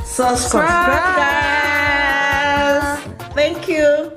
Subscribe, guys. Thank you.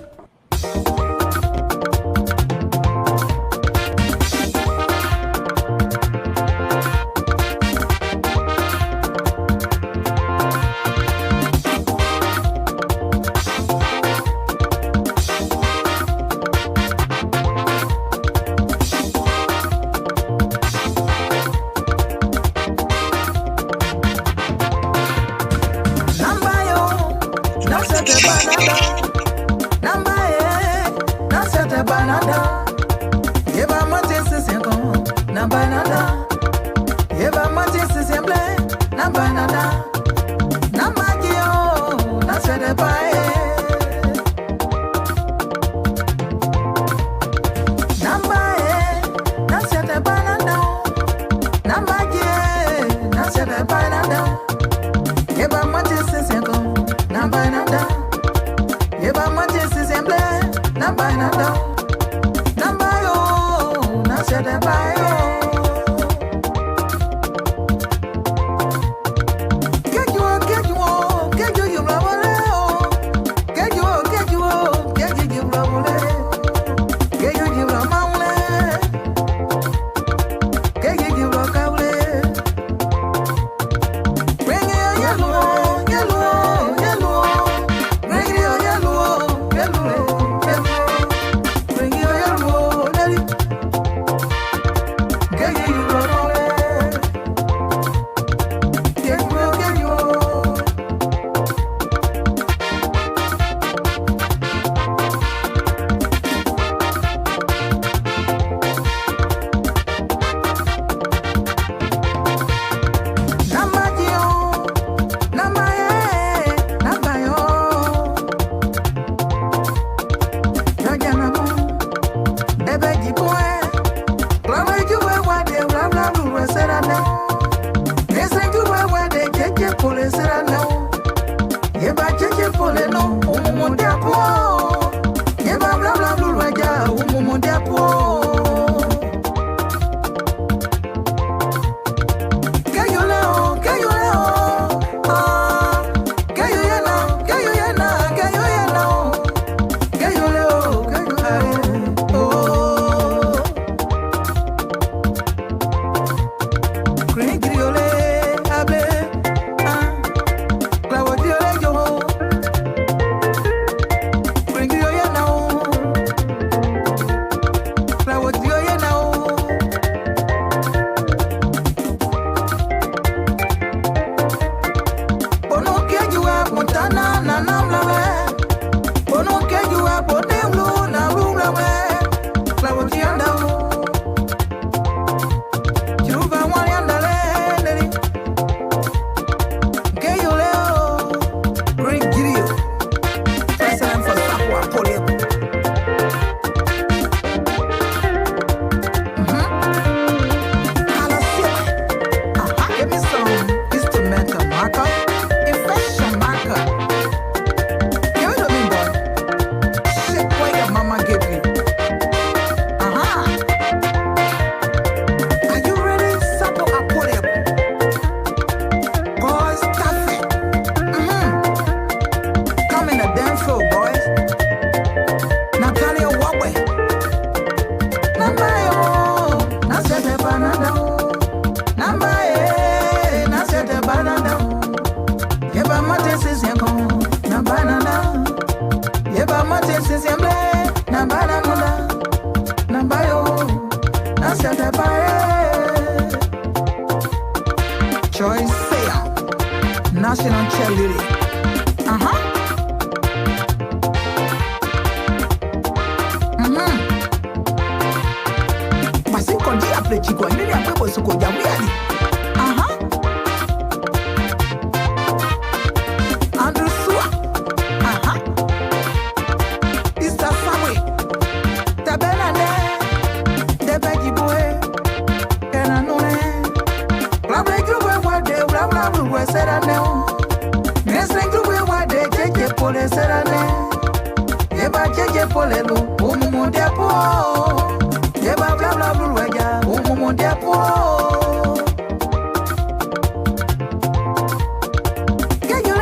Get your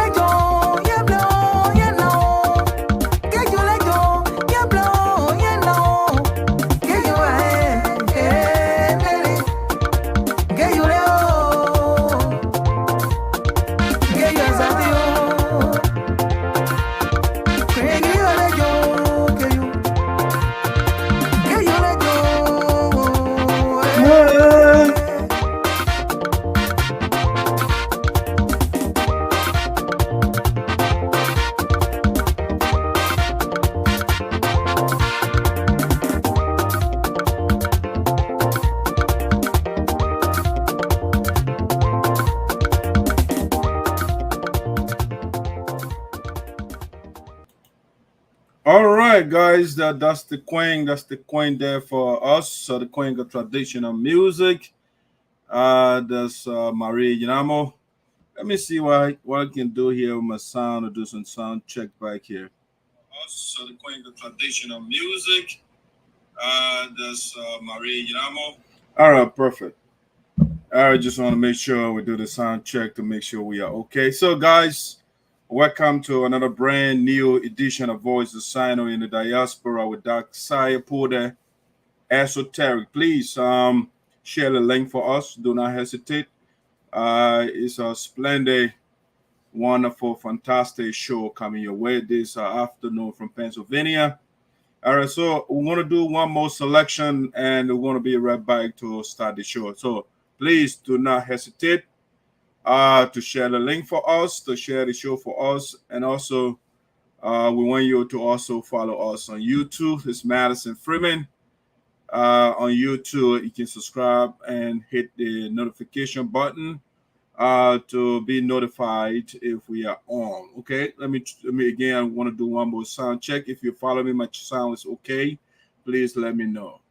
All right, guys, that's the queen. That's the queen there for us. So the queen of traditional music. That's Marie Yanamo. Let me see what I can do here with my sound or do some sound check back here. So the queen of traditional music. That's Marie Yanamo. All right, perfect. I just want to make sure we do the sound check to make sure we are okay. So, guys, welcome to another brand new edition of Voice of SINOE in the Diaspora with Dr. Saykarjeebo Esoteric. Please share the link for us. Do not hesitate. It's a splendid, wonderful, fantastic show coming your way this afternoon from Pennsylvania. All right, so we want to do one more selection and we want to be right back to start the show. So please do not hesitate to share the link for us, to share the show for us, and also we want you to also follow us on YouTube. It's Madison Freeman. On YouTube, you can subscribe and hit the notification button to be notified if we are on. Okay, let me again. I want to do one more sound check. If you follow me, my sound is okay. Please let me know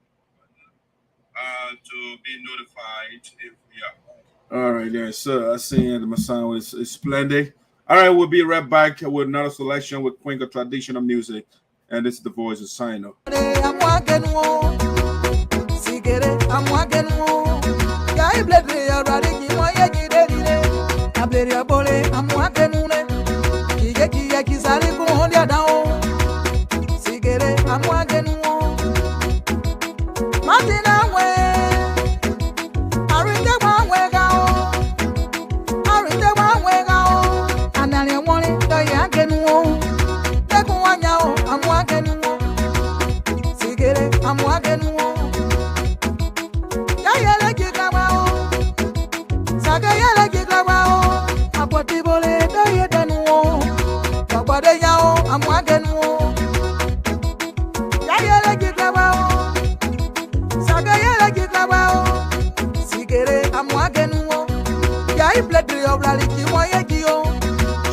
to be notified if we are on. All right, there. So I see that my sound is splendid. All right, we'll be right back with another selection with Queen of Traditional Music, and this is the Voice of SINOE.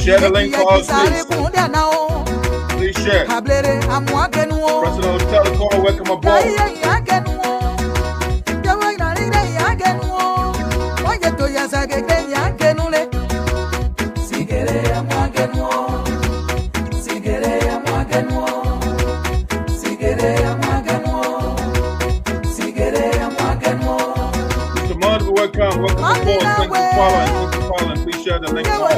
Share the link for us, please. Please share. President Telecom, welcome aboard. Mr. Mud, welcome aboard. Thank you for following. Please share the link for us.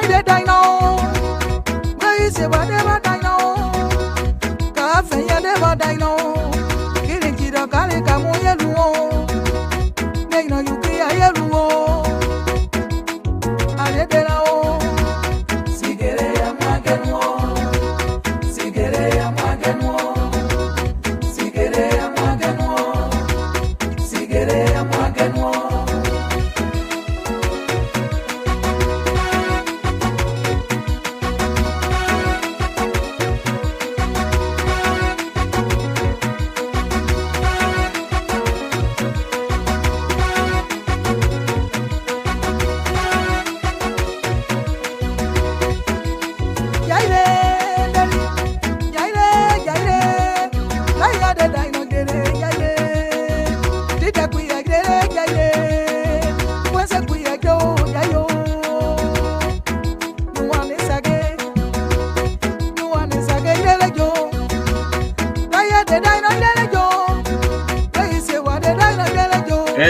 The dino,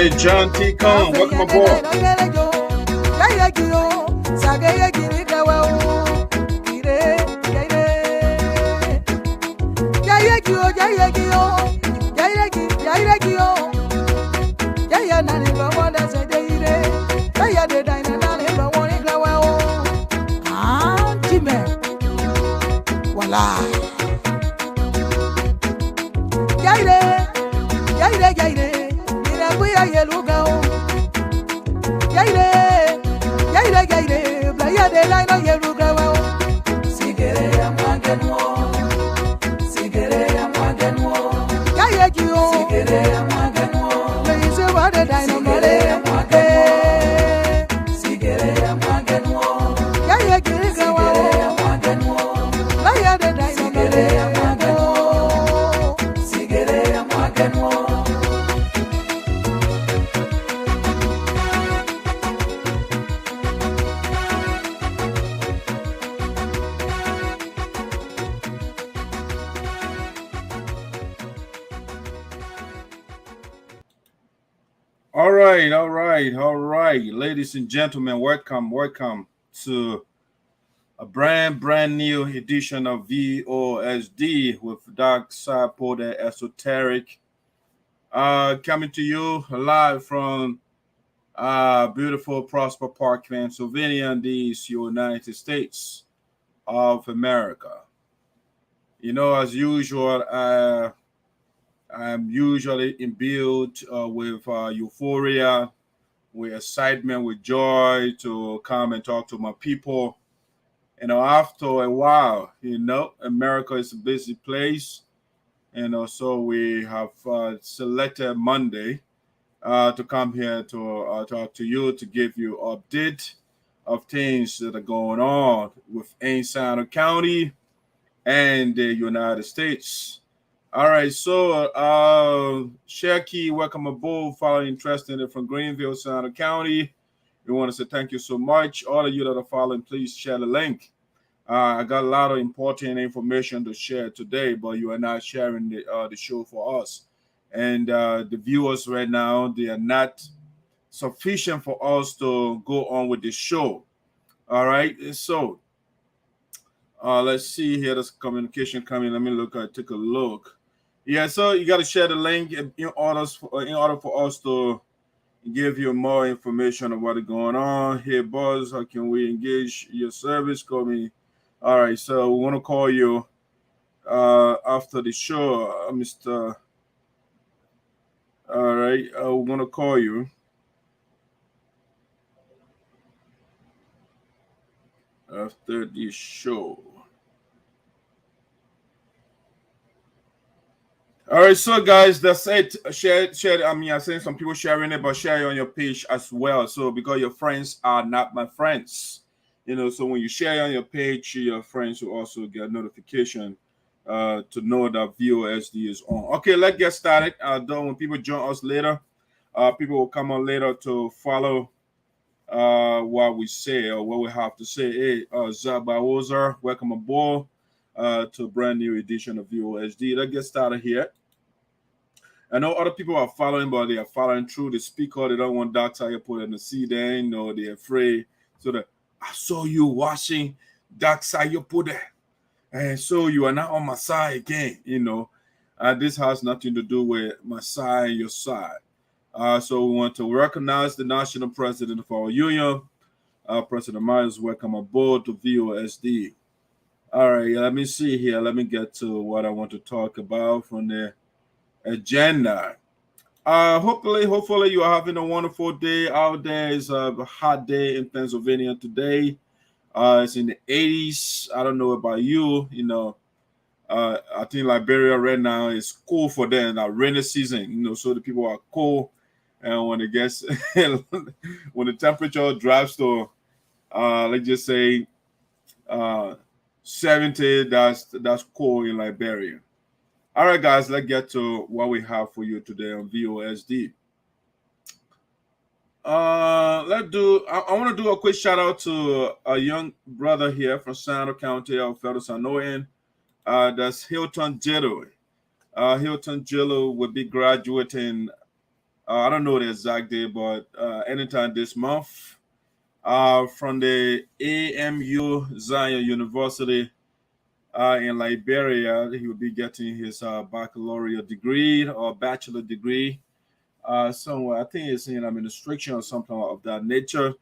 Hey, John T. Cone, welcome aboard. All right, ladies and gentlemen, welcome to a brand new edition of VOSD with Doc Sapo, the Esoteric, coming to you live from beautiful Prosper Park, Pennsylvania, in these United States of America. You know, as usual, I'm usually imbued with euphoria, with excitement, with joy to come and talk to my people. You know, after a while, you know, America is a busy place. And so we have selected Monday to come here to talk to you, to give you an update of things that are going on within SINOE County and the United States. All right, so Cherokee, welcome aboard. Following interested from Greenville, SINOE County. We want to say thank you so much. All of you that are following, please share the link. I got a lot of important information to share today, but you are not sharing the show for us. And the viewers right now, they are not sufficient for us to go on with the show. All right, so let's see here. There's communication coming. Let me take a look. Yeah, so you got to share the link in order for us to give you more information of what is going on. Hey, Buzz, how can we engage your service? Call me. All right, so we want to call you after the show, Mr. All right, we're going to call you after the show. All right, so guys, that's it. Share. I mean, I'm saying some people sharing it, but share it on your page as well. So because your friends are not my friends, you know, so when you share on your page, your friends will also get notification to know that VOSD is on. Okay, let's get started. Though when people join us later, people will come on later to follow what we say or what we have to say. Hey, Zabawozer, welcome aboard to a brand new edition of VOSD. Let's get started here. I know other people are following, but they are following through the speaker. They don't want Dr. Sayahkolo in the seat then, or they're afraid. So that I saw you watching Dr. Sayahkolo, and so you are not on my side again, you know. This has nothing to do with my side, your side. So we want to recognize the national president of our union, President Myers. Welcome aboard to VOSD. All right, let me see here. Let me get to what I want to talk about from the agenda. Hopefully you are having a wonderful day out there. It's a hot day in Pennsylvania today. It's in the 80s. I don't know about you. You know, I think Liberia right now is cool for them. Rainy season, you know, so the people are cool. And when it gets when the temperature drops to let's just say 70, that's cold in Liberia. All right, guys, let's get to what we have for you today on VOSD. I want to do a quick shout out to a young brother here from SINOE County of Federal SINOE. That's Hilton Jillo. Hilton Jillo will be graduating I don't know the exact day, but anytime this month, from the AMU Zion University in Liberia. He will be getting his baccalaureate degree or bachelor degree somewhere. I think it's in administration or something of that nature.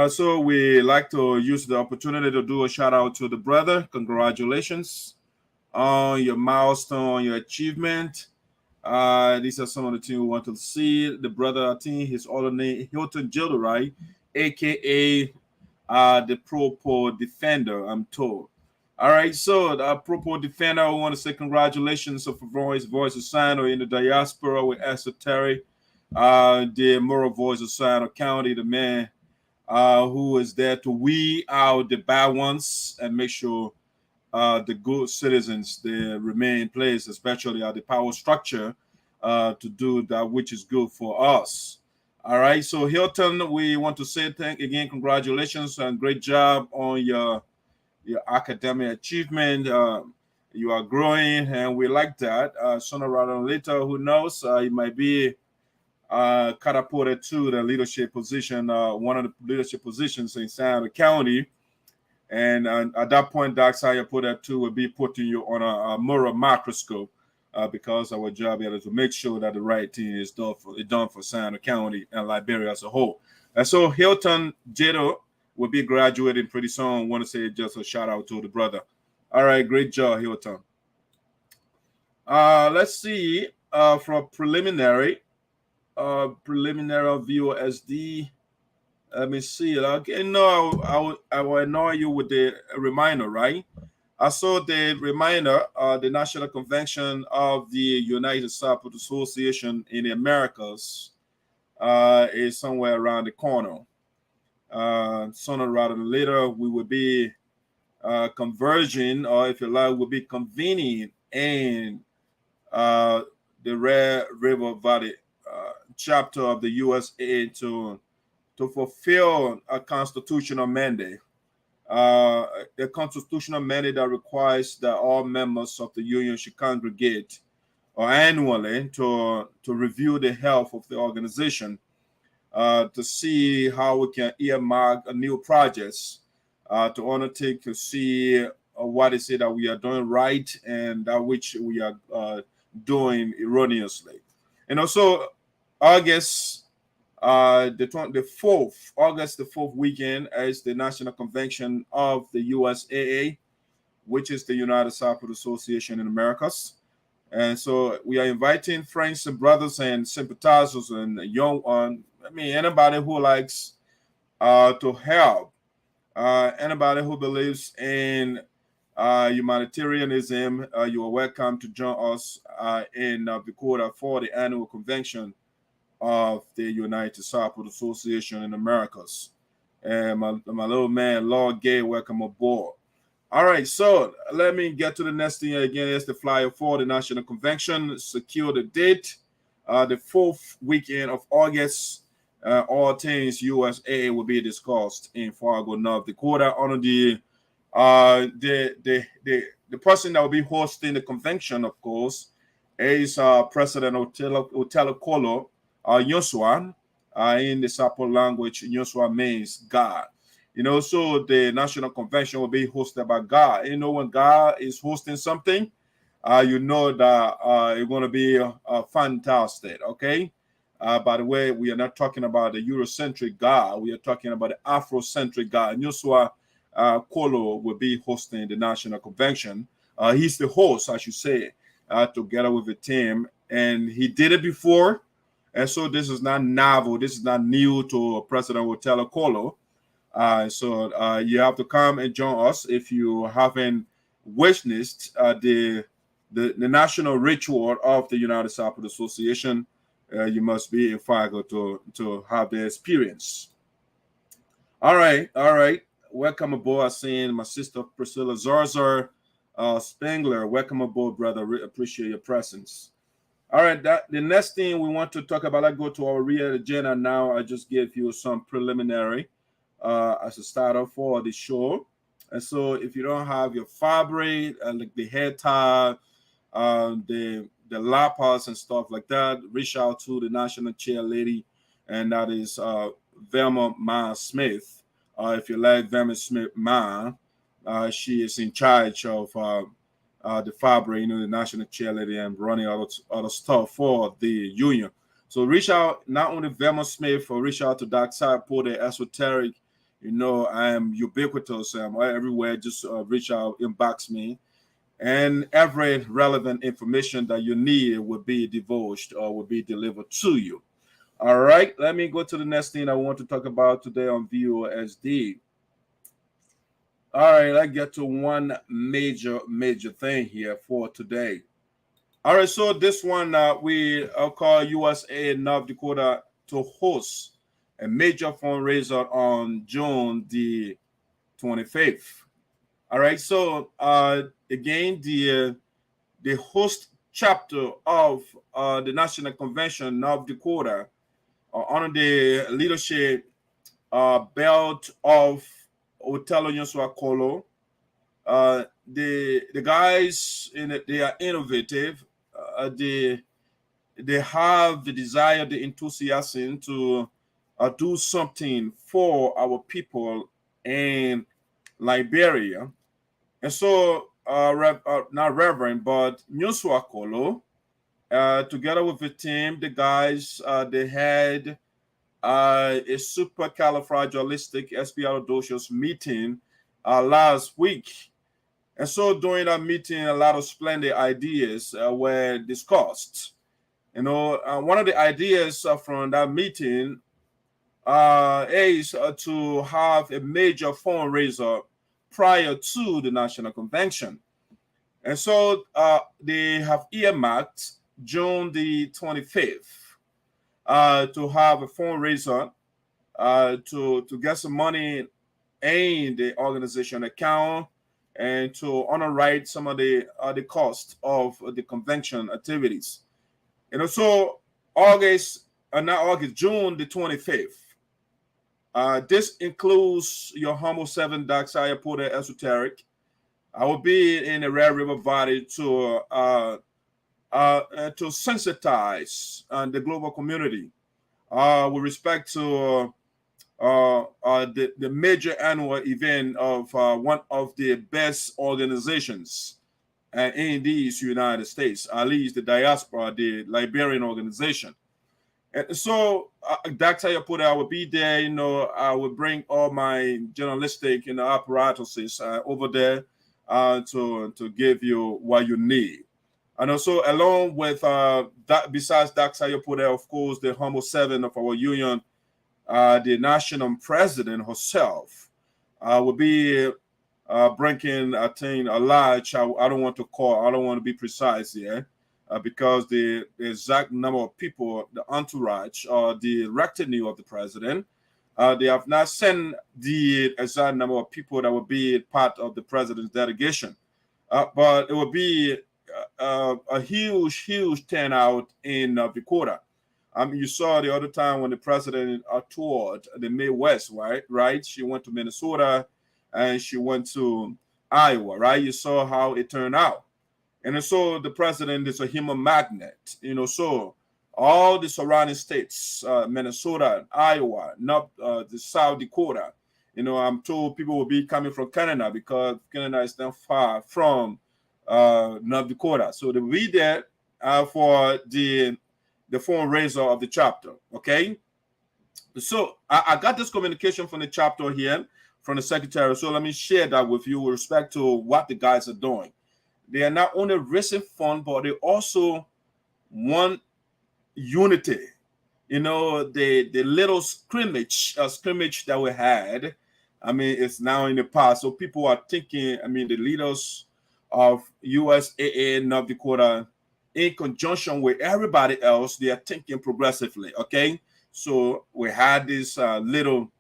So we like to use the opportunity to do a shout out to the brother. Congratulations on your milestone, your achievement. These are some of the things we want to see. The brother, I think his other name, Hilton Jildo, right? AKA the Pro Defender, I'm told. All right, so the Pro Defender, I want to say congratulations for Voice of SINOE in the diaspora with ESOTERIC, the moral voice of SINOE County, the man who is there to weed out the bad ones and make sure the good citizens they remain in place, especially at the power structure, to do that which is good for us. All right, so Hilton, we want to say again, congratulations and great job on your academic achievement. You are growing, and we like that. Sooner rather than later, who knows? You might be catapulted to the leadership position, one of the leadership positions in Santa County. And at that point, Doc Saykarjeebo too will be putting you on a moral microscope because our job is to make sure that the right thing is done for Santa County and Liberia as a whole. And so Hilton Jado will be graduating pretty soon. I want to say just a shout out to the brother. All right, great job, Hilton. Let's see from preliminary VOSD. Let me see. Okay, no, I will annoy you with the reminder, right? I saw the reminder, the National Convention of the United Support Association in the Americas is somewhere around the corner. Sooner rather than later, we will be converging, or if you like, we'll be convening in the Red River Valley chapter of the USAA to fulfill a constitutional mandate. A constitutional mandate that requires that all members of the union should congregate annually to review the health of the organization, to see how we can earmark new projects to undertake to see what is it that we are doing right and that which we are doing erroneously. And also, August the 4th weekend is the National Convention of the USAA, which is the United Support Association in Americas. And so we are inviting friends and brothers and sympathizers and anybody who likes to help, anybody who believes in humanitarianism, you are welcome to join us in Dakota for the annual convention of the United Support Association in Americas. And my little man, Lord Gay, welcome aboard. All right, so let me get to the next thing again. It's the flyer for the National Convention. Secure the date, the 4th weekend of August. All things USA will be discussed in Fargo, North Dakota. Under the person that will be hosting the convention, of course, is President Otelokolo Yosua. In the Sapo language, Yosua means God. So the National Convention will be hosted by God. When God is hosting something, you know that it's going to be fantastic, okay? By the way, we are not talking about the Eurocentric God. We are talking about the Afrocentric God. Yosua Kolo will be hosting the National Convention. He's the host, I should say, together with the team. And he did it before. And so this is not novel. This is not new to President Otelokolo. So you have to come and join us if you haven't witnessed the national ritual of the United Support Association. You must be in Fargo to have the experience. All right. Welcome aboard. I'm seeing my sister Priscilla Zarzar Spengler. Welcome aboard, brother. Appreciate your presence. All right, the next thing we want to talk about, let's go to our real agenda now. I just gave you some preliminary as a starter for the show. And so if you don't have your fabric, like the hair tie, the lapas and stuff like that, reach out to the national chair lady, and that is Velma Ma Smith. If you like Velma Smith Ma, she is in charge of the fabric, the national chair lady, and running other stuff for the union. So reach out, not only Velma Smith, or reach out to Saykarjeebo Esoteric. I am ubiquitous. I'm everywhere. Just reach out, inbox me, and every relevant information that you need will be divulged or will be delivered to you. All right, let me go to the next thing I want to talk about today on VOSD. All right, let's get to one major thing here for today. All right, so this one we call USAA North Dakota to host a major fundraiser on June the 25th. All right, so again, the host chapter of the National Convention North Dakota, under the leadership belt of Otelo Seeyahkolo. The guys in it, they are innovative. They have the desire, the enthusiasm to do something for our people in Liberia. And so, not Reverend, but Seeyahkolo, together with the team, the guys, they had a supercalifragilisticexpialidocious meeting last week. And so during that meeting, a lot of splendid ideas were discussed. One of the ideas from that meeting is to have a major fundraiser prior to the National Convention. And so they have earmarked June the 25th to have a fundraiser to get some money in the organization account and to underwrite some of the cost of the convention activities. So June the 25th. This includes your humble 7 Saykarjeebo Esoteric. I will be in the Red River Valley to sensitize the global community with respect to the major annual event of one of the best organizations in these United States, at least the DIASPORA, the Liberian organization. And so, Dr. Saykarjeebo, I will be there. I will bring all my journalistic apparatuses over there to give you what you need. And also, along with that, besides Dr. Saykarjeebo, of course, the humble 7 of our union, the national president herself will be bringing, I think, a large, I don't want to be precise here, because the exact number of people, the entourage, or the retinue of the president, they have not sent the exact number of people that will be part of the president's delegation. But it will be a huge turnout in Dakota. You saw the other time when the president toured the Midwest, right? She went to Minnesota and she went to Iowa, right? You saw how it turned out. And so the president is a human magnet, so all the surrounding states, Minnesota, Iowa, the South Dakota, I'm told people will be coming from Canada because Canada is not far from North Dakota. So they will be there for the fundraiser of the chapter, okay? So I got this communication from the chapter here, from the secretary. So let me share that with you with respect to what the guys are doing. They are not only raising funds, but they also want unity. The little scrimmage that we had, it's now in the past. So people are thinking, the leaders of USAA North Dakota, in conjunction with everybody else, they are thinking progressively, okay? So we had this little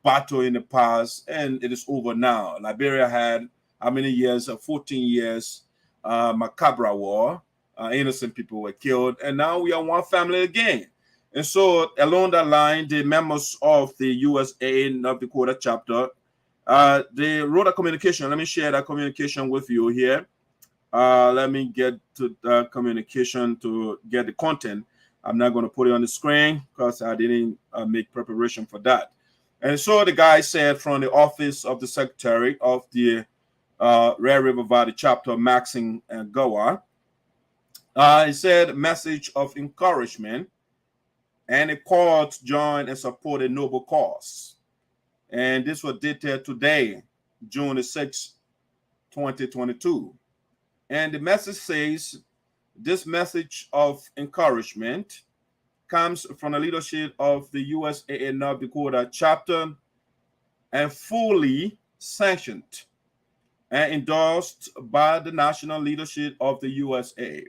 battle in the past, and it is over now. Liberia had how many years? 14 years. Macabre war. Innocent people were killed, and now we are one family again. And so along that line, the members of the USAA North Dakota chapter, they wrote a communication. Let me share that communication with you here. Let me get to the communication to get the content. I'm not going to put it on the screen because I didn't make preparation for that. And so the guy said from the office of the secretary of the Red River Valley chapter, Maxine Gowa, he said, message of encouragement and a call to join and support a noble cause. And this was dated today, June the 6th, 2022. And the message says, this message of encouragement comes from the leadership of the USAA North Dakota Chapter and fully sanctioned and endorsed by the national leadership of the USAA.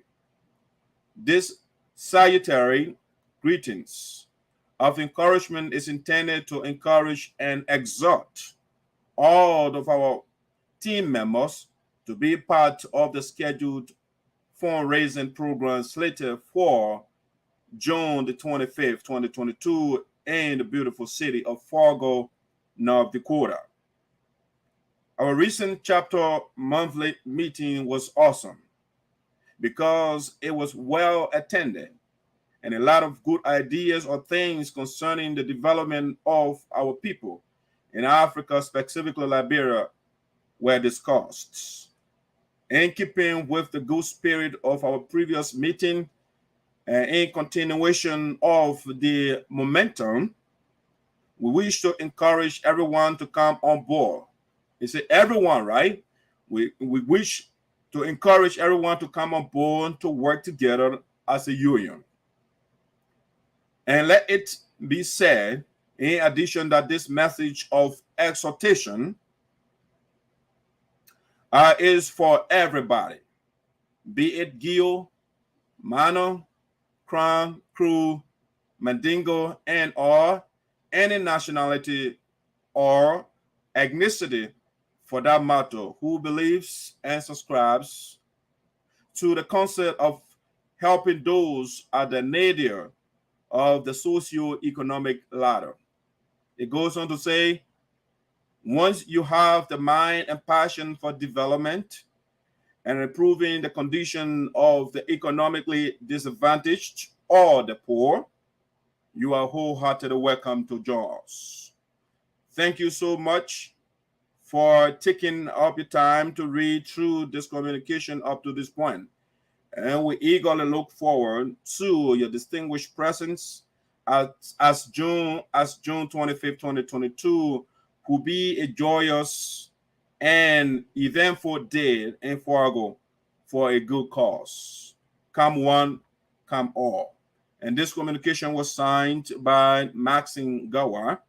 This salutary greetings of encouragement is intended to encourage and exhort all of our team members to be part of the scheduled fundraising program slated for June the 25th, 2022 in the beautiful city of Fargo, North Dakota. Our recent chapter monthly meeting was awesome because it was well attended and a lot of good ideas or things concerning the development of our people in Africa, specifically Liberia, were discussed. In keeping with the good spirit of our previous meeting, and in continuation of the momentum, we wish to encourage everyone to come on board. You say everyone, right? We wish to encourage everyone to come on board to work together as a union. And let it be said, in addition, that this message of exhortation is for everybody, be it Gil, Mano, Crown, Crew, Mandingo, and or any nationality or ethnicity for that matter, who believes and subscribes to the concept of helping those at the nadir of the socio-economic ladder. It goes on to say, once you have the mind and passion for development and improving the condition of the economically disadvantaged or the poor, you are wholeheartedly welcome to join us. Thank you so much for taking up your time to read through this communication up to this point. And we eagerly look forward to your distinguished presence as June 25th, 2022 will be a joyous and eventful day in Fargo for a good cause. Come one, come all. And this communication was signed by Maxine Gowa,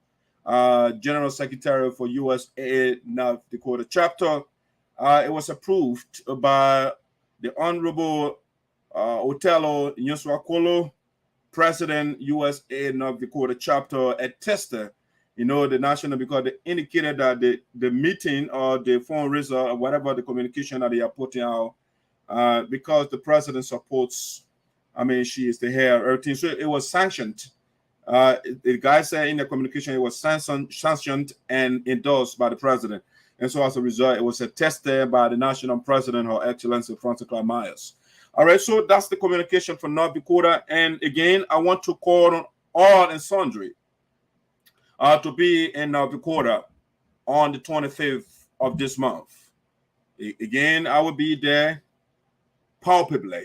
General Secretary for USAA North Dakota Chapter. It was approved by the Honorable Otello Seeyahkolo, President, USAA North Dakota Chapter, attested, the national, because they indicated that the meeting or the fundraiser or whatever the communication that they are putting out, because the president supports, she is the head of everything. So it was sanctioned. The guy said in the communication it was sanctioned and endorsed by the president. And so as a result, it was attested by the national president, Her Excellency Francess Clarke Myers. All right, so that's the communication from North Dakota. And again, I want to call on all and sundry to be in North Dakota on the 25th of this month. Again, I will be there palpably.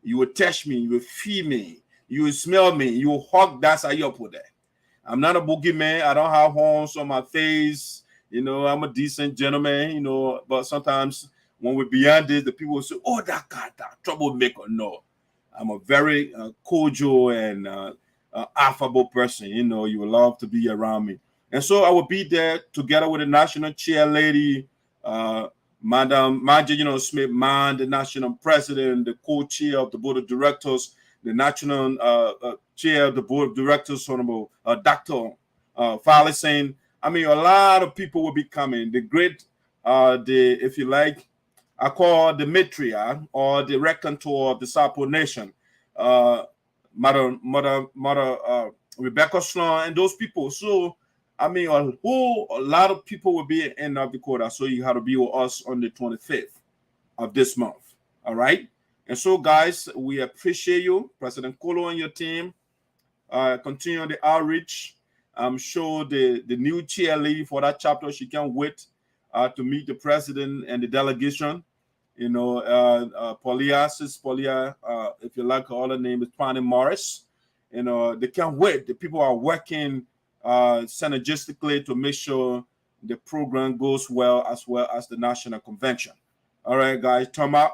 You will touch me, you will feel me, you will smell me, you will hug that Sayakpo there. I'm not a boogeyman. I don't have horns on my face. I'm a decent gentleman, but sometimes when we're beyond this, the people will say, oh, that guy, that troublemaker. No, I'm a very cordial and affable person. You will love to be around me. And so I will be there together with the national chair lady, Madam Edith Smith, the national president, the co-chair of the board of directors, the national chair of the board of directors, Honorable Dr. Falison. A lot of people will be coming. The great, if you like, I call the matriarch or the raconteur of the Sapo Nation, Mother Rebecca Sloan, and those people. So, a lot of people will be in North Dakota. So you have to be with us on the 25th of this month. All right. And so, guys, we appreciate you, President Kolo and your team. Continue the outreach. I'm sure the new chair lady for that chapter, she can't wait to meet the president and the delegation. You know, Sis Polia, if you like her other name, is Pani Morris. You know, they can't wait. The people are working synergistically to make sure the program goes well as the national convention. All right, guys, come out.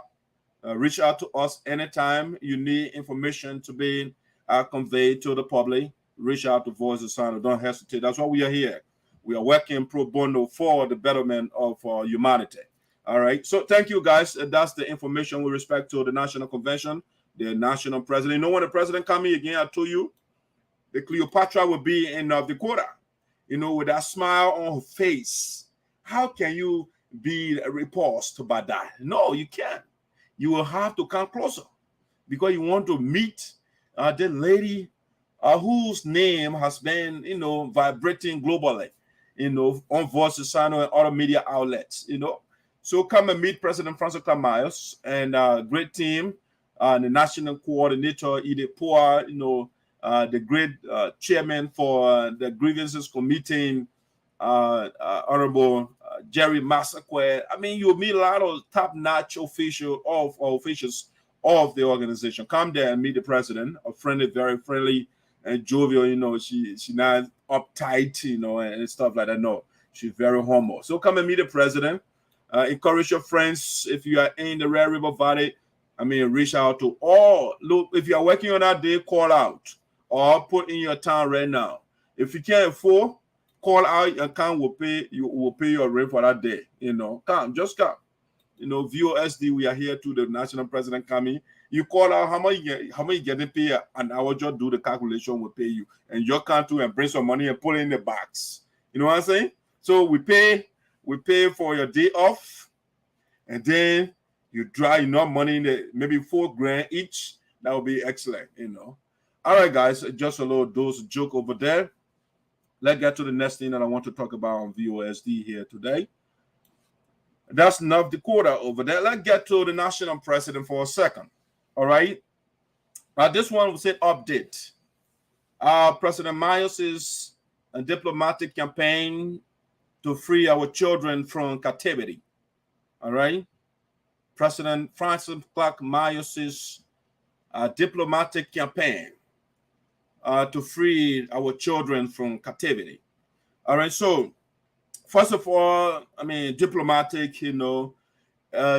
Reach out to us anytime you need information to be conveyed to the public. Reach out to Voice of SINOE. Don't hesitate. That's why we are here. We are working pro bono for the betterment of humanity. All right. So thank you, guys. That's the information with respect to the national convention, the national president. You know, when the president coming again, I told you, the Cleopatra will be in North Dakota. You know, with that smile on her face. How can you be repulsed by that? No, you can't. You will have to come closer because you want to meet the lady whose name has been, you know, vibrating globally, you know, on Voice of SINOE and other media outlets, you know. So come and meet President Francess Clarke Myers and great team, the national coordinator, Edith Poah, you know, the great chairman for the grievances committee, Honorable Jerry Massacre. I mean, you'll meet a lot of top-notch officials of the organization. Come there and meet the president, a friendly, very friendly and jovial. You know, she's not uptight, you know, and stuff like that. No, she's very humble. So come and meet the president. Encourage your friends if you are in the Red River Valley. I mean, reach out to all. Look, if you are working on that day, call out or put in your town right now. If you can't afford, call out and come. Will pay your rent for that day. You know, just come. You know, VOSD, we are here to the national president coming. You call out how much you getting paid, and I will just do the calculation. Will pay you, and your country and bring some money and put it in the box. You know what I'm saying? So we pay for your day off, and then you draw enough money in the maybe $4,000 each. That would be excellent. You know. All right, guys, just a little dose joke over there. Let's get to the next thing that I want to talk about on VOSD here today. That's North Dakota over there. Let's get to the national president for a second. All right. This one will say update. President Myers' diplomatic campaign to free our children from captivity. All right. President Francess Clarke Myers' diplomatic campaign to free our children from captivity. All right. So, first of all, I mean, diplomatic, you know,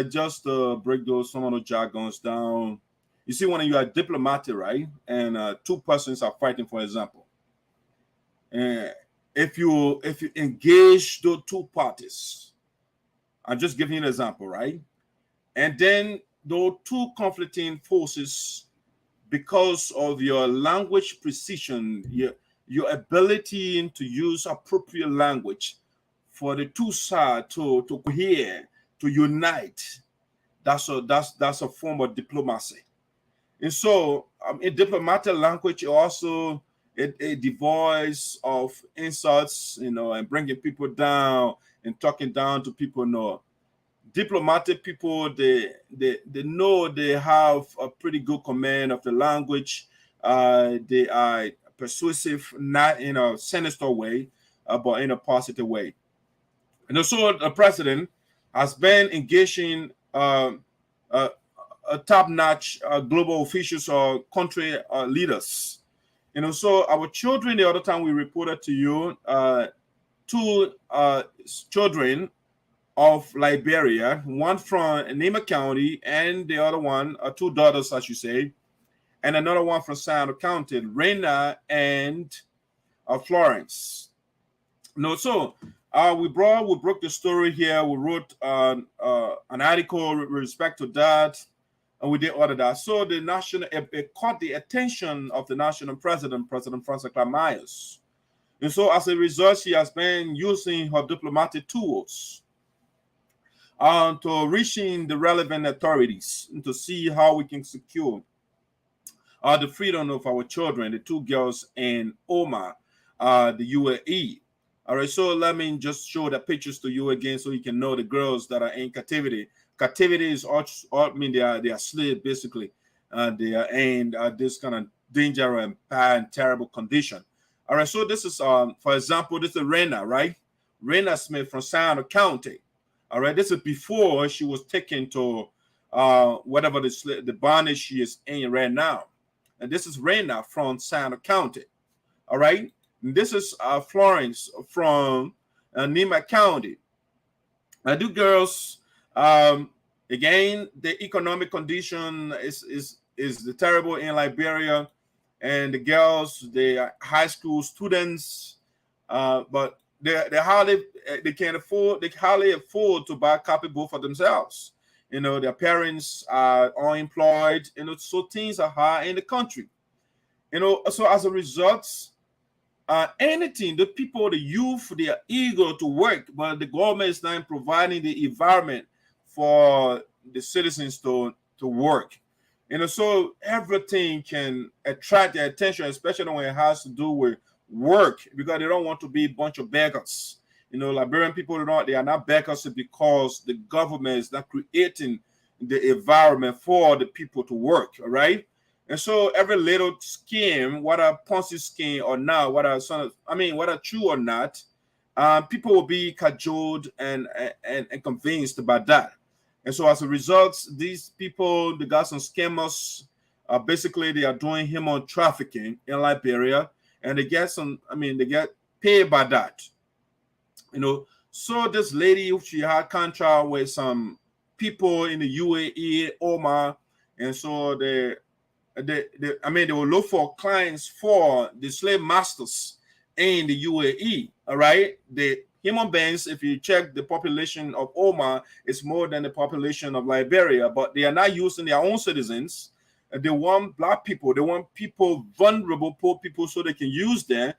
just to break some of the jargons down. You see, when you are diplomatic, right, and two persons are fighting, for example, and if you engage those two parties, I'm just giving you an example, right, and then those two conflicting forces, because of your language precision, your ability to use appropriate language for the two sides to hear, to unite, that's a form of diplomacy. And so in diplomatic language, also a devoice of insults, you know, and bringing people down and talking down to people. No, diplomatic people, they know they have a pretty good command of the language. They are persuasive, not in a sinister way, but in a positive way. And so the president has been engaging top-notch global officials or country leaders. You know, so our children, the other time we reported to you, two children of Liberia, one from Nema County, and the other one, two daughters, I should say, and another one from Saykarjeebo County, Rina and Florence. You know, so we broke the story here. We wrote an article with respect to that, and we did all of that. So the national, it caught the attention of the national president, President Francess Clarke Myers. And so as a result, she has been using her diplomatic tools to reaching the relevant authorities and to see how we can secure the freedom of our children, the two girls in Oma, the UAE. All right, so let me just show the pictures to you again so you can know the girls that are in captivity. captivity is all I mean, they are slaves basically. They are in this kind of danger and bad and terrible condition. All right, so this is for example, this is Rina, right? Rina Smith from SINOE County. All right, this is before she was taken to whatever the bondage she is in right now. And this is Rina from SINOE County. All right, and this is Florence from Nima County. I do girls. Again, the economic condition is terrible in Liberia, and the girls, they are high school students, but they hardly afford to buy copybook for themselves. You know, their parents are unemployed. You know, so things are high in the country. You know, so as a result, anything, the people, the youth, they are eager to work, but the government is not providing the environment for the citizens to work. You know, so everything can attract their attention, especially when it has to do with work, because they don't want to be a bunch of beggars. You know, Liberian people, they are not beggars because the government is not creating the environment for the people to work, all right? And so every little scheme, whether Ponzi scheme or not, whether true or not, people will be cajoled and convinced about that. And so as a result, these people, they got some scammers. Basically, they are doing human trafficking in Liberia, and they get they get paid by that. You know, so this lady, she had contract with some people in the UAE, Omar, and so they will look for clients for the slave masters in the UAE. All right, the human beings, if you check the population of Omar, it's more than the population of Liberia, but they are not using their own citizens. They want black people, they want people, vulnerable, poor people, so they can use them.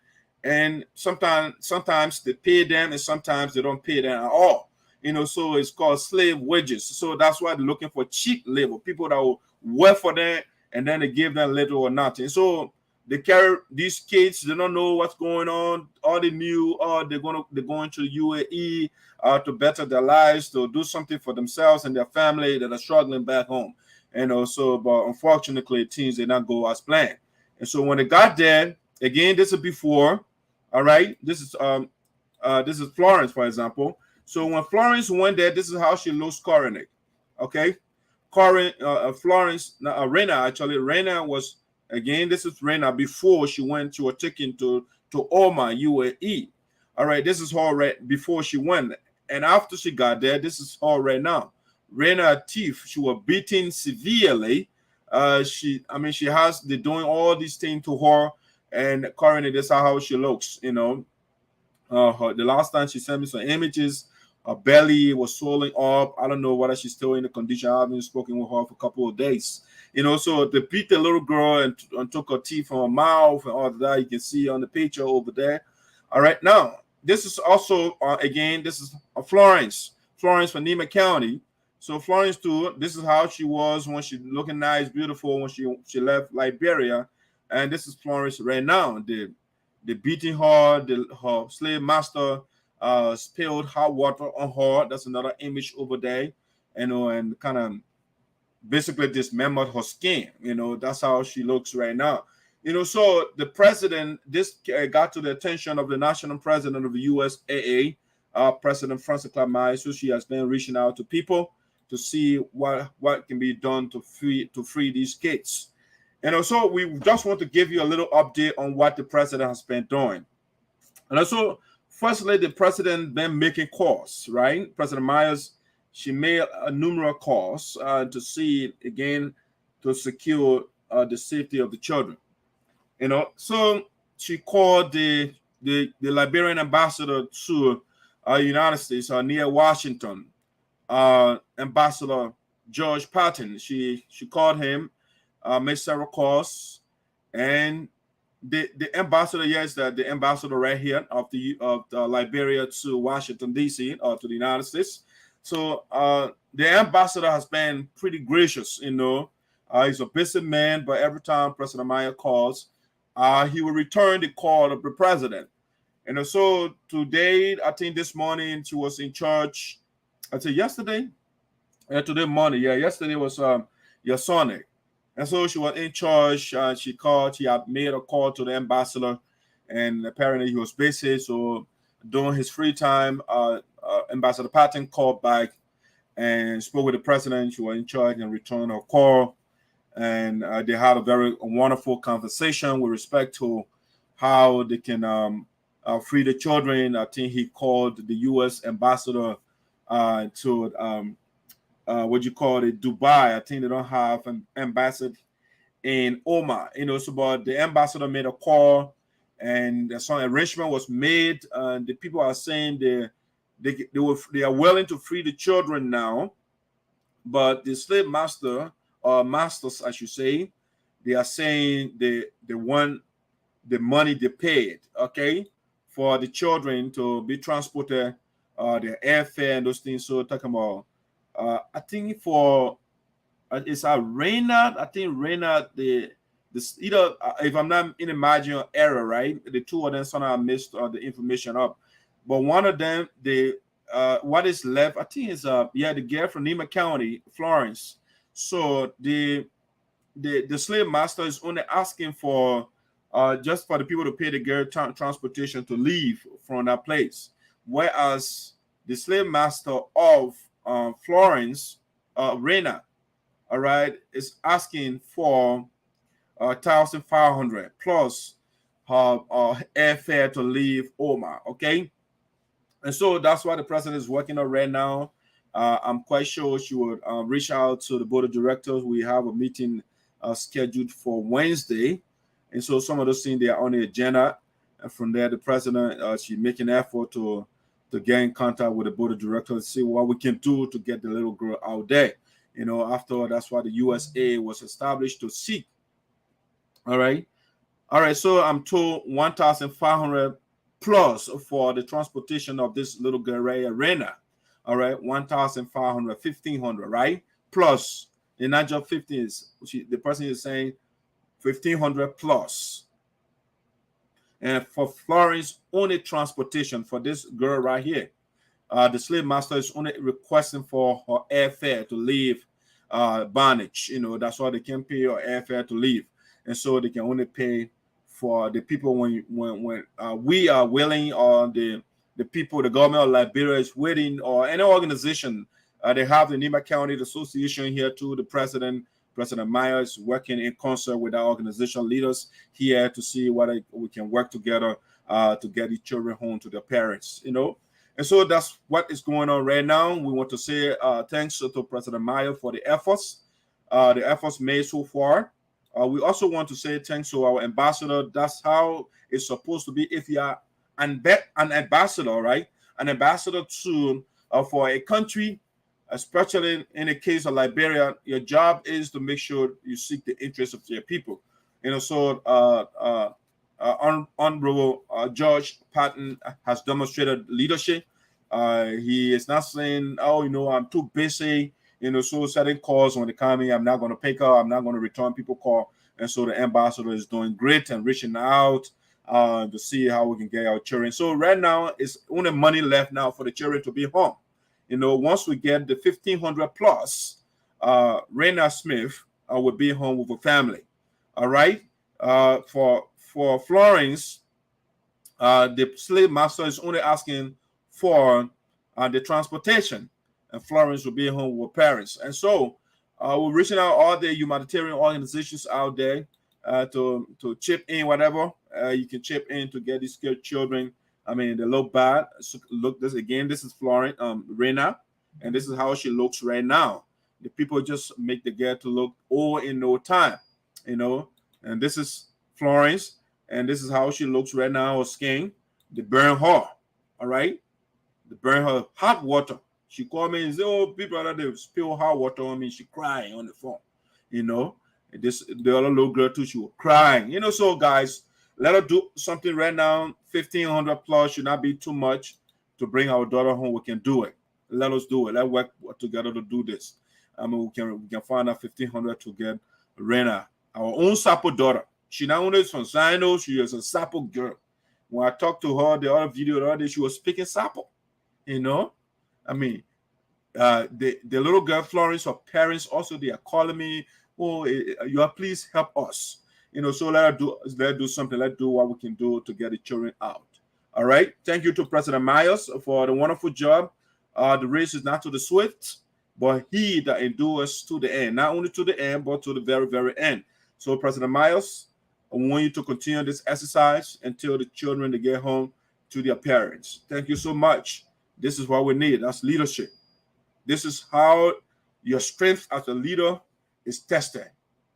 And sometimes they pay them, and sometimes they don't pay them at all. You know, so it's called slave wages. So that's why they're looking for cheap labor, people that will work for them, and then they give them little or nothing. So they carry these kids, they don't know what's going on. All they knew, they're going to UAE to better their lives, to do something for themselves and their family that are struggling back home. And also, but unfortunately, things did not go as planned. And so when they got there, again, this is before, all right. This is Florence, for example. So when Florence went there, this is how she looks currently. Okay, Florence, Rina, actually, Rina was, again, this is Rina before she was taken to Omar, UAE. All right, this is her right before she went, and after she got there, this is her right now. Rina thief, she was beaten severely. She has the doing all these things to her, and currently this is how she looks. You know, the last time she sent me some images, her belly was swelling up. I don't know whether she's still in the condition. I haven't spoken with her for a couple of days. You know, so they beat the little girl and took her teeth from her mouth and all that. You can see on the picture over there. All right, now this is also again, this is Florence from Nima County. So Florence too, this is how she was when she looking nice, beautiful when she left Liberia, and this is Florence right now. They beating her, her slave master spilled hot water on her. That's another image over there, you know, and kind of basically dismembered her skin. You know, that's how she looks right now. You know, so the president, this got to the attention of the national president of the USAA, President Francess Clarke Myers. So she has been reaching out to people to see what can be done to free these kids. And also, we just want to give you a little update on what the president has been doing. And also, firstly, the president been making calls, right? President Myers, she made a numerous calls to see, again, to secure the safety of the children. You know, so she called the Liberian ambassador to United States near Washington, Ambassador George Patton. She called him, made several calls, and the ambassador, yes, the ambassador right here of the Liberia to Washington D.C. or to the United States. So the ambassador has been pretty gracious. You know, he's a busy man, but every time President Meyer calls, he will return the call of the president. And so today, I think this morning, she was in church. I said yesterday. Today morning. Yeah, yesterday was Yasonic. And so she was in charge. She called. She had made a call to the ambassador, and apparently he was busy. So during his free time, Ambassador Patton called back and spoke with the president. She was in charge and returned her call, and they had a very wonderful conversation with respect to how they can free the children. I think he called the U.S. ambassador to what you call it, Dubai. I think they don't have an ambassador in Oman. So but the ambassador made a call, and some arrangement was made. And the people are saying they are willing to free the children now, but the slave master or masters, I should say, they are saying they want the money they paid, okay, for the children to be transported, their airfare and those things. So talking about, I think for it's a Rina. I think Rina the either if I'm not in a margin error, right? The two of them somehow missed the information up, but one of them what is left, I think is the girl from Nima County, Florence. So the slave master is only asking for just for the people to pay the girl transportation to leave from that place, whereas the slave master of Florence, Rena, all right, is asking for 1,500 plus airfare to leave Omar. Okay, and so that's why the president is working on right now. I'm quite sure she would reach out to the board of directors. We have a meeting scheduled for Wednesday, and so some of those things they are on the agenda. And from there, the president she's making an effort to get in contact with the board of directors, see what we can do to get the little girl out there. After all, that's why the USAA was established to seek. All right. So I'm told 1,500 plus for the transportation of this little girl, Rena. All right, 1,500, 1,500, right? Plus, and not just 15. The person is saying 1,500 plus. And for Florence, only transportation for this girl right here. The slave master is only requesting for her airfare to leave bondage. That's why they can pay her airfare to leave. And so they can only pay for the people when we are willing, or the people, the government of Liberia is waiting, or any organization. They have the Nima County Association here too. The President Myers, working in concert with our organizational leaders here to see what we can work together to get the children home to their parents. And so that's what is going on right now. We want to say thanks to President Myers for the efforts made so far. We also want to say thanks to our ambassador. That's how it's supposed to be. If you are an ambassador, right? An ambassador to for a country, especially in the case of Liberia, your job is to make sure you seek the interests of your people. So Honorable George Patton has demonstrated leadership. He is not saying, "Oh, I'm too busy." So certain calls when they come in, I'm not going to pick up, I'm not going to return people call. And so the ambassador is doing great and reaching out to see how we can get our children. So right now, it's only money left now for the children to be home. Once we get the 1,500 plus, Rina Smith will be home with her family. All right. For Florence, the slave master is only asking for the transportation, and Florence will be home with her parents. And so we're reaching out all the humanitarian organizations out there to chip in whatever you can chip in to get these scared children. I mean, they look bad. So look, this is Florence, Rena, and this is how she looks right now. The people just make the girl to look old in no time, And this is Florence, and this is how she looks right now. Her skin, they burn her. All right, they burn her hot water. She called me and said, "Oh, people that they spill hot water on me." She crying on the phone. The other little girl too, she was crying. So guys, let her do something right now. 1,500 plus should not be too much to bring our daughter home. We can do it. Let us do it. Let's work together to do this. I mean, we can find out 1,500 to get Rena, our own Sapo daughter. She not only is from SINOE, she is a Sapo girl. When I talked to her the other video the other day, she was speaking Sapo. I mean, the little girl Florence, her parents also, they are calling me, oh, you are, please help us. So let's do something. Let's do what we can do to get the children out. All right. Thank you to President Myers for the wonderful job. The race is not to the swift, but he that endures to the end. Not only to the end, but to the very, very end. So President Myers, I want you to continue this exercise until the children they get home to their parents. Thank you so much. This is what we need. That's leadership. This is how your strength as a leader is tested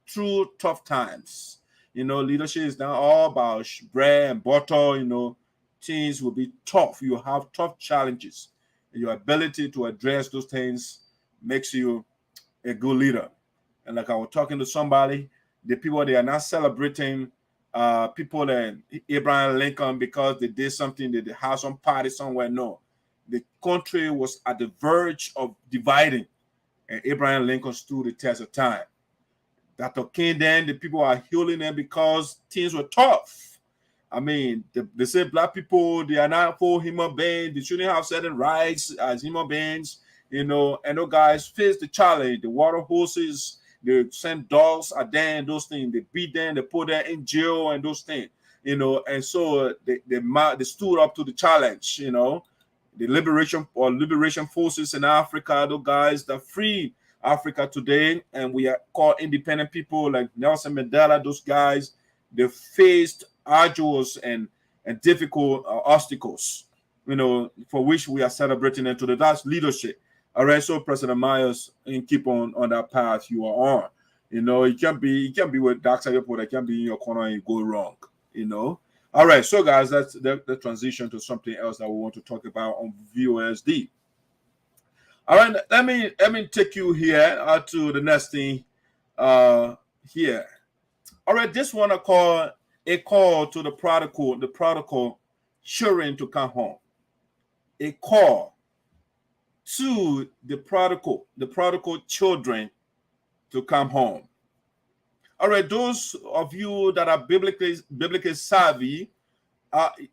through tough times. Leadership is not all about bread and butter. Things will be tough. You have tough challenges. And your ability to address those things makes you a good leader. And like I was talking to somebody, the people, they are not celebrating people like Abraham Lincoln because they did something, they had some party somewhere. No. The country was at the verge of dividing, and Abraham Lincoln stood the test of time. Dr. King, then the people are healing them because things were tough. I mean, they say black people, they are not for human beings. They shouldn't have certain rights as human beings, and those guys face the challenge. The water horses, they send dogs at them, and those things. They beat them, they put them in jail, and those things, and so they stood up to the challenge, The liberation forces in Africa, those guys that free Africa today, and we are called independent people like Nelson Mandela. Those guys, they faced arduous and difficult obstacles, for which we are celebrating them today. That's leadership. All right, so President Myers, and keep on that path you are on. You can't be with dark side of people that can be in your corner and you go wrong. All right, so guys, that's the transition to something else that we want to talk about on VOSD. All right, let me take you here to the next thing here. All right, this one I call a call to the prodigal children to come home. A call to the prodigal children to come home. All right, those of you that are biblically savvy,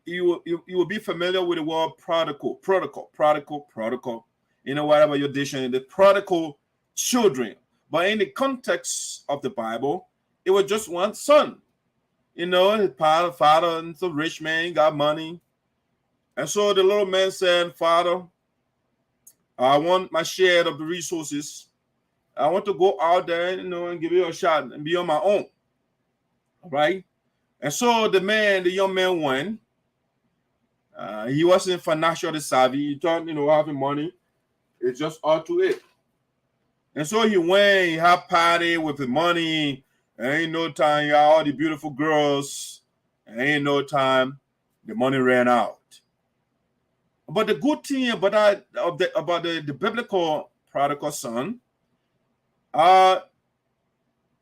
you will be familiar with the word prodigal, whatever your dictionary, the prodigal children. But in the context of the Bible, it was just one son. His father and some rich man got money. And so the little man said, Father, I want my share of the resources. I want to go out there, and give you a shot and be on my own. All right. And so the young man went. He wasn't financially savvy. He thought, having money is just all to it. And so he went, he had party with the money. Ain't no time, he had all the beautiful girls. Ain't no time, the money ran out. But the good thing about the biblical prodigal son,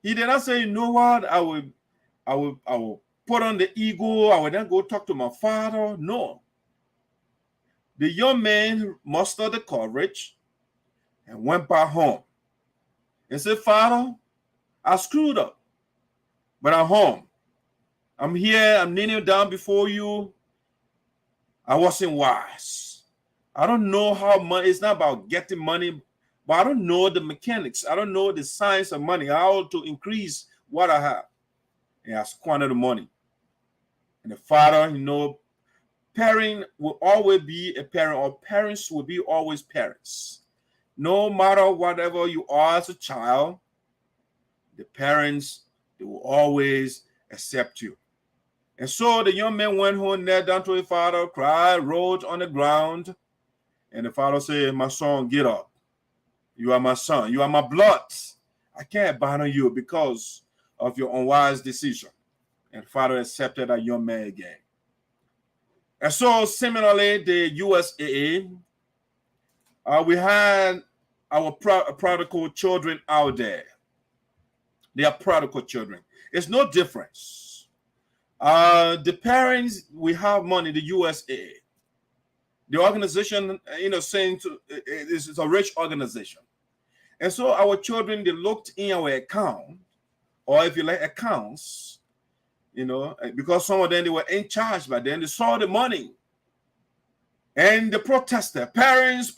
he did not say, what, I will put on the ego, I will then go talk to my father. No. The young man mustered the courage and went back home and said, Father, I screwed up, but I'm home. I'm here, I'm kneeling down before you. I wasn't wise. I don't know how money, it's not about getting money, but I don't know the mechanics. I don't know the science of money, how to increase what I have. And I squandered the money. And the father, parent will always be a parent, or parents will be always parents. No matter whatever you are as a child, the parents, they will always accept you. And so the young man went home, knelt down to his father, cried, rolled on the ground. And the father said, my son, get up. You are my son. You are my blood. I can't abandon you because of your unwise decision. And the father accepted that young man again. And so similarly, the USAA, we had our prodigal children out there. They are prodigal children. It's no difference. The parents, we have money, the USAA. The organization, saying this is a rich organization. And so our children, they looked in our account, or if you like, accounts, because some of them, they were in charge by then. They saw the money. And they protested, parents.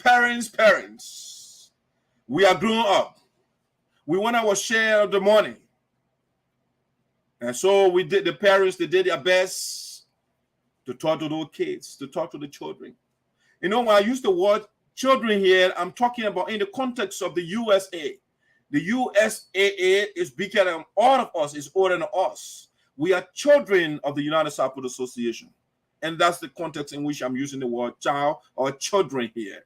We are growing up. We want our share of the money. And so we did, the parents, they did their best to talk to those kids, to talk to the children. You know, when I use the word children here, I'm talking about in the context of the USA. The USAA is bigger than all of us, is older than us. We are children of the United Support Association. And that's the context in which I'm using the word child or children here.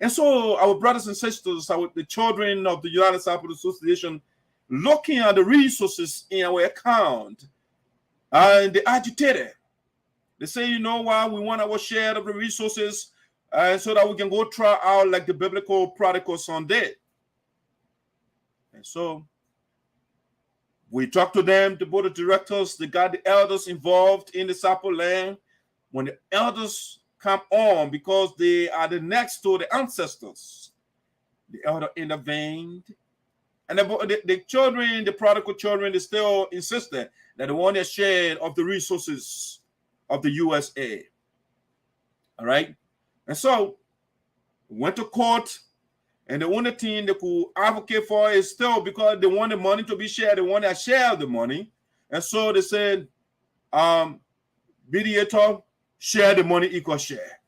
And so our brothers and sisters, the children of the United Support Association, looking at the resources in our account, and they agitated. They say, you know what, we want our share of the resources so that we can go try out like the biblical prodigal son did. And so we talked to them, the board of directors, they got the elders involved in the Sapo land. When the elders come on, because they are the next to the ancestors, the elder intervened. And the children, the prodigal children, they still insisted that they want their share of the resources of the USA. All right? And so, went to court, and the only thing they could advocate for is still because they want the money to be shared, they want their share of the money. And so they said, mediator, share the money, equal share.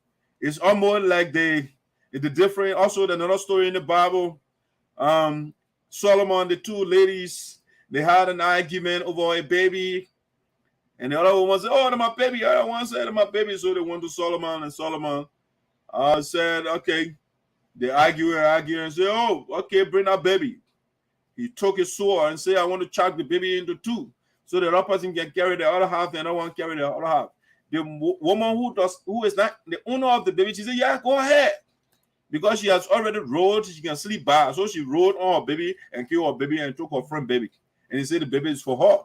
It's almost like the different, also another story in the Bible, Solomon, the two ladies, they had an argument over a baby, and the other one said, oh, that's my baby. The other one said, that's my baby. So they went to Solomon, and Solomon said, okay. They argue and say, oh, okay, bring that baby. He took his sword and said, I want to chop the baby into two, so the other person can carry the other half, and the other one carry the other half. The woman who is not the owner of the baby, she said, yeah, go ahead. Because she has already rolled, she can sleep by. So she rolled on her baby and killed her baby and took her friend baby. And he said the baby is for her.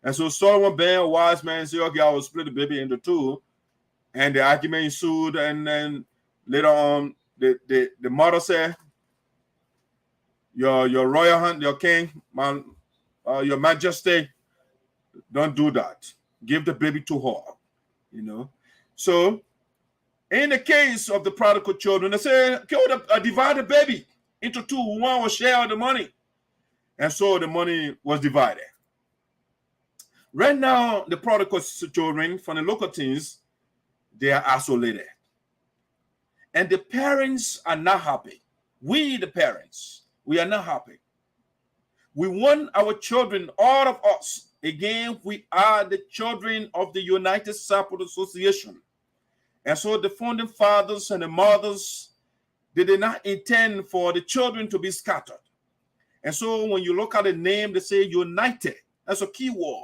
And so Solomon being a wise man said, okay, I will split the baby into two. And the argument ensued. And then later on, the mother said, your royal hand, your king, your majesty, don't do that. Give the baby to her. You know, so in the case of the prodigal children, they say, divide the baby into two. One will share the money. And so the money was divided. Right now, the prodigal children from the local teams, they are isolated. And the parents are not happy. We, the parents, we are not happy. We want our children, all of us. Again, we are the children of the United Support Association. And so the founding fathers and the mothers, they did not intend for the children to be scattered. And so when you look at the name, they say united. That's a key word.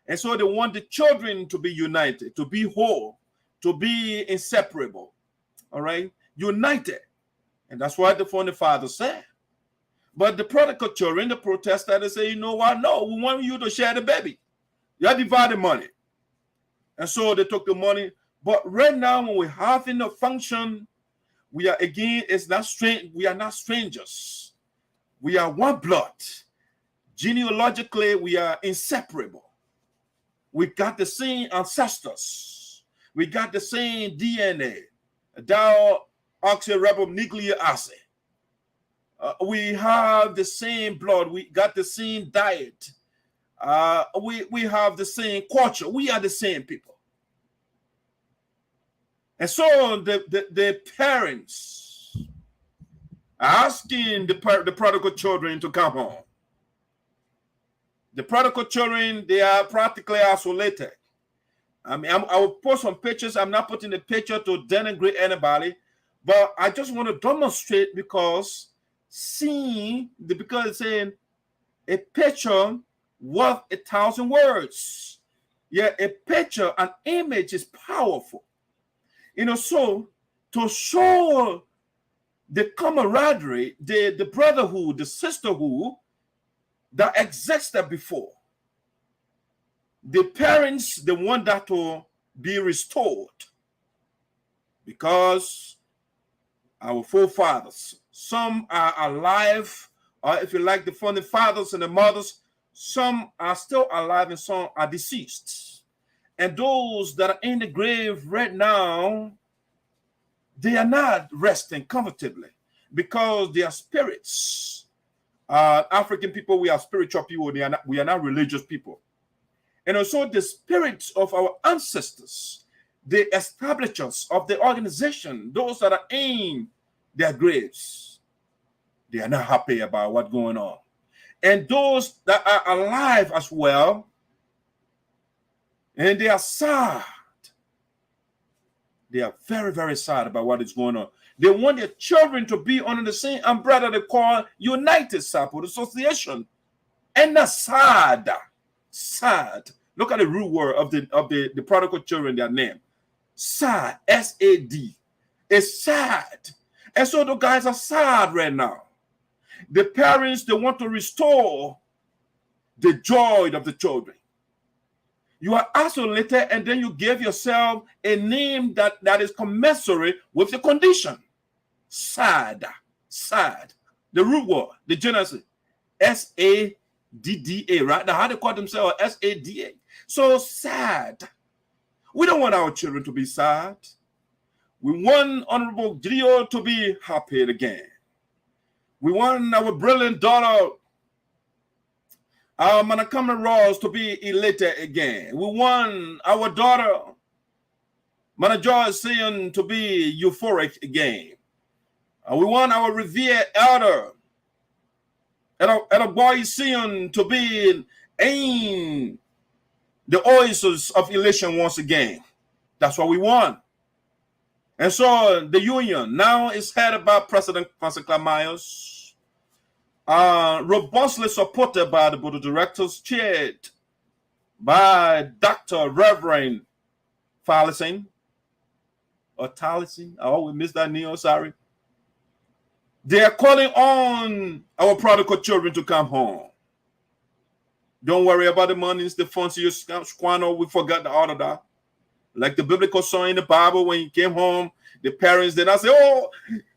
And so they want the children to be united, to be whole, to be inseparable. All right? United. And that's what the founding fathers said. But the prodigal children, the protesters, they say, you know what? No, we want you to share the baby. You divide the money. And so they took the money. But right now, when we're having the function, we are, again, it's not strange. We are not strangers. We are one blood. Genealogically, we are inseparable. We got the same ancestors. We got the same DNA. Deoxyribonucleic acid. We have the same blood. We got the same diet. We have the same culture. We are the same people. And so the parents are asking the prodigal children to come home. The prodigal children, they are practically isolated. I mean, I will post some pictures. I'm not putting the picture to denigrate anybody, but I just want to demonstrate because it's saying a picture worth 1,000 words. Yeah, a picture, an image is powerful. You know, so to show the camaraderie, the brotherhood, the sisterhood that existed before, the parents, they want that to be restored because our forefathers, some are alive, or if you like, the founding fathers and the mothers, some are still alive and some are deceased. And those that are in the grave right now, they are not resting comfortably because they are spirits. African people, we are spiritual people. We are not religious people. And also the spirits of our ancestors, the establishers of the organization, those that are in their graves, they are not happy about what's going on. And those that are alive as well, and they are sad. They are very, very sad about what is going on. They want their children to be under the same umbrella they call United Support Association. And that's sad. Sad. Look at the root word of the prodigal children, their name. Sad. S-A-D. It's sad. And so the guys are sad right now. The parents, they want to restore the joy of the children. You are isolated, and then you give yourself a name that is commensurate with the condition. Sad. Sad. The root word, the genesis. S-A-D-D-A, right? Now, how they call themselves S-A-D-A. So sad. We don't want our children to be sad. We want Honorable Grio to be happy again. We want our brilliant daughter, our Manakama Ross, to be elated again. We want our daughter, Manajoy Sion, to be euphoric again. We want our revered elder, and a boy Sion, to be in the oasis of elation once again. That's what we want. And so the union now is headed by President Francess Clarke Myers, robustly supported by the board of directors, chaired by Dr. Reverend Tallison, or Tallison. I always miss that name, sorry. They are calling on our prodigal children to come home. Don't worry about the monies, the funds you squander. We forgot the order that. Like the biblical song in the Bible, when you came home, the parents did not say, oh,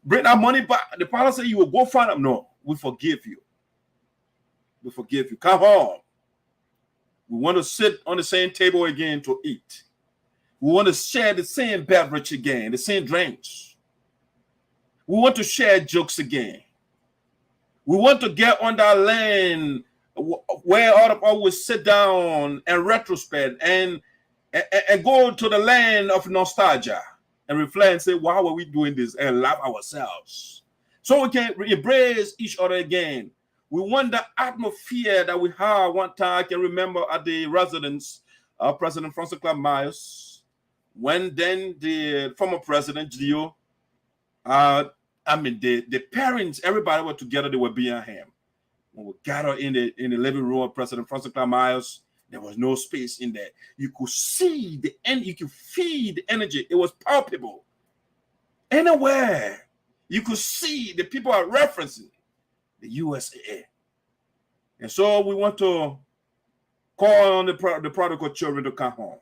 bring that money back. The father said, you will go find them. No, we forgive you. We forgive you. Come home. We want to sit on the same table again to eat. We want to share the same beverage again, the same drinks. We want to share jokes again. We want to get on that land where all of us will sit down and retrospect and go to the land of nostalgia and reflect and say, why were we doing this, and love ourselves so we can embrace each other again. We want the atmosphere that we had one time. I can remember at the residence of President Francess Clarke Myers, when then the former president, Gio, the parents, everybody were together, they were behind him. When we gathered in the living room of President Francess Clarke Myers, there was no space in there. You could see the end, you could feel the energy. It was palpable. Anywhere, you could see the people are referencing the USAA. And so we want to call on the prodigal children to come home.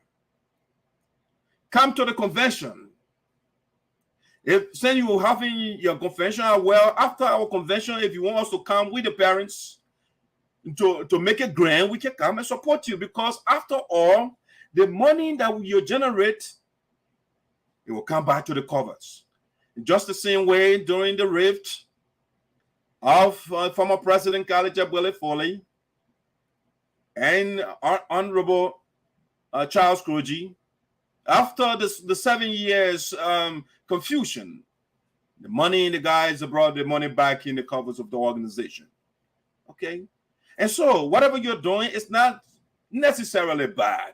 Come to the convention. If say you are having your convention, well, after our convention, if you want us to come with the parents to make it grand, we can come and support you, because after all, the money that you generate, it will come back to the covers. In just the same way during the rift of former President Saykarjeebo Seeyahkolo and Honorable Charles Kroji, after the 7 years confusion, the money, the guys brought the money back in the covers of the organization. Okay? And so whatever you're doing is not necessarily bad.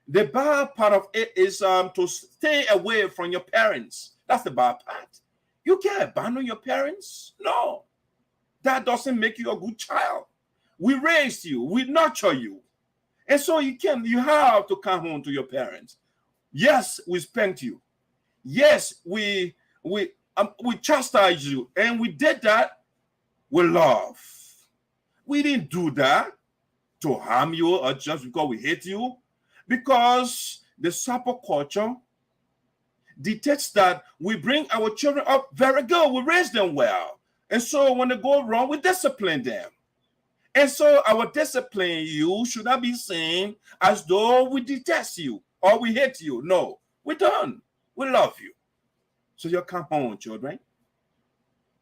The bad part of it is to stay away from your parents. That's the bad part. You can't abandon your parents. No. That doesn't make you a good child. We raised you. We nurture you. And so you have to come home to your parents. Yes, we spanked you. Yes, we chastised you. And we did that with love. We didn't do that to harm you or just because we hate you. Because the support culture dictates that we bring our children up very good. We raise them well. And so when they go wrong, we discipline them. And so our discipline you should not be seen as though we detest you or we hate you. No, we don't. We love you. So you come home, children.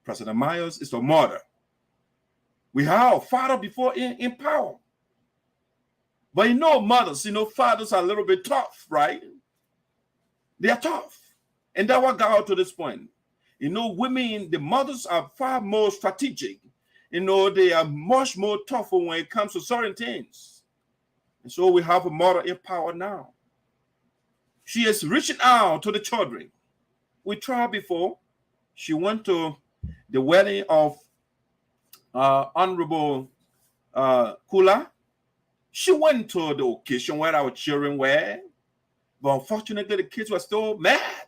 President Myers is a mother. We have a father before in power. But mothers, fathers are a little bit tough, right? They are tough. And that's what got out to this point. Women, the mothers are far more strategic. They are much more tougher when it comes to certain things. And so we have a mother in power now. She is reaching out to the children. We tried before. She went to the wedding of Honorable Kula. She went to the occasion where our children were. But unfortunately, the kids were still mad.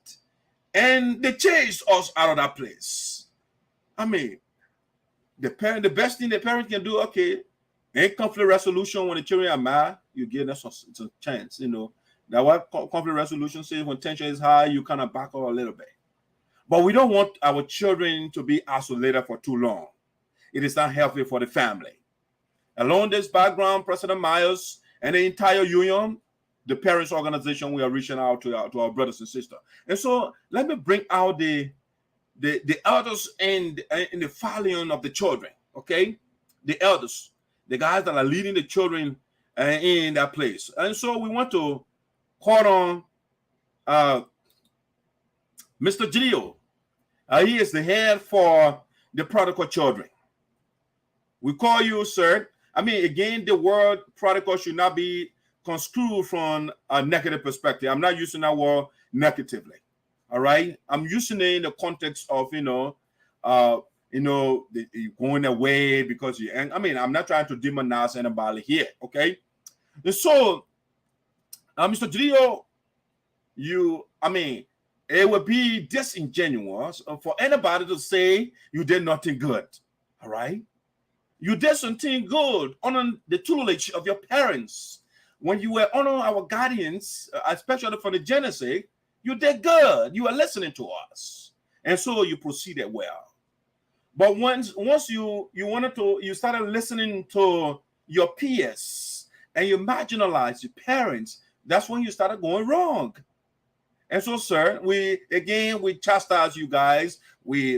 And they chased us out of that place. I mean, the best thing the parent can do, okay, in conflict resolution, when the children are mad, you give them some chance, That what conflict resolution says, when tension is high, you kind of back off a little bit. But we don't want our children to be isolated for too long. It is not healthy for the family. Along this background, President Myers and the entire union, the parents' organization, we are reaching out to our brothers and sisters. And so let me bring out the elders and the following of the children, okay? The elders, the guys that are leading the children in that place. And so we want to call on Mr. Gio. He is the head for the prodigal children. We call you, sir. I mean, again, the word prodigal should not be construed from a negative perspective. I'm not using that word negatively. All right. I'm using it in the context of, going away because I'm not trying to demonize anybody here. Okay. And so, Mr. Gio, it would be disingenuous for anybody to say you did nothing good. All right. You did something good on the tutelage of your parents. When you were on our guardians, especially for the Genesis, you did good. You were listening to us. And so you proceeded well. But once you started listening to your peers and you marginalized your parents, that's when you started going wrong. And so, sir, we chastise you guys. We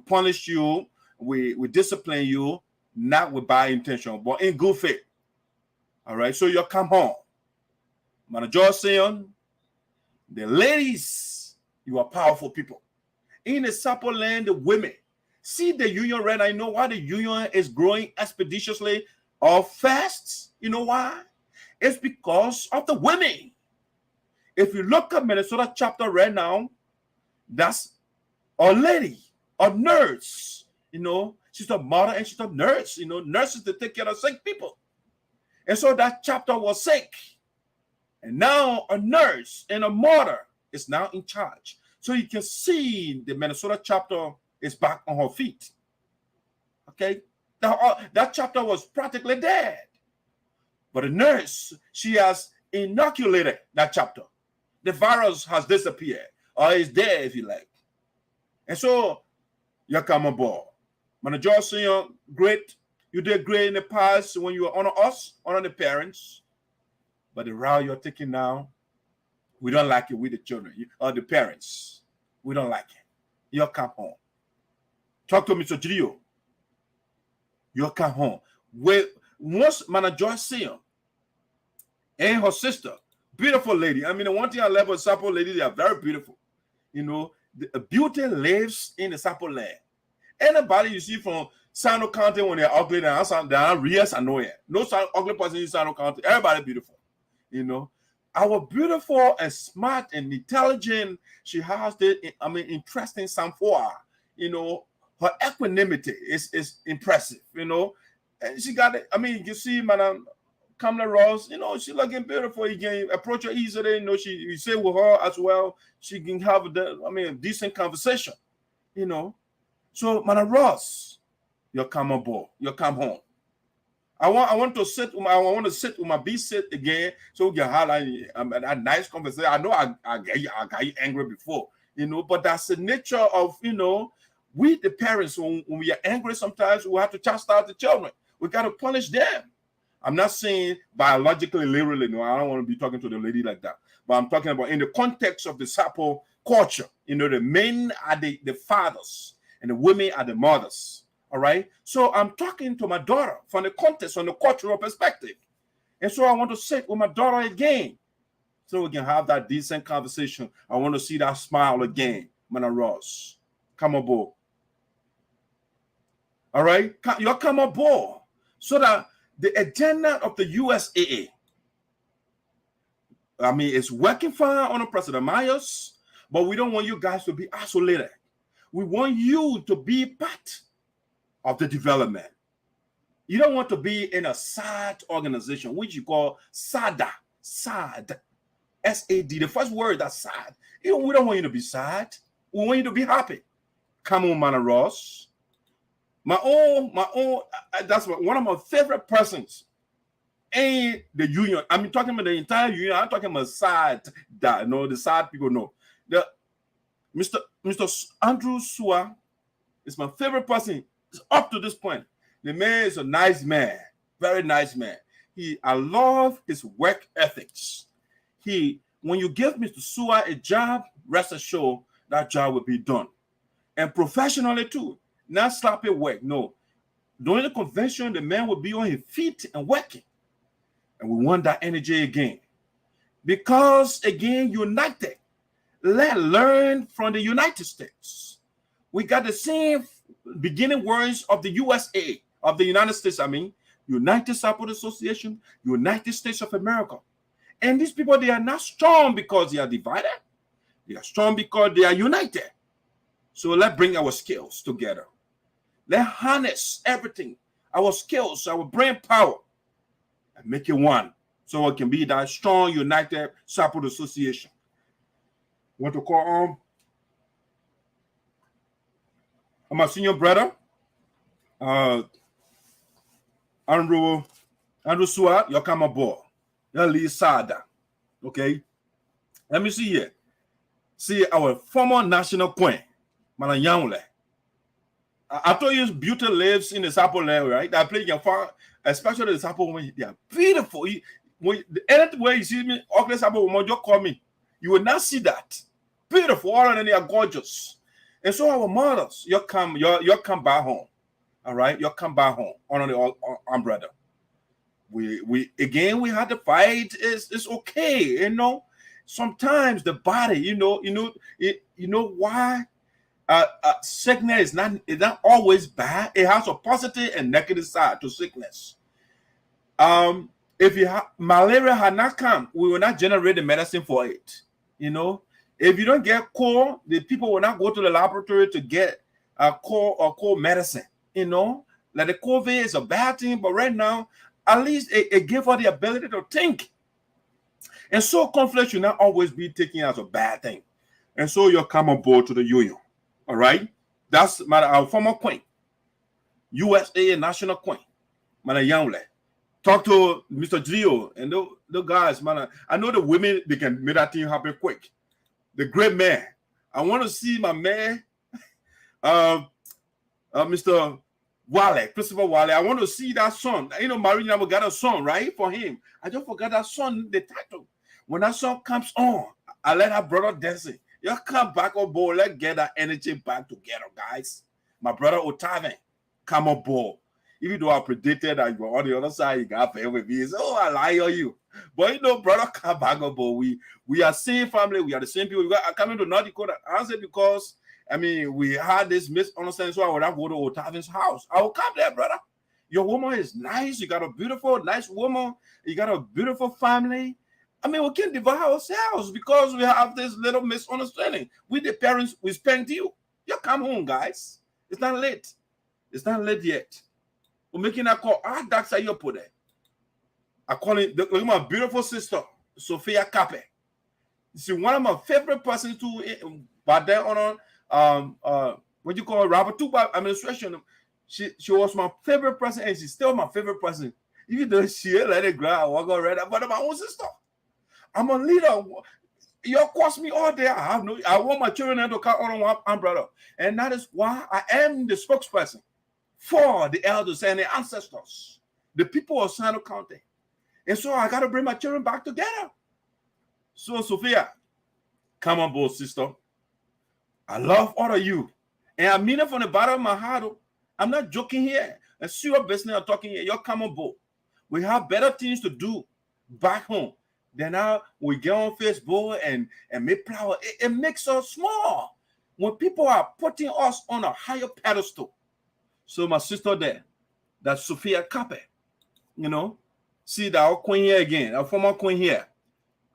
punish you. We discipline you, not with bad intention, but in good faith. All right, so you come home. Manager saying, the ladies, you are powerful people. In the Sapo land, the women. See the union right now. I know why the union is growing expeditiously or fast. You know why? It's because of the women. If you look at Minnesota chapter right now, that's a lady, a nurse. She's a mother and she's a nurse. Nurses to take care of sick people. And so that chapter was sick. And now a nurse and a mother is now in charge. So you can see the Minnesota chapter is back on her feet. Okay? That chapter was practically dead. But the nurse, she has inoculated that chapter. The virus has disappeared, or is there if you like. And so you come on board. Manager Senior, great. You did great in the past when you were honor us, honor the parents. But the route you're taking now, we don't like it with the children or the parents. We don't like it. You come home. Talk to Mr. Gio. You come home. Once Manager Senior and her sister, beautiful lady. I mean, the one thing I love about Sapo ladies, they are very beautiful. The beauty lives in the Sapo land. Anybody you see from SINOE County when they're ugly, they're real SINOE. No ugly person in SINOE County. Everybody beautiful. Our beautiful and smart and intelligent, she has interesting Samfoa. Her equanimity is impressive, And she got it. You can see Madam Kamala Ross, she's looking beautiful. You can approach her easily, you say with her as well. She can have a decent conversation, So, Madam Ross, you come on board. You come home. I want to sit with my B sit again, so we can have a nice conversation. I know I got you angry before, but that's the nature of we the parents. When we are angry, sometimes we have to chastise the children. We got to punish them. I'm not saying biologically, literally. No, I don't want to be talking to the lady like that. But I'm talking about in the context of the Sapo culture. The men are the fathers. and the women are the mothers. All right. So I'm talking to my daughter from the context, from the cultural perspective. And so I want to sit with my daughter again so we can have that decent conversation. I want to see that smile again, Mana Ross. Come aboard. All right. You come aboard so that the agenda of the USAA, I mean, it's working fine under President Myers, but we don't want you guys to be isolated. We want you to be part of the development. You don't want to be in a SAD organization, which you call SADA, SAD, S-A-D. The first word, that's SAD. We don't want you to be sad. We want you to be happy. Come on, Mana Ross. My own, that's one of my favorite persons in the union. I'm talking about the entire union. I'm talking about SAD, that, the SAD people know. Mr. Andrew Suah is my favorite person. It's up to this point. The man is a nice man, very nice man. I love his work ethics. When you give Mr. Suah a job, rest assured that job will be done. And professionally too, not sloppy work. No. During the convention, the man will be on his feet and working. And we want that energy again. Because, again, united. Let's learn from the United States. We got the same beginning words of the USA, of the United States, United Support Association, United States of America. And these people, they are not strong because they are divided. They are strong because they are united. So let's bring our skills together. Let's harness everything, our skills, our brain power, and make it one. So it can be that strong, united support association. Want to call on my senior brother, Andrew Suah, you come aboard. You lead SADA. Okay? Let me see here. See our former national queen, Mana Yangle. I told you beauty lives in the Sapo area, right? I play your far, especially the Sapo women. They are beautiful. Anywhere you see me, ugly Sapo woman, just call me. You will not see that. Beautiful, all of them, they are gorgeous. And so our mothers, you come back home. All right, you come back home under the umbrella. We had to fight. It's okay, Sometimes the body, why sickness is not always bad. It has a positive and negative side to sickness. If malaria had not come, we will not generate the medicine for it. If you don't get cold, the people will not go to the laboratory to get a cold medicine. Like the COVID is a bad thing, but right now, at least it gives us the ability to think. And so conflict should not always be taken as a bad thing. And so you come on board to the union. All right? That's our former queen, USAA national queen, Mana Yangle. Talk to Mr. Gio and the guys, man. I know the women, they can make that thing happen quick. The great man. I want to see my man, Mr. Wale, Christopher Wale. I want to see that son. Marina got a son, right? For him. I just forgot that son, the title. When that song comes on, I let her brother dance it. You come back on board. Let's get that energy back together, guys. My brother Otave, come on board. Even though I predicted that you were on the other side, you got paid with me. I lie on you. But brother, come back on board. We are same family. We are the same people. I coming to North Dakota. I say because we had this misunderstanding, so I would not go to Otave's house. I will come there, brother. Your woman is nice. You got a beautiful, nice woman. You got a beautiful family. We can't divide ourselves because we have this little misunderstanding. We, the parents, we spanked you. You come home, guys. It's not late. It's not late yet. We're making a call. That's how you put it. I call it, look at my beautiful sister, Sophia Cape. She's one of my favorite persons to, but then on what you call Robert Tuba administration. She was my favorite person, and she's still my favorite person. Even though she let it grow, I walk around, but my own sister. I'm a leader. You cost me all day. I want my children to come on one umbrella. And that is why I am the spokesperson for the elders and the ancestors, the people of SINOE County. And so I got to bring my children back together. So, Sophia, come on board, sister. I love all of you. And I mean it from the bottom of my heart. I'm not joking here. A serious business I'm talking here. You're coming board. We have better things to do back home. Then now we get on Facebook and make flower. It makes us small when people are putting us on a higher pedestal. So my sister there, that's Sophia Kape, you know, see that our queen here again, our former queen here,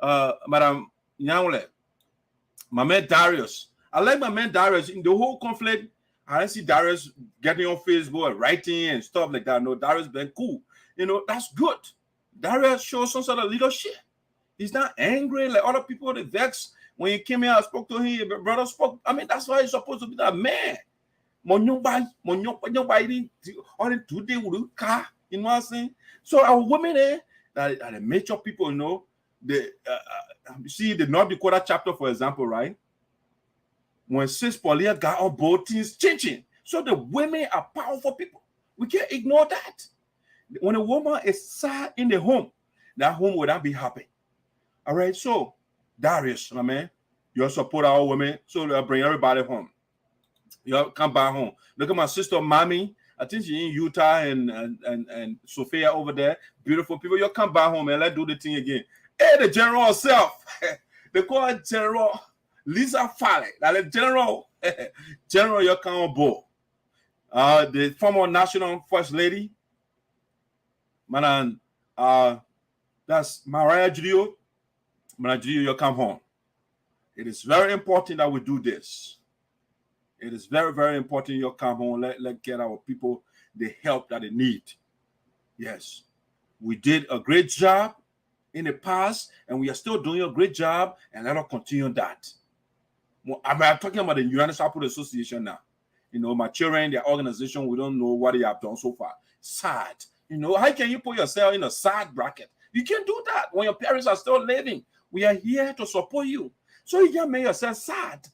Madam Nyanwule, my man Darius. I like my man Darius in the whole conflict. I didn't see Darius getting on Facebook and writing and stuff like that. No, Darius been cool. You know, that's good. Darius shows some sort of leadership. He's not angry like other people that vex. When he came here, I spoke to him, brother spoke. I mean, that's why he's supposed to be that man. You know what I'm saying? So our women there, that the major people, you know, the see the North Dakota chapter, for example, right? When Sis Paulia got on board, things changing. So the women are powerful people. We can't ignore that. When a woman is sad in the home, that home would not be happy. All right, so Darius, my man, you support our women, so they'll bring everybody home. You come back home. Look at my sister, Mommy. I think she's in Utah and Sophia over there. Beautiful people. You come back home and let's do the thing again. Hey, the general herself. They call her General Lisa Fale. Now the general, General, you come on board. The former national first lady, Madam, that's Mariah Julio. Mariah Julio, you come home. It is very important that we do this. It is very, very important you come home. Let's get our people the help that they need. Yes, we did a great job in the past, and we are still doing a great job, and let us continue that. I'm talking about the United States Association now. You know, my children, their organization, we don't know what they have done so far. Sad. You know, how can you put yourself in a sad bracket? You can't do that when your parents are still living. We are here to support you. So you can't make yourself sad.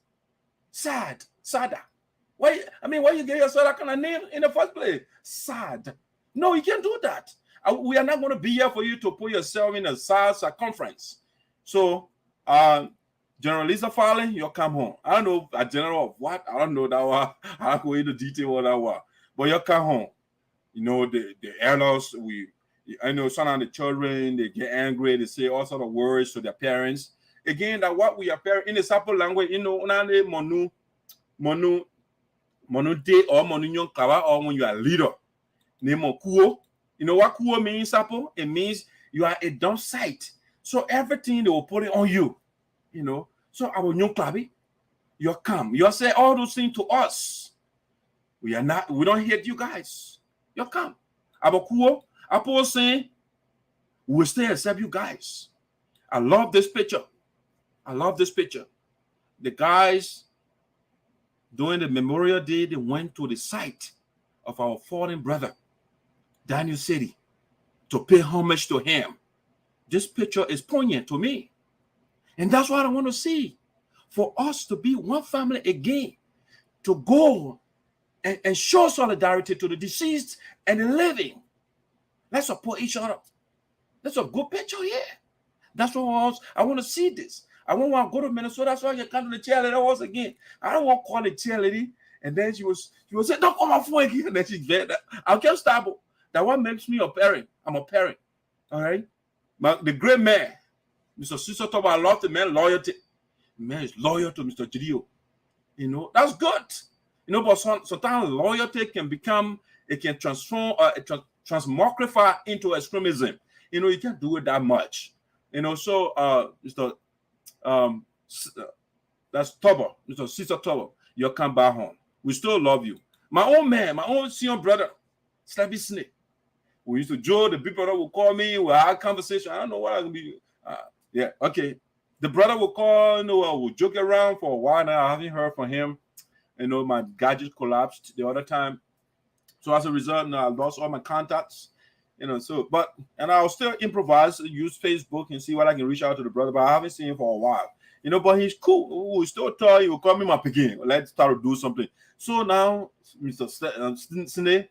Sadder. Why you get yourself that kind of name in the first place? Sad. No, you can't do that. We are not going to be here for you to put yourself in a sad circumference. So, General Lisa Fale, you'll come home. I don't know a general of what. I don't know that one. I don't go into detail what that was. But you'll come home. You know, the elders, I know some of the children, they get angry. They say all sorts of words to their parents. Again, that what we are in the simple language, you know, monu de or monu nyon kawa, or when you are a leader. Name kuo. You know what kuo means, Sapo? It means you are a dump site. So everything they will put it on you. You know. So our new clubby, you come. You say all those things to us. We don't hate you guys. You come. Our kuo, Apo saying, we will stay accept you guys. I love this picture. The guys during the Memorial Day, they went to the site of our fallen brother, Daniel City, to pay homage to him. This picture is poignant to me. And that's what I want to see. For us to be one family again, to go and show solidarity to the deceased and the living. Let's support each other. That's a good picture here. That's what I want to see this. I won't want to go to Minnesota. That's why I come to the cheerleader once again. I don't want to call the cheerleader. And then she was saying, don't call my phone again. And then she's very, I can't stop it. That what makes me a parent. I'm a parent. All right. The great man, Mr. Sister talk about, I love the man loyalty. The man is loyal to Mr. Gidio. You know, that's good. You know, but sometimes loyalty can become, it can transform, transmogrify into extremism. You know, you can't do it that much. You know, so Mr. That's Tobo, Mr. Sister Tobo, you'll come back home. We still love you. My own man, my own senior brother, Slappy Snake. We used to joke, the people that will call me, we'll have conversation. I don't know what I'm gonna be. Yeah, okay. The brother will call, you know, we'll joke around for a while now. I haven't heard from him. You know, my gadget collapsed the other time. So as a result, now I lost all my contacts. You know, so and I'll still improvise, use Facebook and see what I can reach out to the brother, but I haven't seen him for a while. You know, but he's cool. We still tell you, call me my picking. Let's start to do something. So now, Mr. Sine,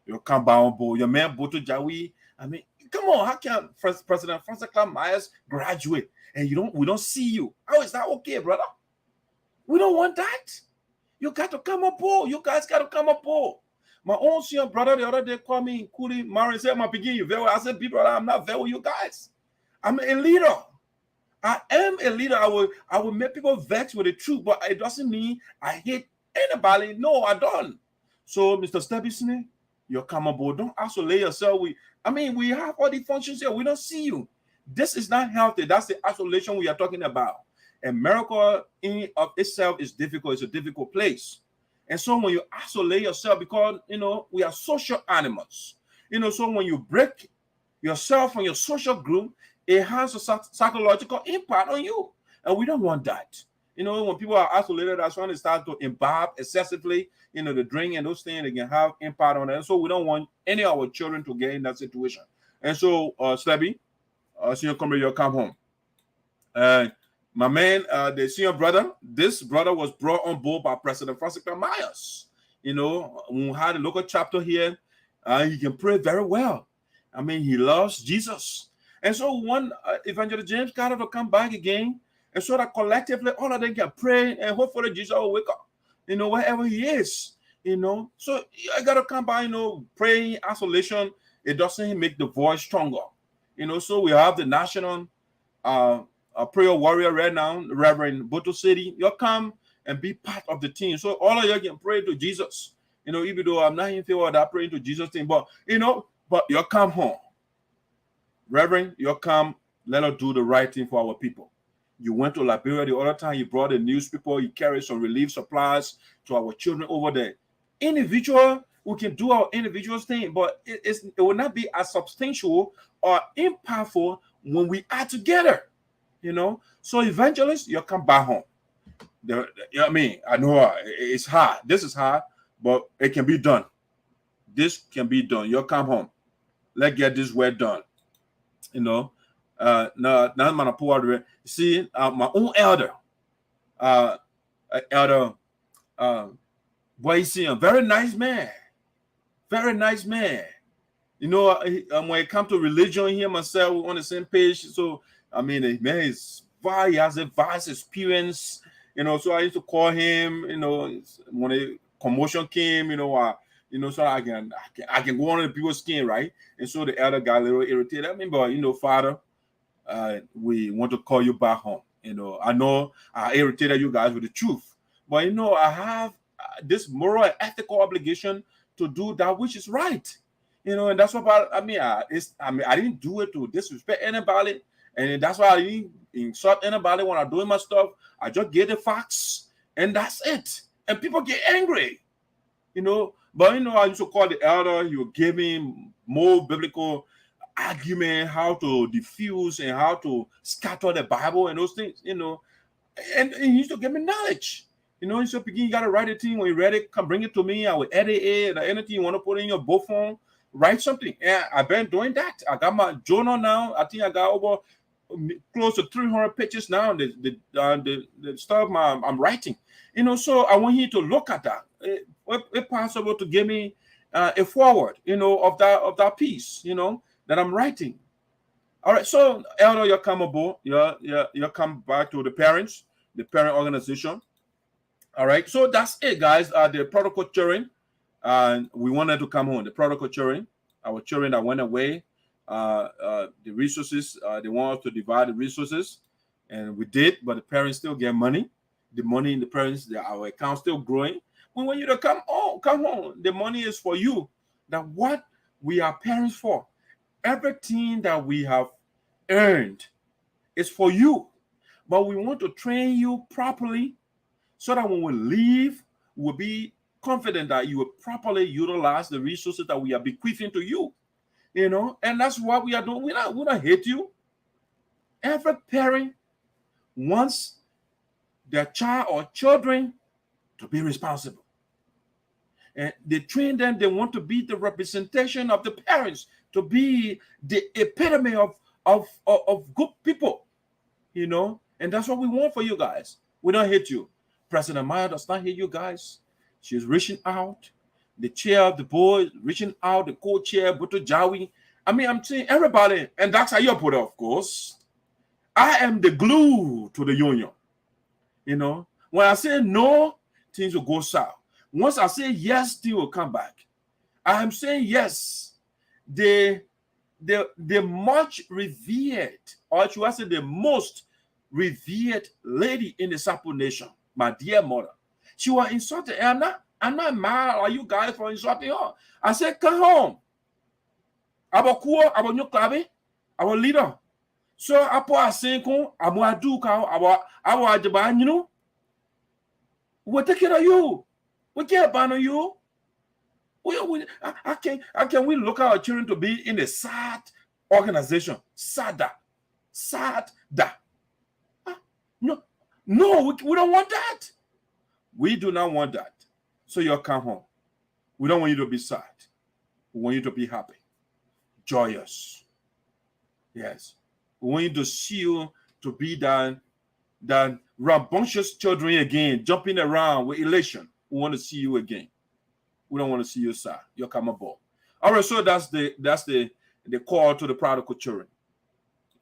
you come back on board. Your man Boto Jawi. I mean, come on, how can President Francess Clarke Myers graduate and we don't see you? How is that okay, brother? We don't want that. You got to come aboard. You guys got to come aboard. My own senior brother the other day called me in Kuli, Mary said, "My begin you very well." I said, "Big brother, I'm not very with you guys. I'm a leader. I am a leader. I will make people vex with the truth, but it doesn't mean I hate anybody. No, I don't." So, Mr. Stebisne, you come aboard. Don't isolate yourself. We have all the functions here. We don't see you. This is not healthy. That's the isolation we are talking about. America in of itself is difficult. It's a difficult place. And so when you isolate yourself, because, we are social animals, so when you break yourself from your social group, it has a psychological impact on you. And we don't want that. When people are isolated, that's when they start to imbibe excessively, the drink and those things, they can have impact on it. And so we don't want any of our children to get in that situation. And so, Slebby, senior comrade, you come home. My man, the senior brother, this brother was brought on board by President Francess Clarke Myers. We had a local chapter here. He can pray very well. He loves Jesus. And so one Evangelist James got to come back again, and so that collectively all of them can pray, and hopefully Jesus will wake up, wherever he is, So I got to come by, praying, isolation. It doesn't make the voice stronger, So we have the national a prayer warrior right now, Reverend Boto City. You'll come and be part of the team. So all of you can pray to Jesus. Even though I'm not in favor of that praying to Jesus thing, but but you'll come home. Reverend, you'll come, let us do the right thing for our people. You went to Liberia the other time, you brought the newspaper, you carried some relief supplies to our children over there. Individual, we can do our individual thing, but it will not be as substantial or impactful when we are together. So evangelists, you come back home. I know it's hard. This is hard, but it can be done. This can be done. You come home. Let's get this work done. Now, Madam Poah, see, my own elder, Boise, a very nice man. Very nice man. When it comes to religion, he and myself, we're on the same page. So, the man is far, he has a vast experience, so I used to call him, when a commotion came, so I can go on the people's skin, right? And so the elder got a little irritated. But, Father, we want to call you back home. I know I irritated you guys with the truth, but, I have this moral and ethical obligation to do that which is right, and that's what I didn't do it to disrespect anybody. And that's why I didn't insult anybody when I'm doing my stuff. I just get the facts, and that's it. And people get angry, But I used to call the elder. He would give me more biblical argument, how to diffuse and how to scatter the Bible and those things, And he used to give me knowledge. He said, "Begin, you gotta write a thing. When you read it, come bring it to me. I will edit it. Anything you want to put in your book phone, write something." And I've been doing that. I got my journal now. I think I got over close to 300 pages now. The stuff I'm writing, So I want you to look at that. If possible, to give me a forward, of that piece, that I'm writing. All right. So elder, you come aboard. You come back to the parents, the parent organization. All right. So that's it, guys. The prodigal children, we wanted to come home. The prodigal children, our children that went away. The resources, they want us to divide the resources, and we did, but the parents still get money. The money in the parents, our account still growing. We want you to come home. The money is for you. That what we are parents for. Everything that we have earned is for you, but we want to train you properly so that when we leave, we'll be confident that you will properly utilize the resources that we are bequeathing to you. And that's what we are doing. We don't hate you. Every parent wants their child or children to be responsible. And they train them, they want to be the representation of the parents, to be the epitome of good people, and that's what we want for you guys. We don't hate you. President Maya does not hate you guys. She's reaching out. The chair of the board reaching out, the co-chair, Buto Jawi. I'm saying everybody, and that's how you put it, of course. I am the glue to the union. When I say no things will go south. Once I say yes, things will come back. I am saying yes. The much revered, or should I say the most revered lady in the Sapo nation, my dear mother, she was insulted. And I'm not mad at you guys for insulting her. I said, come home. Our leader. So apo asenko amwadu ka our ajaban, you know. We take care of you. We care about you. How can we look at our children to be in a sad organization? Sada. No, we don't want that. We do not want that. So you come home. We don't want you to be sad. We want you to be happy, joyous. Yes. We want you to see you to be that rambunctious children again, jumping around with elation. We want to see you again. We don't want to see you sad. You're coming aboard. All right, so that's the call to the prodigal children.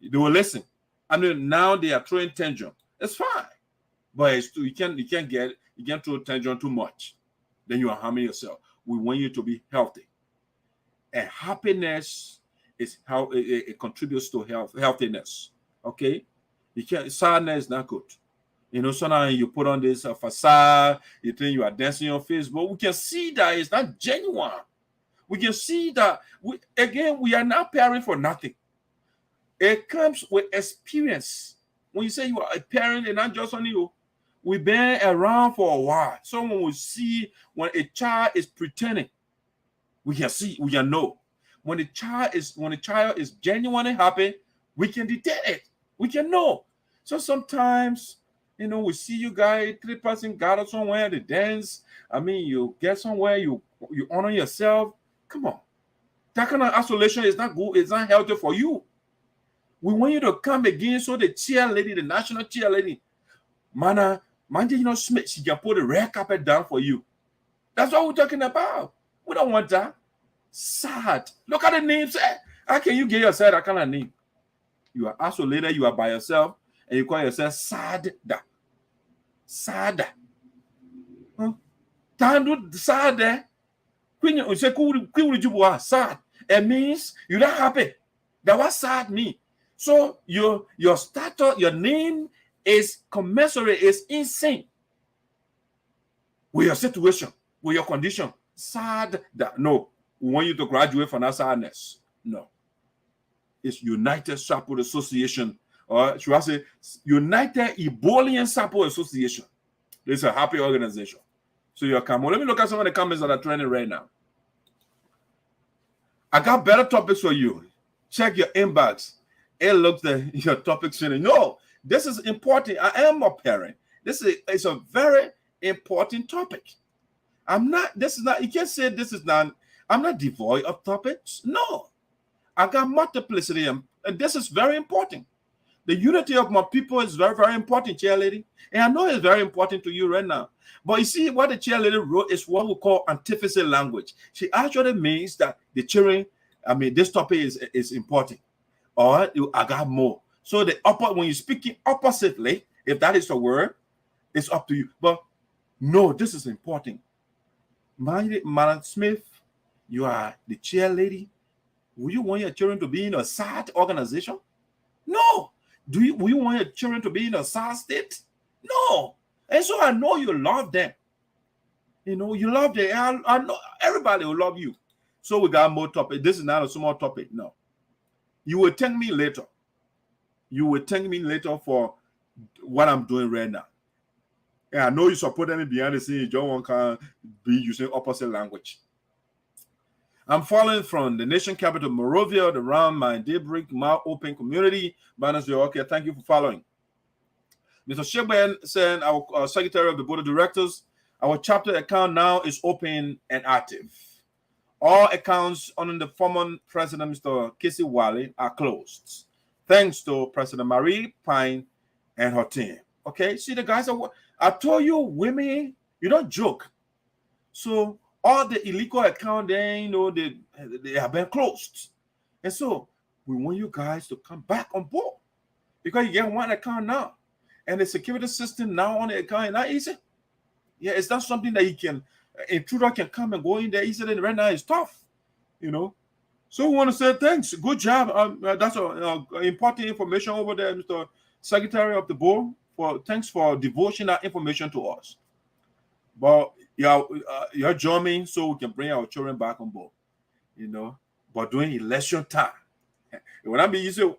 They will listen. I mean, now they are throwing tension. It's fine, but it's too, you can't throw tension too much. Then you are harming yourself. We want you to be healthy, and happiness is how it contributes to healthiness. Okay, you can't. Sadness is not good. You know, sometimes you put on this facade, you think you are dancing on Facebook. We can see that it's not genuine. We can see that, we are not pairing for nothing. It comes with experience. When you say you are a parent and not just on you, we've been around for a while. Someone will see when a child is pretending. We can see, we can know. When a child is genuinely happy, we can detect it. We can know. So sometimes, you know, we see you guys, 3-person gather somewhere to dance. I mean, you get somewhere, you honor yourself. Come on. That kind of isolation is not good. It's not healthy for you. We want you to come again so the cheerleader, the national cheerleader, Rina Smith, she can put the red carpet down for you. That's what we're talking about. We don't want that. Sad. Look at the names. How can you get yourself that kind of name? You are isolated, you are by yourself, and you call yourself sad. Sad. Tandu sad. When you say sad, it means you're not happy. That's what sad means. So your status, your name is commensurate, is insane with your situation, with your condition. Sad. No, we want you to graduate from that sadness. No. It's United Sapo Association, or should I say United Ebolian Sapo Association. It's a happy organization. So you're coming. Let me look at some of the comments that are trending right now. I got better topics for you. Check your inbox. It looks like your topics. No, this is important. I am a parent. It's a very important topic. You can't say this is not, I'm not devoid of topics. No. I got multiplicity, and this is very important. The unity of my people is very, very important, chairlady. And I know it's very important to you right now. But you see, what the chairlady wrote is what we call antithesis language. She actually means that the children, this topic is important. Or I got more. So when you're speaking oppositely, if that is a word, it's up to you. But no, this is important. Madam Smith, you are the chairlady. Will you want your children to be in a sad organization? No. Will you want your children to be in a sad state? No. And so I know you love them. You know, you love them. I know everybody will love you. So we got more topic. This is not a small topic. No. You will thank me later. You will thank me later for what I'm doing right now. And I know you support me behind the scenes. You don't want to be using opposite language. I'm following from the nation capital, Monrovia, around my daybreak, my open community. Okay, thank you for following. Mr. Shegben said, our secretary of the board of directors, our chapter account now is open and active. All accounts under the former president, Mr. Casey Wiley, are closed. Thanks to President Marie Pine and her team. Okay, see the guys I told you, women, you don't joke. So all the illegal accounts, they have been closed. And so we want you guys to come back on board because you get one account now. And the security system now on the account is not easy. Yeah, it's not something that intruder can come and go in there easily. Right now, it's tough, you know. So we want to say thanks. Good job. That's important information over there, Mr. Secretary of the Board. Thanks for devoting that information to us. But you're joining so we can bring our children back on board, you know. But during election time, when I be easy,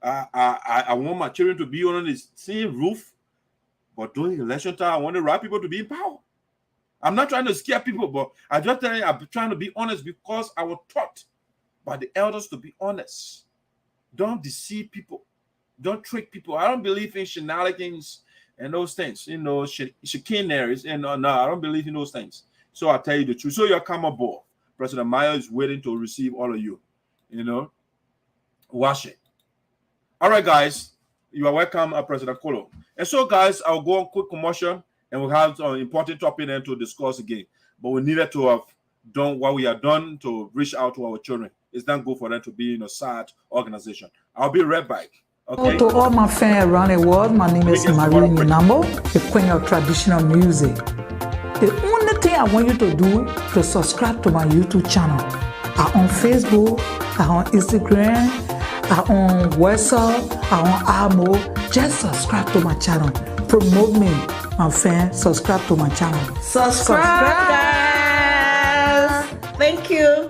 I want my children to be on the same roof. But during election time, I want the right people to be in power. I'm not trying to scare people, but I just tell you, I'm trying to be honest because I was taught by the elders to be honest. Don't deceive people. Don't trick people. I don't believe in shenanigans and those things, you know, chicaneries. And no, I don't believe in those things. So I'll tell you the truth. So you'll come aboard. President Myers is waiting to receive all of you, you know. Watch it. All right, guys. You are welcome, President Kolo. And so, guys, I'll go on quick commercial and we'll have an important topic then to discuss again. But we needed to have done what we have done to reach out to our children. It's not good for them to be in a sad organization. I'll be right back. Okay. To all my fans around the world, my name is Rina Smith, the queen of traditional music. The only thing I want you to do to subscribe to my YouTube channel. I'm on Facebook, I'm on Instagram, I'm on WhatsApp, I'm on Amo. Just subscribe to my channel. Promote me, my fans. Subscribe to my channel. Subscribe, guys. Thank you.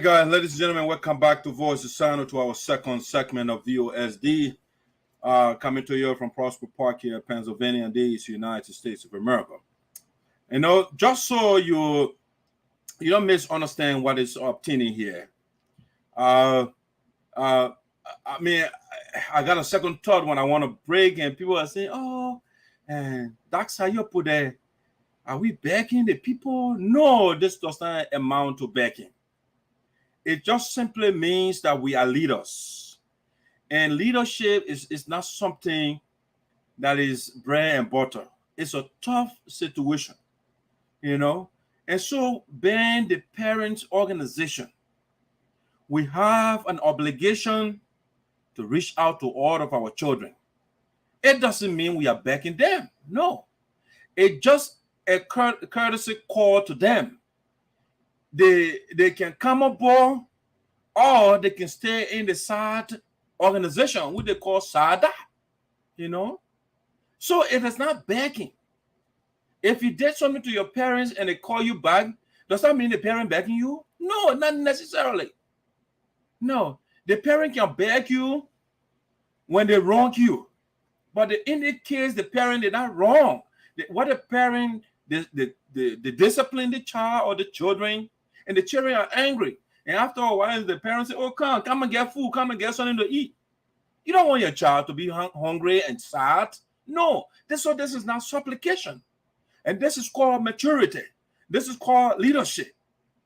Guys, ladies and gentlemen, welcome back to Voice of SINOE, to our second segment of VOSD, coming to you from Prosper Park here, Pennsylvania, and these United States of America. You know, just so you don't misunderstand what is obtaining here. I mean, I got a second thought when I want to break, and people are saying, "Oh, and that's how you put there. Are we begging the people?" No, this does not amount to begging. It just simply means that we are leaders. And leadership is not something that is bread and butter. It's a tough situation, you know. And so, being the parent organization, we have an obligation to reach out to all of our children. It doesn't mean we are backing them. No. It's just a courtesy call to them. They can come aboard, or they can stay in the SAD organization, which they call SADA, you know. So it is not begging. If you did something to your parents and they call you back, does that mean the parent begging you? No, not necessarily. No, the parent can beg you when they wrong you. But in this case, the parent is not wrong. What the parent, they discipline the child or the children, and the children are angry. And after a while, the parents say, "Oh, come and get food, come and get something to eat." You don't want your child to be hungry and sad. No, this is not supplication. And this is called maturity. This is called leadership.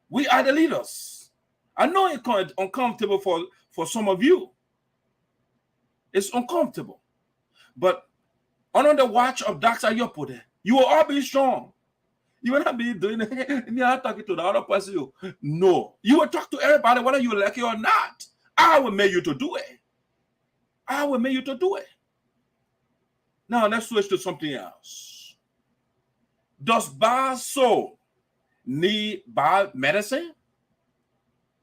We are the leaders. I know it's uncomfortable for some of you. It's uncomfortable. But under the watch of Dr. Yopude, you will all be strong. You will not be doing it. You're not talking to the other person. No. You will talk to everybody, whether you like it or not. I will make you to do it. I will make you to do it. Now, let's switch to something else. Does Baso need bad medicine?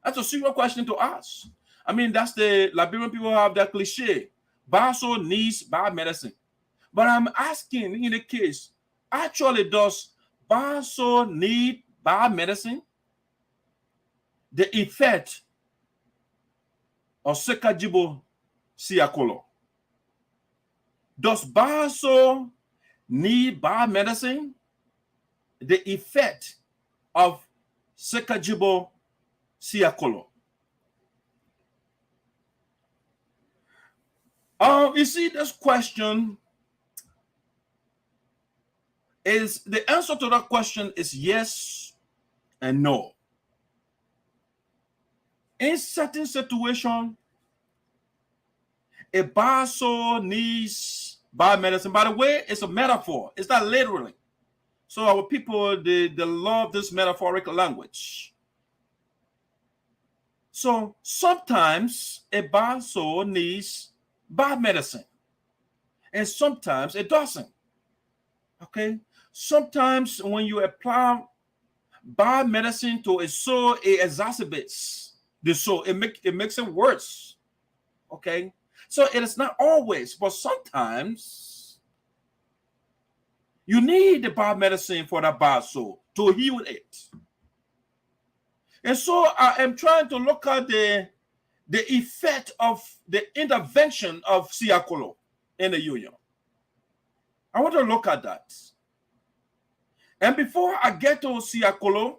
That's a serious question to ask. I mean, that's the Liberian people have that cliche. Baso needs bad medicine. But I'm asking in the case, actually, does Baso need bad medicine? The effect of Saykarjeebo Seeyahkolo. Does Baso need bad medicine? The effect of Saykarjeebo Seeyahkolo. You see, this question is, the answer to that question is yes and no. In certain situations, a Baso needs bad medicine. By the way, it's a metaphor. It's not literally. So our people, they love this metaphorical language. So sometimes a Baso needs bad medicine, and sometimes it doesn't. Okay? Sometimes when you apply bad medicine to a sore, it exacerbates the sore. It makes it worse. Okay? So it is not always, but sometimes you need the bad medicine for that bad sore to heal it. And so I am trying to look at the effect of the intervention of Seeyahkolo in the union. I want to look at that. And before I get to Seeyahkolo,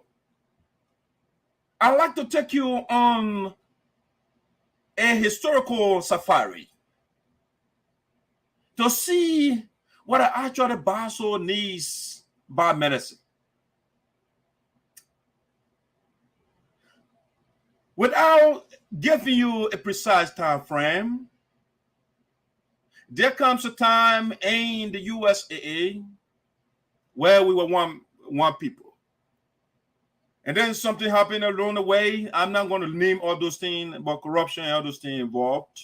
I'd like to take you on a historical safari to see what actually Baso needs bad medicine. Without giving you a precise time frame, there comes a time in the USAA where we were one people. And then something happened along the way. I'm not going to name all those things, but corruption and all those things involved.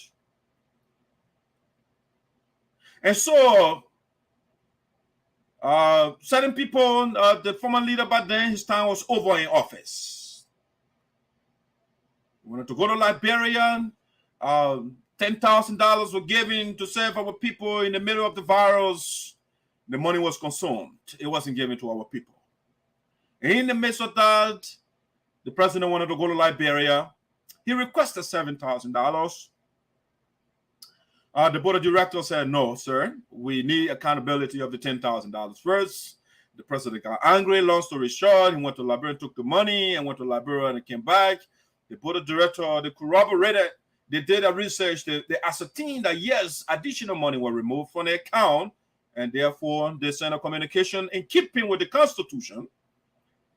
And so, certain people, the former leader back then, his time was over in office. We wanted to go to Liberia. $10,000 were given to save our people in the middle of the virus. The money was consumed. It wasn't given to our people. In the midst of that, the president wanted to go to Liberia. He requested $7,000. The board of directors said, no, sir, we need accountability of the $10,000 first. The president got angry. Long story short, he went to Liberia, took the money, and went to Liberia and came back. The board of directors, they corroborated, they did a research, they ascertained that yes, additional money was removed from the account, and therefore they sent a communication in keeping with the Constitution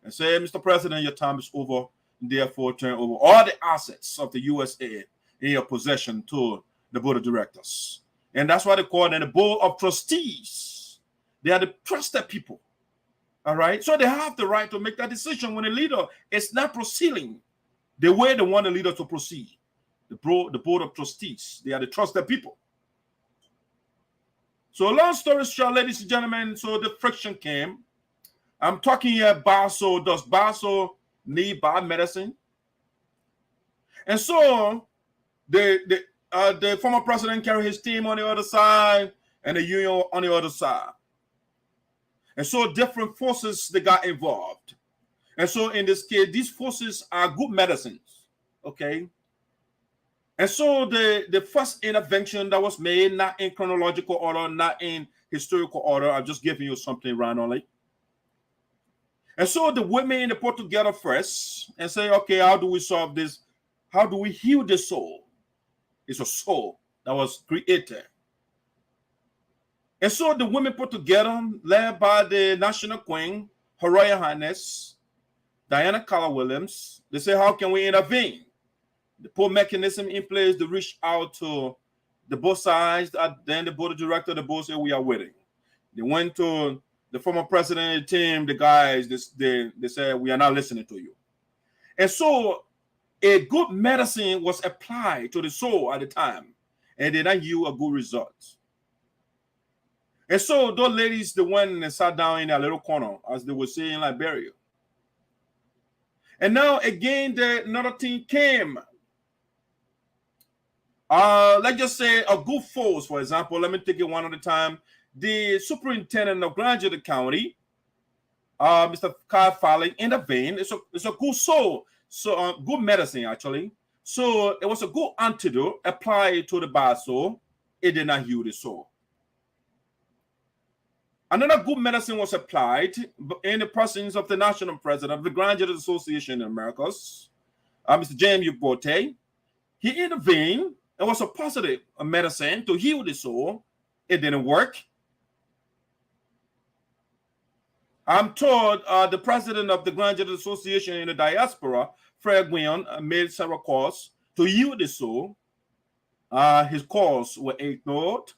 and say, Mr. President, your time is over, therefore turn over all the assets of the USA in your possession to the board of directors. And that's why they call them the board of trustees. They are the trusted people. All right? So they have the right to make that decision when a leader is not proceeding the way they want the leader to proceed. The board of trustees, they are the trusted people. So long story short, ladies and gentlemen, so the friction came. I'm talking here, Baso. Does Baso need bad medicine? And so the former president carried his team on the other side and the union on the other side. And so different forces, they got involved. And so in this case, these forces are good medicines, okay? And so the first intervention that was made, not in chronological order, not in historical order, I'm just giving you something randomly. And so the women, they put together first and say, okay, how do we solve this? How do we heal the soul? It's a soul that was created. And so the women put together, led by the national queen, Her Royal Highness Diana Carla Williams. They say, how can we intervene? They put mechanism in place to reach out to the both sides. Then the board of directors, the board said, we are waiting. They went to the former president of the team, the guys, they said, we are not listening to you. And so a good medicine was applied to the soul at the time, and did not yield a good result. And so those ladies, they went and sat down in a little corner, as they would say in Liberia. And now again, another thing came. Let's just say a good force, for example. Let me take it one at a time. The superintendent of Grand Judy County, Mr. Kyle Farley, intervened. It's a good soul, so good medicine actually. So it was a good antidote applied to the bad soul. It did not heal the soul. Another good medicine was applied in the presence of the national president of the Grand Jury Association in the Americas, Mr. James Poah. He intervened. It was a positive medicine to heal the soul. It didn't work. I'm told the president of the Grand Jury Association in the diaspora, Fred Guion, made several calls to heal the soul. His calls were ignored.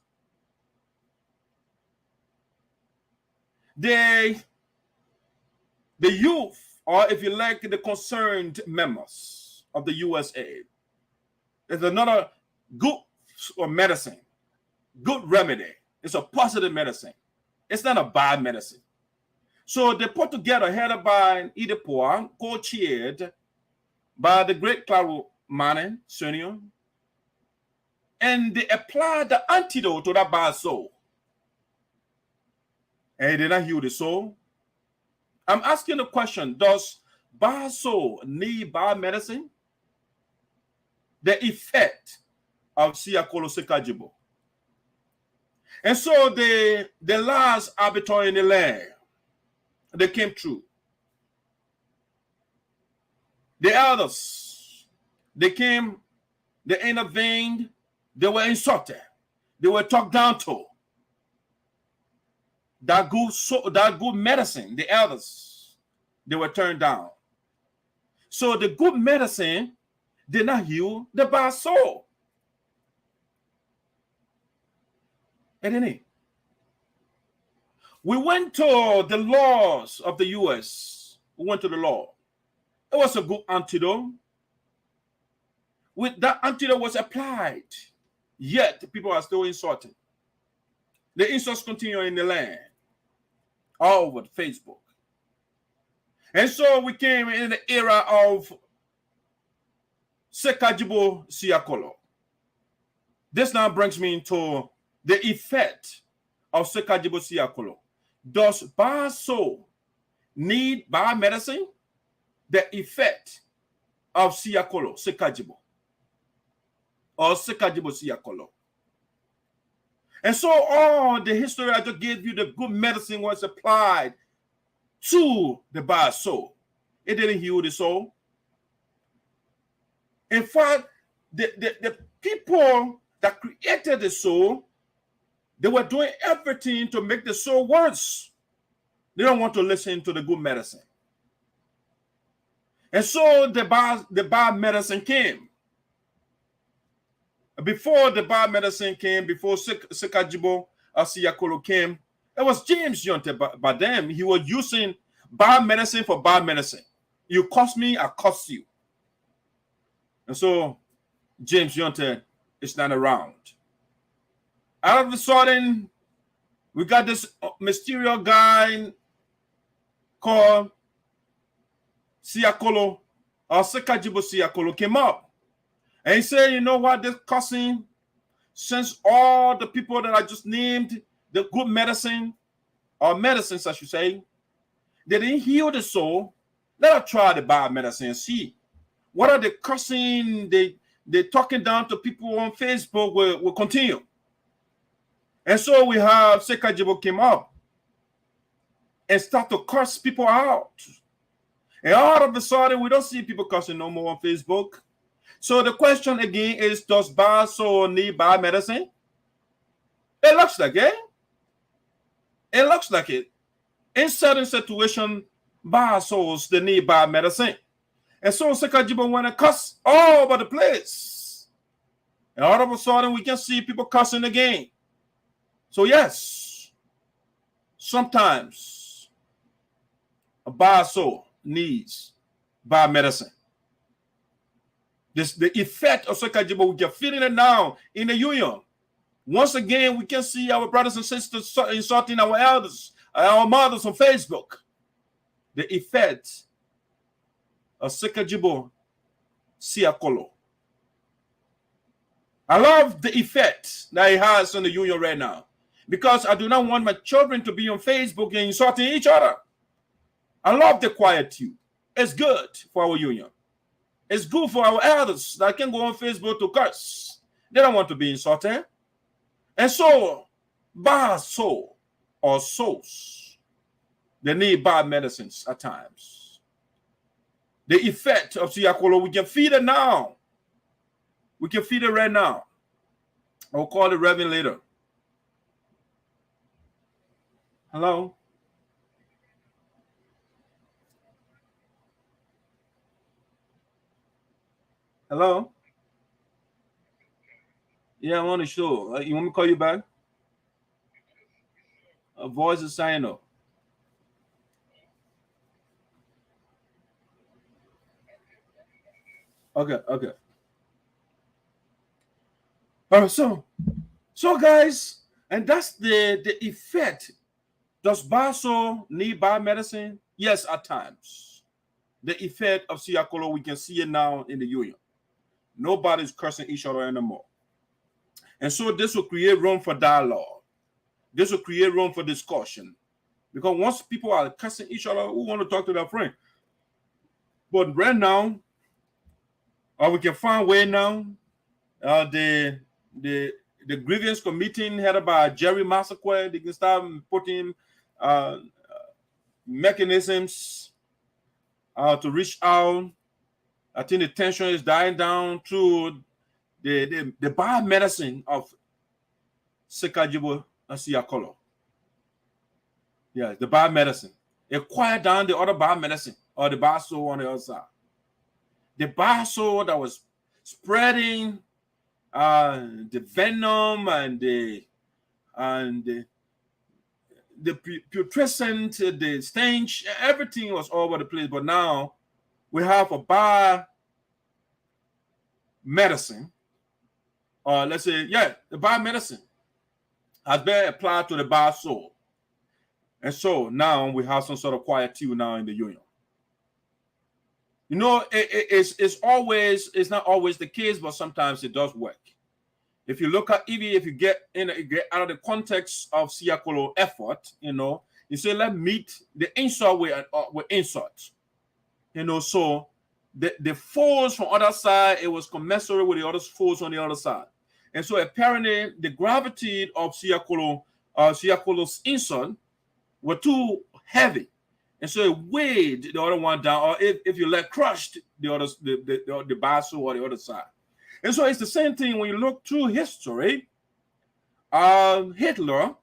The youth, or if you like, the concerned members of the USAA, is another good medicine, good remedy. It's a positive medicine. It's not a bad medicine. So they put together, headed by Edith Poah, co-chaired by the great Claro Manning Senior, and they applied the antidote to that bad soul. And it did not heal the soul. I'm asking the question, does bad soul need bad medicine? The effect of Seeyahkolo Saykarjeebo. And so the last arbiter in the land, they came through. The elders, they came, they intervened, they were insulted, they were talked down to. That good medicine, the elders, they were turned down. So the good medicine did not heal the bad soul. And then we went to the laws of the US. We went to the law. It was a good antidote. With that antidote was applied, yet people are still insulting. The insults continue in the land, all over Facebook. And so we came in the era of Saykarjeebo Seeyahkolo. This now brings me into the effect of Saykarjeebo Seeyahkolo. Does bad soul need bad medicine? The effect of Seeyahkolo, Saykarjeebo, or Saykarjeebo Seeyahkolo. And so all the history I just gave you, the good medicine was applied to the bad soul. It didn't heal the soul. In fact, the people that created the soul, they were doing everything to make the soul worse. They don't want to listen to the good medicine. And so the bad medicine came. Before the bad medicine came, before Saykarjeebo Seeyahkolo came, it was James Yonte. By then, he was using bad medicine for bad medicine. You cost me, I cost you. And so James Yonte is not around. All of a sudden, we got this mysterious guy called Seeyahkolo, or Saykarjeebo Seeyahkolo, came up. And he said, you know what, this cussing, since all the people that I just named, the good medicine, or medicines, I should say, they didn't heal the soul. Let us try the bad medicine and see. What are the cussing, they talking down to people on Facebook will continue. And so we have Saykarjeebo came up and start to curse people out. And all of a sudden, we don't see people cussing no more on Facebook. So the question again is, does bad soul need bad medicine? It looks like it. It looks like it. In certain situations, bad souls, they need bad medicine. And so Saykarjeebo went and cuss all over the place. And all of a sudden, we can see people cussing again. So yes, sometimes a bad soul needs bad medicine. The effect of Saykarjeebo, we can feel it now in the union. Once again, we can see our brothers and sisters insulting our elders, our mothers on Facebook. The effect of Saykarjeebo Seeyahkolo. I love the effect that it has on the union right now, because I do not want my children to be on Facebook and insulting each other. I love the quietude. It's good for our union. It's good for our elders that can go on Facebook to curse. They don't want to be insulted. And so, bad soul or souls, they need bad medicines at times. The effect of Seeyahkolo, we can feed it now. We can feed it right now. I'll call the Reverend later. Hello? Hello? Yeah, I'm on the show. You want me to call you back? A voice is signing up. Okay. All right, so guys, and that's the effect. Does bad soul need bad medicine? Yes, at times. The effect of Seeyahkolo, we can see it now in the union. Nobody's cursing each other anymore. And so this will create room for dialogue. This will create room for discussion. Because once people are cursing each other, who want to talk to their friend? But right now, we can find a way now. The grievance committee headed by Jerry Massacre, they can start putting mechanisms to reach out. I think the tension is dying down through the bad medicine of Saykarjeebo Seeyahkolo. Yeah, the bad medicine. It quiet down the other bad medicine or the bad soul on the other side. The bad soul that was spreading the venom and the putrescent, the stench, everything was all over the place. But now we have a bad medicine, or let's say, the bad medicine has been applied to the bad soul. And so now we have some sort of quietude now in the union. You know, it's not always the case, but sometimes it does work. If you look at, even if you get out of the context of Seeyahkolo effort, you say, let's meet the insult with insult. So the foes from other side, it was commensurate with the other foes on the other side. And so apparently the gravity of Seeyahkolo's insult were too heavy. And so it weighed the other one down, or if you crushed the basso or the other side. And so it's the same thing when you look through history. Hitler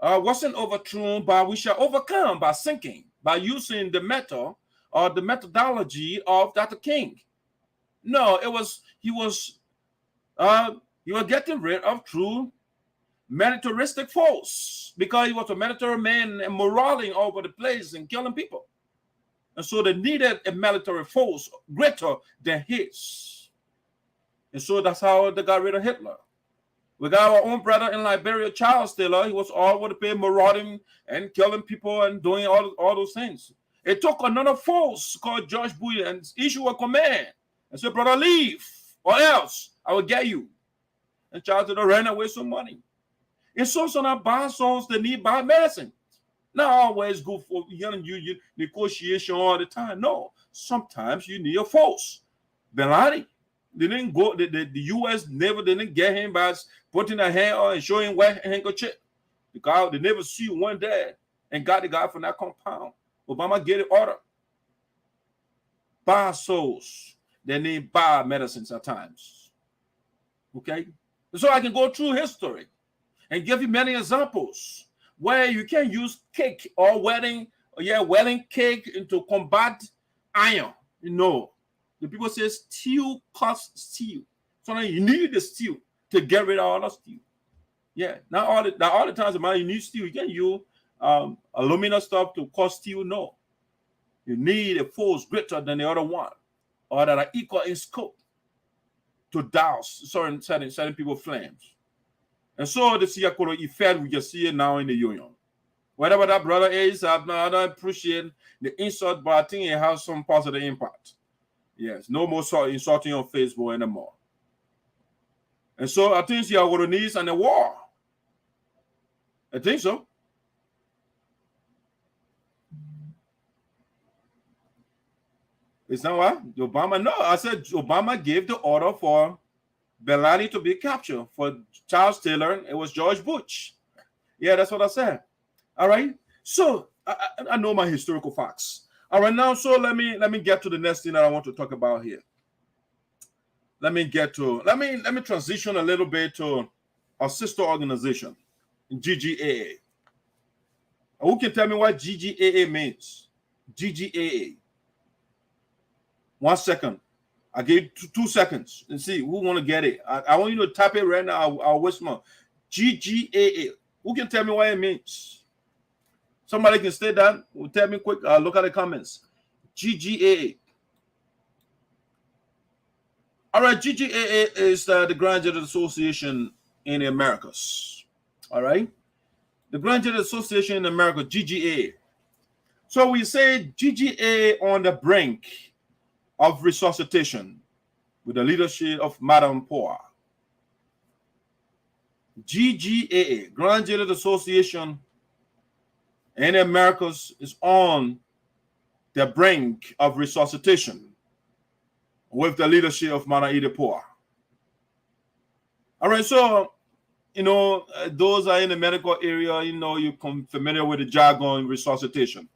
wasn't overthrown by we shall overcome by sinking, by using the metal or the methodology of Dr. King. No, he was getting rid of true militaristic force, because he was a military man and marauding over the place and killing people. And so they needed a military force greater than his. And so that's how they got rid of Hitler. We got our own brother in Liberia, Charles Taylor. He was all over the place marauding and killing people and doing all those things. It took another force called George Bush and issue a command and said, brother, leave, or else I will get you. And Charles Taylor ran away with some money. It's so not bad souls that need bad medicine. Not always good for you negotiation all the time. No, sometimes you need a force. Bin Laden, they didn't go. The U.S. never didn't get him by putting a hand on and showing where handkerchief. The guy, they never see one day and got the guy from that compound. Obama get it order. Bad souls, they need bad medicines at times. Okay, so I can go through history and give you many examples where you can use cake or wedding yeah, welding cake into combat iron. The people say steel costs steel. So now you need the steel to get rid of all the steel. Yeah, not all the times, man, you need steel. You can't use aluminum stuff to cause steel. No, you need a force greater than the other one, or that are equal in scope to douse certain people flames. And so the Seeyahkolo effect, we can see it now in the union. Whatever that brother is, I don't appreciate the insult, but I think it has some positive impact. Yes, no more insulting on Facebook anymore. And so I think Seeyahkolo needs an war. I think so. It's not what? Obama? No, I said Obama gave the order for Belani to be captured. For Charles Taylor, it was George Bush. Yeah, that's what I said. All right. So I know my historical facts. All right, now so let me get to the next thing that I want to talk about here. Let me transition a little bit to our sister organization, GGAA. Who can tell me what GGAA means? GGAA. 1 second. I gave 2 seconds and see who want to get it. I want you to type it right now. I'll whisper. GGAA. Who can tell me what it means? Somebody can stay down. Tell me quick. Look at the comments. GGAA. All right. GGAA is the Graduate Association in the Americas. All right. The Graduate Association in America, GGAA. So we say GGAA on the brink of resuscitation with the leadership of Madam Poah. GGAA, Graduate Association in the Americas, is on the brink of resuscitation with the leadership of Madam Edith Poah. All right, so, those are in the medical area, you're familiar with the jargon resuscitation.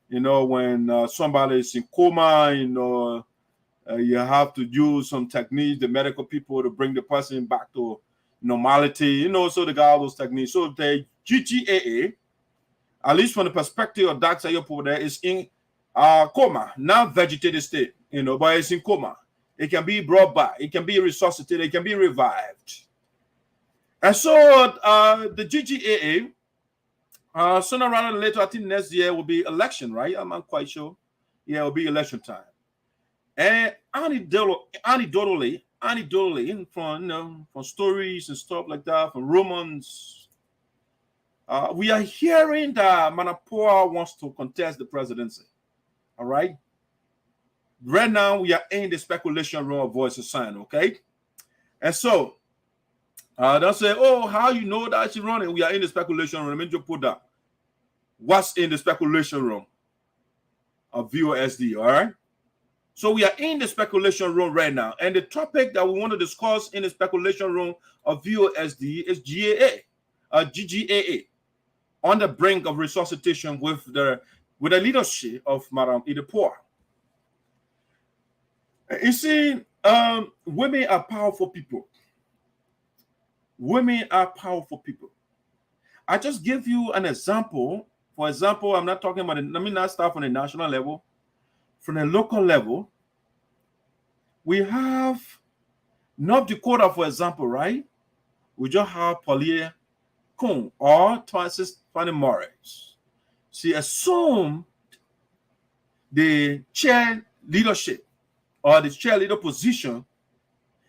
When somebody is in coma, you have to use some techniques, the medical people, to bring the person back to normality, so they got all those techniques. So the GGAA, at least from the perspective of Dr. Saykarjeebo, there is in coma, not vegetative state, but it's in coma. It can be brought back, it can be resuscitated, it can be revived. And so the GGAA, sooner rather than later, I think next year will be election, right? I'm not quite sure. Yeah, it will be election time. And anecdotally, from stories and stuff like that, from rumors, we are hearing that Madam Poah wants to contest the presidency. All right. Right now, we are in the speculation room of Voice of Sign, okay? And so, don't say, oh, how you know that she's running? We are in the speculation room. Let me just put that. What's in the speculation room of VOSD, all right? So we are in the speculation room right now. And the topic that we want to discuss in the speculation room of VOSD is GGAA, on the brink of resuscitation with the leadership of Madam Edith Poah. You see, women are powerful people. Women are powerful people. I just give you an example. For example, I'm not talking about let me not start from the national level. From the local level, we have North Dakota, for example, right? We just have Pauline Kuhn or Frances Clarke Myers. She assumed the chair leadership or the chair leader position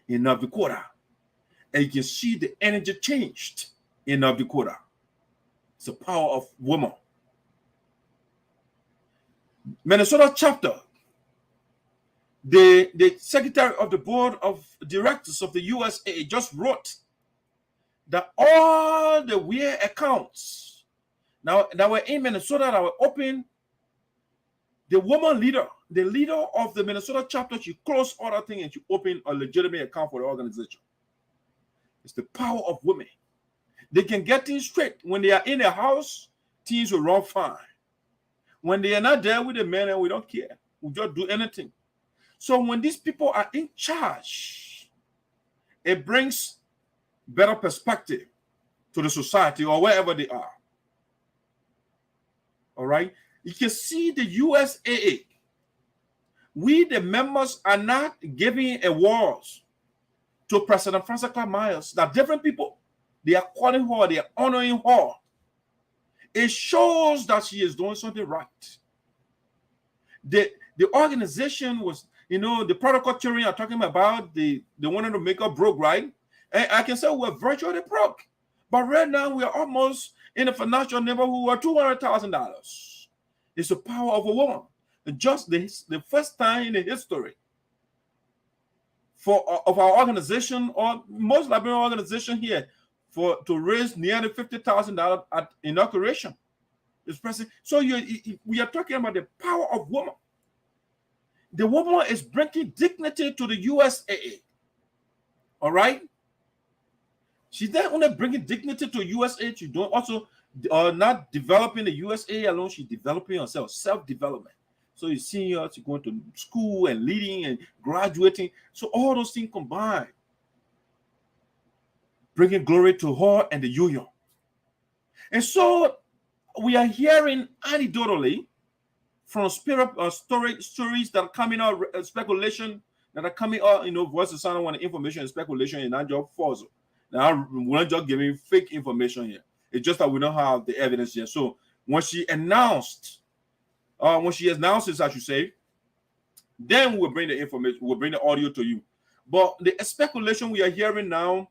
in North Dakota. And you can see the energy changed in North Dakota. It's the power of women. Minnesota chapter, the secretary of the board of directors of the USAA just wrote that all the weird accounts now that were in Minnesota that were open, the woman leader, the leader of the Minnesota chapter, she closed all that thing and she opened a legitimate account for the organization. It's the power of women. They can get things straight. When they are in the house, things will run fine. When they are not there with the men, and we don't care. We just do anything. So when these people are in charge, it brings better perspective to the society or wherever they are. All right? you can see the USAA. We, the members, are not giving awards to President Francess Clarke Myers. That different people, they are calling her, they are honoring her. It shows that she is doing something right. The organization was, the protocol children are talking about, they wanted to make us broke, right? And I can say we're virtually broke. But right now, we are almost in a financial neighborhood of $200,000. It's the power of a woman. Just the first time in the history of our organization, or most Liberian organization here, to raise nearly $50,000 at inauguration. So we are talking about the power of woman. The woman is bringing dignity to the USAA. All right? She's not only bringing dignity to USAA, she's doing also not developing the USAA alone, she's developing herself, self-development. So you see her, she's going to school and leading and graduating. So all those things combined, bringing glory to her and the union. And so we are hearing anecdotally from stories that are coming out, speculation that are coming out, voice of sound, when information and speculation is not just false. Now, we're not just giving fake information here. It's just that we don't have the evidence yet. So when she announces, I should say, then we'll bring the information, we'll bring the audio to you. But the speculation we are hearing now,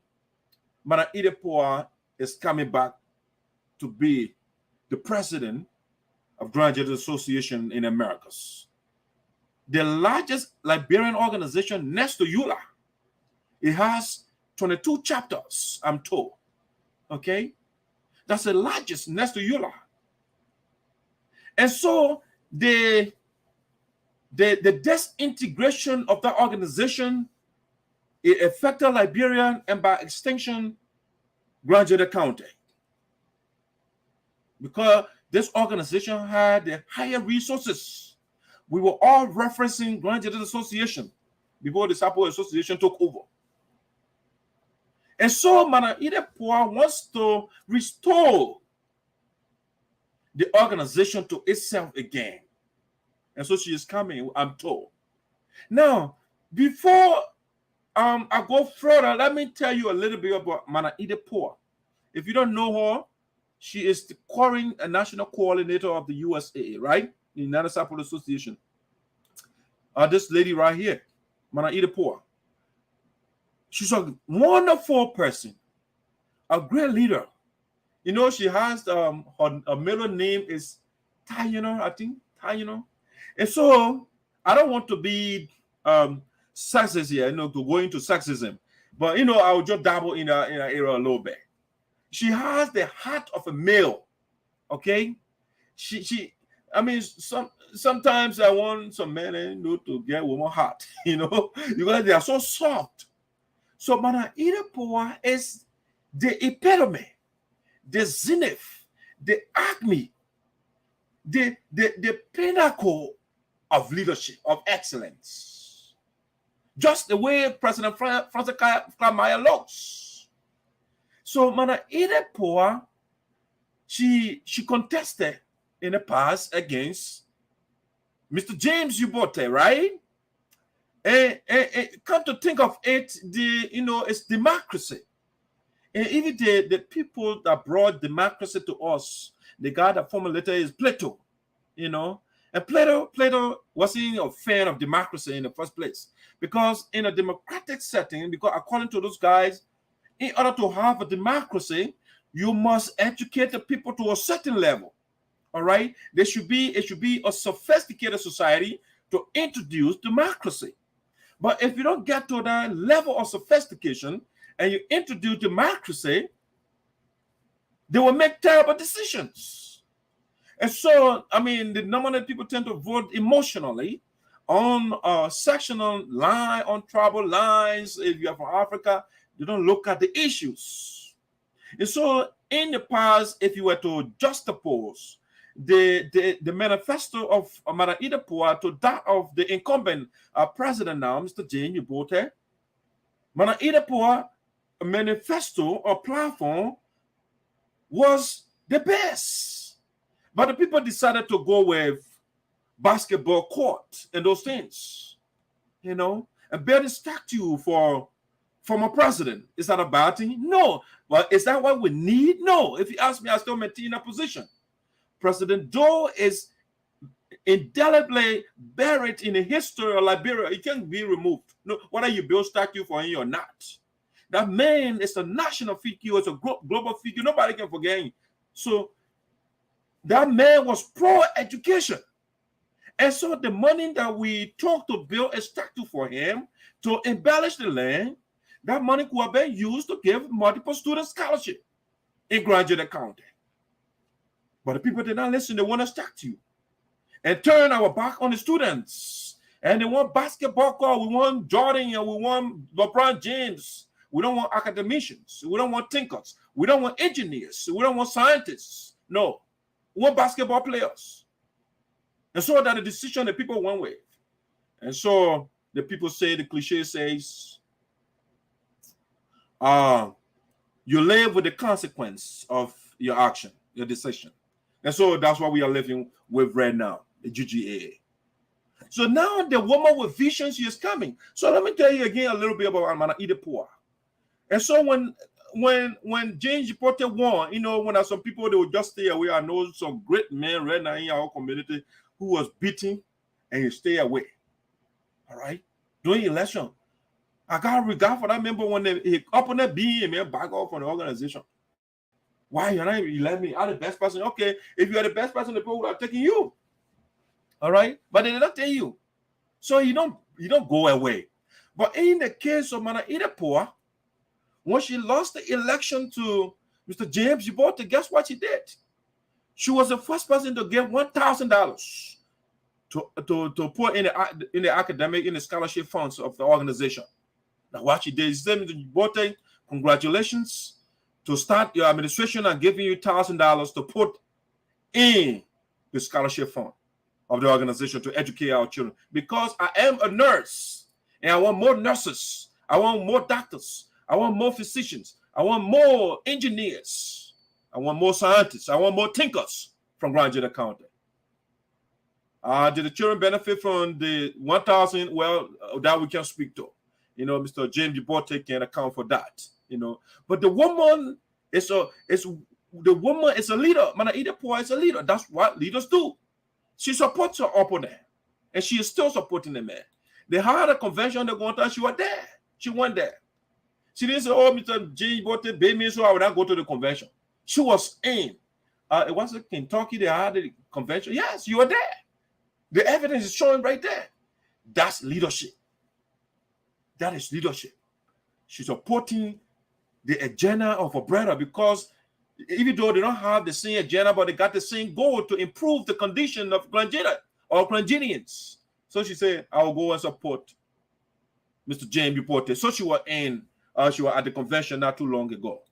Madam Edith Poah is coming back to be the president of Graduate Association in Americas, the largest Liberian organization next to ULA. It has 22 chapters, I'm told. Okay, that's the largest next to ULA. And so the disintegration of that organization, it affected Liberia and by extension, Graduate County, because this organization had the higher resources. We were all referencing Graduate Association before the Sapo Association took over. And so Madam Edith Poah wants to restore the organization to itself again. And so she is coming, I'm told. Now, before I go further, let me tell you a little bit about Madam Edith Poah. If you don't know her, she is the national coordinator of the USAA, right? The United States Association. This lady right here, Madam Edith Poah. She's a wonderful person, a great leader. She has her middle name is Tayyano, I think, Tayyano. And so I don't want to be sexist here, to go into sexism, but I will just dabble in that area a little bit. She has the heart of a male. Okay, sometimes I want some men to get woman heart, because they are so soft. So Madam Edith Poah is the epitome, the zenith, the acme, the pinnacle of leadership, of excellence. Just the way President Francess Clarke Myers looks. So Madam Edith Poah, she contested in the past against Mr. James Yubote, right? And come to think of it, it's democracy. And even the people that brought democracy to us, the guy that formulated is Plato, And Plato wasn't a fan of democracy in the first place. Because in a democratic setting, because according to those guys, in order to have a democracy, you must educate the people to a certain level. All right? It should be a sophisticated society to introduce democracy. But if you don't get to that level of sophistication and you introduce democracy, they will make terrible decisions. And so, the nominated people tend to vote emotionally on sectional line, on tribal lines. If you are from Africa, they don't look at the issues. And so in the past, if you were to juxtapose the manifesto of Madam Edith Poah to that of the incumbent president now, Mr. James Yubote, Madam Edith Poah manifesto or platform was the best, But the people decided to go with basketball court and those things, you know, and build a statue for former president. Is that a bad thing? No. But is that what we need? No. If you ask me, I still maintain a position. President Doe is indelibly buried in the history of Liberia. It can't be removed. No, whether you build statue for him or not. That man is a national figure, it's a global figure. Nobody can forget him. So that man was pro-education. And so the money that we took to build a statue for him, to embellish the land, that money could have been used to give multiple students scholarship in Graduate County. But the people did not listen. They want a statue and turn our back on the students. And they want basketball court. We want Jordan and we want LeBron James. We don't want academicians. We don't want thinkers. We don't want engineers. We don't want scientists. No. We want basketball players. And so that the decision the people went with. And so the people say, the cliche says, you live with the consequence of your action, your decision. And so that's what we are living with right now, the GGAA. So now the woman with vision, she is coming. So let me tell you again a little bit about Madam Edith Poah. And so when James Porter won, you know, when there are some people, they will just stay away. I know some great men right now in our community who was beaten and he stay away. All right? During election. I got regard for that member when he up on that being and back off on the organization. Why you're not you let me? I'm the best person. Okay, if you're the best person, the people would have taken you. All right, but they did not tell you. So you don't go away. But in the case of Madam Edith Poah, when she lost the election to Mr. James Yebote, guess what she did? She was the first person to give $1,000 to put in the academic, in the scholarship funds of the organization. Now what she did is say, Mr. Yebote, congratulations to start your administration and giving you $1,000 to put in the scholarship fund of the organization to educate our children. Because I am a nurse and I want more nurses. I want more doctors. I want more physicians. I want more engineers. I want more scientists. I want more thinkers from Graduate County. Did the children benefit from the 1,000? Well, that we can speak to. You know, Mr. James Yebote can account for that. You know, but the woman is a leader. Madam Edith Poah is a leader. That's what leaders do. She supports her opponent, and she is still supporting the man. They had a convention. They're going to. She was there. She went there. She didn't say, "Oh, Mr. James Yebote paid me, so I would not go to the convention." She was in. It was in Kentucky. They had the convention. Yes, you were there. The evidence is showing right there. That's leadership. That is leadership. She's supporting the agenda of her brother, because even though they don't have the same agenda, but they got the same goal to improve the condition of Granjada or Granjadians. So she said, I will go and support Mr. James Yebote. So she was at the convention not too long ago.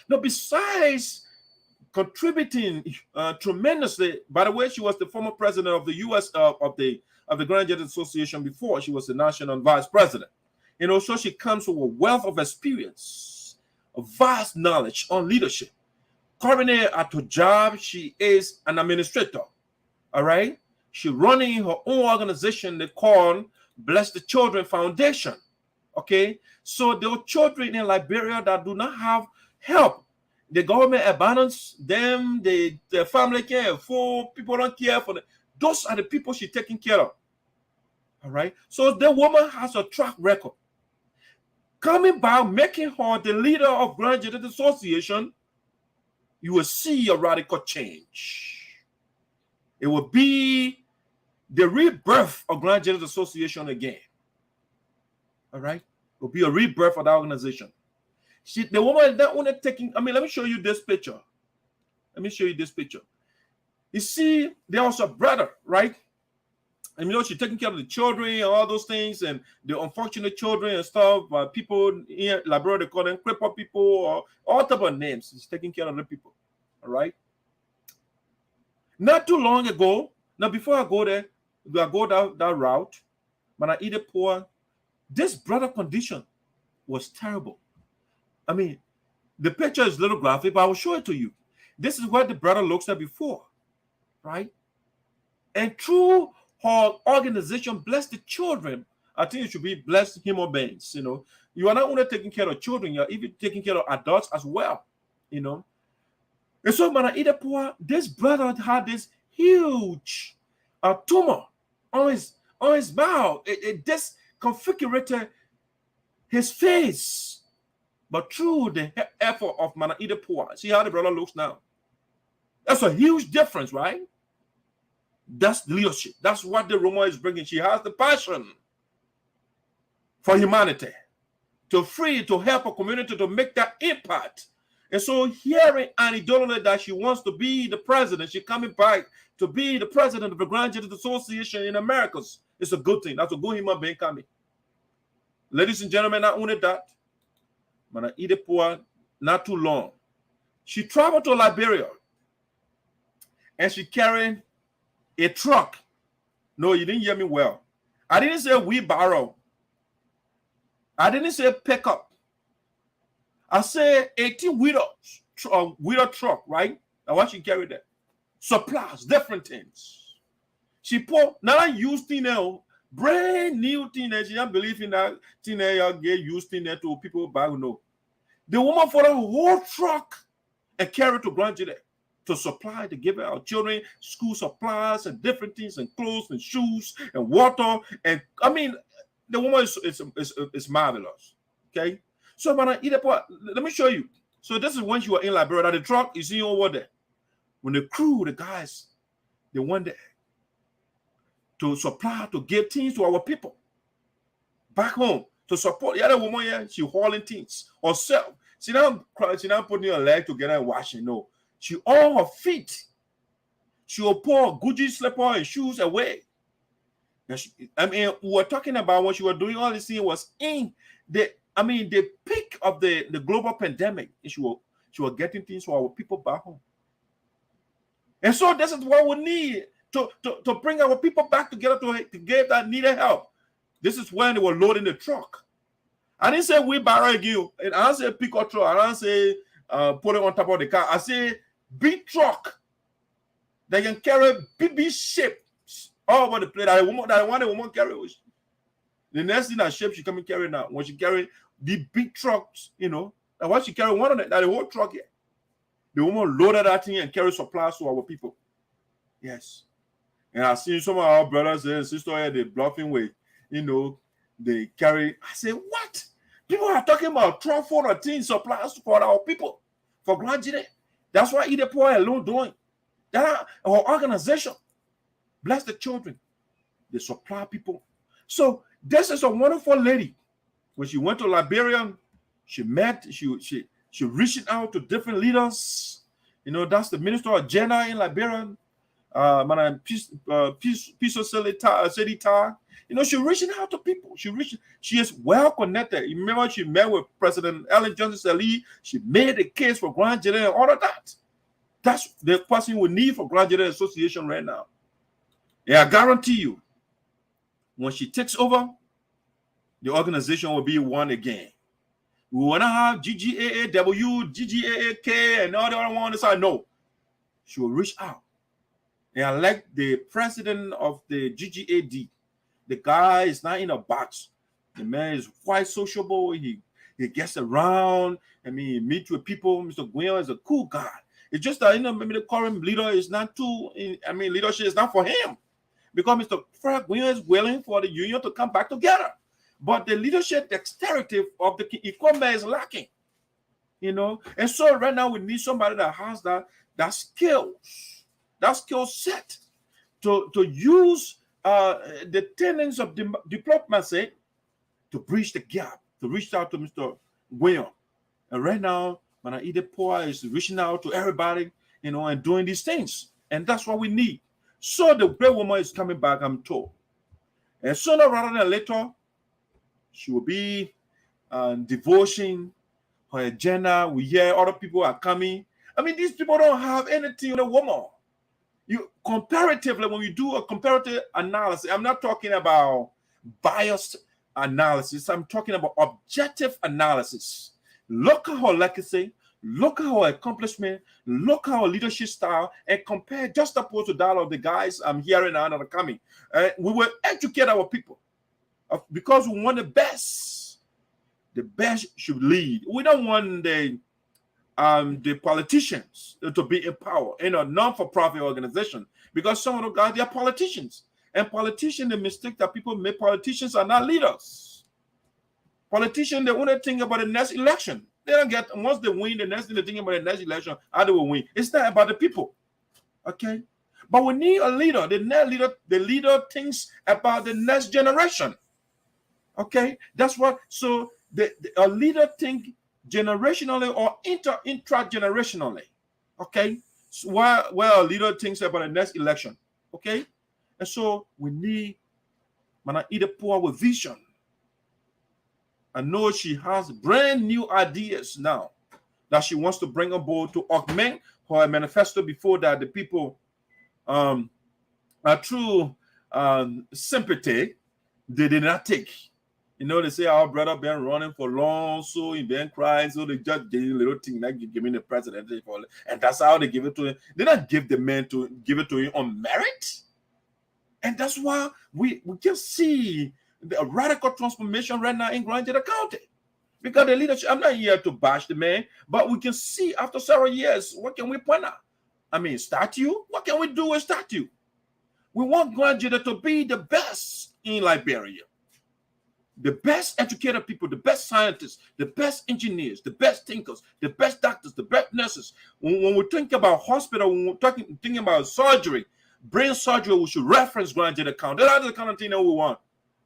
Now, besides contributing tremendously, by the way, she was the former president of the U.S. of the Granjada Association before. She was the national vice president. You know, so she comes with a wealth of experience, a vast knowledge on leadership. Currently at her job, she is an administrator. All right? She's running her own organization they call Bless the Children Foundation. Okay? So there are children in Liberia that do not have help. The government abandons them, their family can't afford, people don't care for them. Those are the people she's taking care of. All right? So the woman has a track record. Coming by making her the leader of Graduate Association, you will see a radical change. It will be the rebirth of Graduate Association again. All right? It will be a rebirth of that organization. The woman is not only taking, let me show you this picture. Let me show you this picture. You see, there was a brother, right? And you know, she's taking care of the children and all those things, and the unfortunate children and stuff. People in Liberia, they call them crippled people or all type of names. She's taking care of the people. All right. Not too long ago, now before I go there, I go that route, Madam Edith Poah, this brother condition was terrible. I mean, the picture is a little graphic, but I will show it to you. This is what the brother looks at before, right? And through her organization, Bless the Children, I think it should be Blessed Human Beings. You know, you are not only taking care of children, you are even taking care of adults as well. You know, and so Madam Edith Poah, this brother had this huge tumor on his mouth. It disconfigurated his face. But through the effort of Madam Edith Poah, see how the brother looks now. That's a huge difference, right? That's leadership. That's what the Roma is bringing. She has the passion for humanity, to free, to help a community, to make that impact. And so hearing anecdotally that she wants to be the president, she's coming back to be the president of the Graduate Association in Americas. It's a good thing. That's a good human being coming. Ladies and gentlemen, not only that, Madam Edith Poah, not too long, she traveled to Liberia and she carried a truck. No, you didn't hear me well. I didn't say wheelbarrow. I didn't say pickup. I said 18-wheeler truck, right? Now what she carried there? Supplies, different things. She put not used thing now, brand new thing that she don't believe in that thing that you get used in there to people back no. The woman for the whole truck and carried to Grand to supply, to give our children school supplies and different things and clothes and shoes and water. And I mean, the woman is marvelous. Okay. So, Madam Edith Poah, let me show you. So this is when she was in Liberia. The truck you see over there. When the crew, the guys, they went there to supply, to give things to our people back home, to support the other woman here. She hauling things herself. She not putting her leg together and washing. No, she on her feet. She will pour Gucci slipper and shoes away. I mean, we were talking about when she was doing all this thing was in the peak of the global pandemic. She was getting things for our people back home. And so this is what we need to bring our people back together to give that needed help. This is when they were loading the truck. I didn't say wheelbarrow again. And I didn't say pickup truck. I didn't say put it on top of the car. I say big truck that can carry big ship all over the place. That one the woman carry. The next thing that shape she come and carry now. When she carry the big trucks, you know, and once she carry one of them, that the whole truck here. The woman loaded that thing and carry supplies to our people. Yes. And I've seen some of our brothers and sisters here, they bluffing with, you know, they carry. I say, what? People are talking about truck full of things, supplies for our people, for graduate. That's what Edith Poah alone doing. That our organization. Bless the children. They supply people. So this is a wonderful lady. When she went to Liberia, she reached out to different leaders. You know, that's the Minister of Gender in Liberia, Madam Sedita. You know, she reaching out to people. She is well connected. You remember she met with President Ellen Johnson Sirleaf. She made a case for graduate and all of that. That's the person we need for Graduate Association right now. Yeah, I guarantee you, when she takes over, the organization will be one again. We want to have GGAAW, GGAAK, and all the other ones. I know she will reach out and elect the president of the GGAD. The guy is not in a box. The man is quite sociable. He gets around. I mean, he meets with people. Mr. Gwion is a cool guy. It's just that, you know, maybe the current leader is not too, leadership is not for him. Because Mr. Frank Gwion is willing for the union to come back together. But the leadership dexterity of the Ikome is lacking. You know? And so right now we need somebody that has that skill set to use the tenets of diplomacy to bridge the gap, to reach out to Mr. Gwion. And right now, Madam Edith Poah is reaching out to everybody, you know, and doing these things. And that's what we need. So the great woman is coming back, I'm told. And sooner rather than later, she will be devotion, her agenda. We hear other people are coming. I mean, these people don't have anything on a woman. You comparatively, when you do a comparative analysis, I'm not talking about biased analysis. I'm talking about objective analysis. Look at her legacy. look at our accomplishment, look at our leadership style, and compare just opposed to that of the guys I'm hearing now that are coming. We will educate our people because we want the best. The best should lead. We don't want the politicians to be in power in a non-for-profit organization, because some of the guys, they are politicians. And politicians, the mistake that people make, politicians are not leaders. Politicians, they only think about the next election. They don't get, once they win, the next thing they think about the next election, how they will win. It's not about the people. Okay? But we need a leader. The leader thinks about the next generation. Okay? That's what, so a leader think generationally or intra-generationally. Okay? So while a leader thinks about the next election. Okay? And so we need Madam Edith Poah with vision. I know she has brand new ideas now that she wants to bring on board to augment her manifesto before that the people are through sympathy they did not take. You know, they say our brother been running for long, so he been crying, so they just gave a little thing like giving the president, and that's how they give it to him. They don't give the man to give it to him on merit. And that's why we can see the radical transformation right now in Grand County. Because the leadership, I'm not here to bash the man, but we can see after several years, what can we point out? I mean, statue? What can we do with statue? We want Grand to be the best in Liberia. The best educated people, the best scientists, the best engineers, the best thinkers, the best doctors, the best nurses. When we think about hospital, when we're thinking about surgery, brain surgery, we should reference Grand County. That's the kind of thing that we want.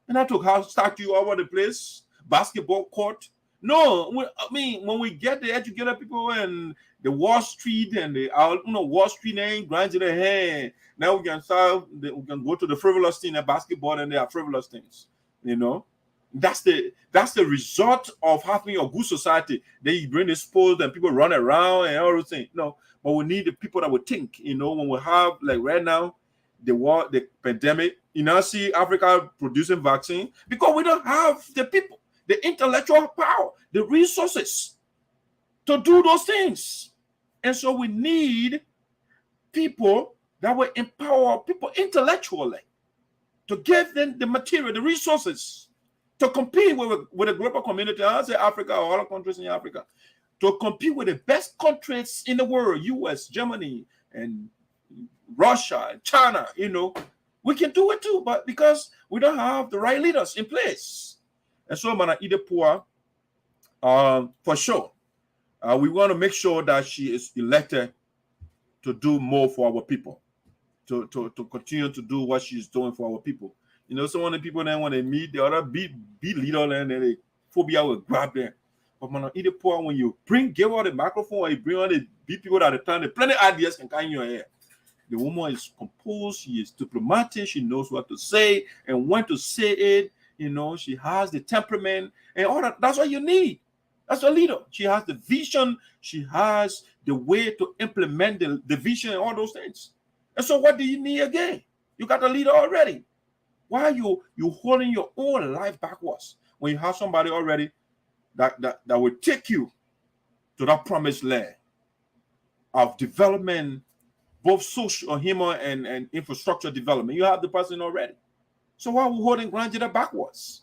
And I took house statue all over the place, basketball court. No, I mean, when we get the educated people and the Wall Street and the Wall Street name, Grand hey, now we can go to the frivolous thing, the basketball, and there are frivolous things. You know, that's the result of having a good society. Then you bring the sports and people run around and all those things. No, but we need the people that will think. You know, when we have like right now, the pandemic, you now see Africa producing vaccine because we don't have the people, the intellectual power, the resources to do those things. And so we need people that will empower people intellectually to give them the material, the resources to compete with the global community. I say Africa or other countries in Africa, to compete with the best countries in the world, US, Germany, and Russia, and China. You know, we can do it too, but because we don't have the right leaders in place. And so, Madam Edith Poah, for sure, we want to make sure that she is elected to do more for our people, to continue to do what she's doing for our people. You know, some of the people then when they meet the other beat leader, and then they phobia will grab them. But Madam Edith Poah, when you give her the microphone or you bring her the beat people at the time, the plenty of ideas can come in your head. The woman is composed, she is diplomatic, she knows what to say and when to say it. You know, she has the temperament and all that. That's what you need. That's a leader. She has the vision. She has the way to implement the vision and all those things. And so what do you need again? You got a leader already. Why are you holding your own life backwards when you have somebody already that will take you to that promised land of development, both social, human, and infrastructure development? You have the person already. So why are we holding Grandjada backwards?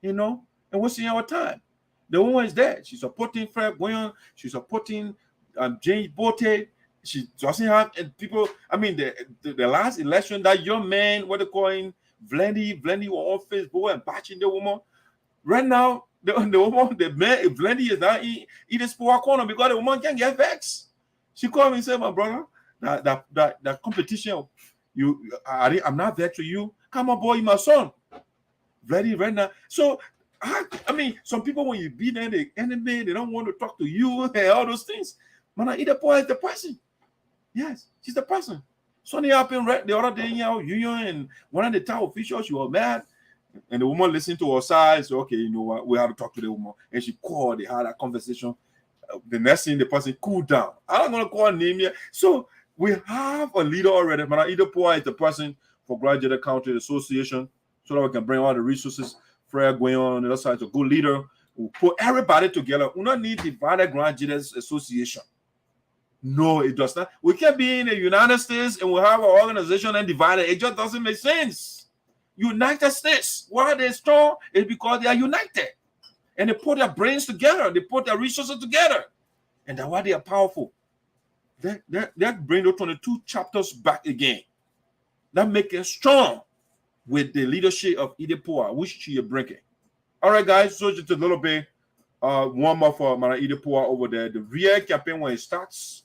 You know, and wasting our time? The woman is there. She's supporting Fred Boyan. She's supporting James Bote. She doesn't have people. I mean, the last election, that young man, what they call him, Vlendi was on Facebook and bashing the woman. Right now, the woman, the man, Vlendi is now in this poor corner because the woman can't get vexed. She called me and said, "My brother, that competition, I'm not vexed with you. Come on, boy, you my son." Vlendi right now. So I mean, some people when you beat them, the enemy, they don't want to talk to you and all those things. Madam Edith Poah is the person. Yes, she's the person. Something happened right the other day in our union, and one of the town officials, she was mad, and the woman listened to her side. So okay, you know what, we have to talk to the woman, and she called. They had that conversation. The next thing, the person cooled down. I'm not gonna call her name yet. So we have a leader already. Madam Edith Poah is the person for Graduate County Association, so that we can bring all the resources. Fred going on the other side is a good leader. We put everybody together. We don't need divided graduates association. No, it does not. We can be in the United States and we have an organization and divided. It just doesn't make sense. United States, why they're strong is because they are united. And they put their brains together. They put their resources together. And that's why they are powerful. That bring the 22 chapters back again. That make it strong with the leadership of Edith Poah, which she is bringing. All right, guys. So just a little bit warm up for Madam Edith Poah over there. The real campaign when it starts,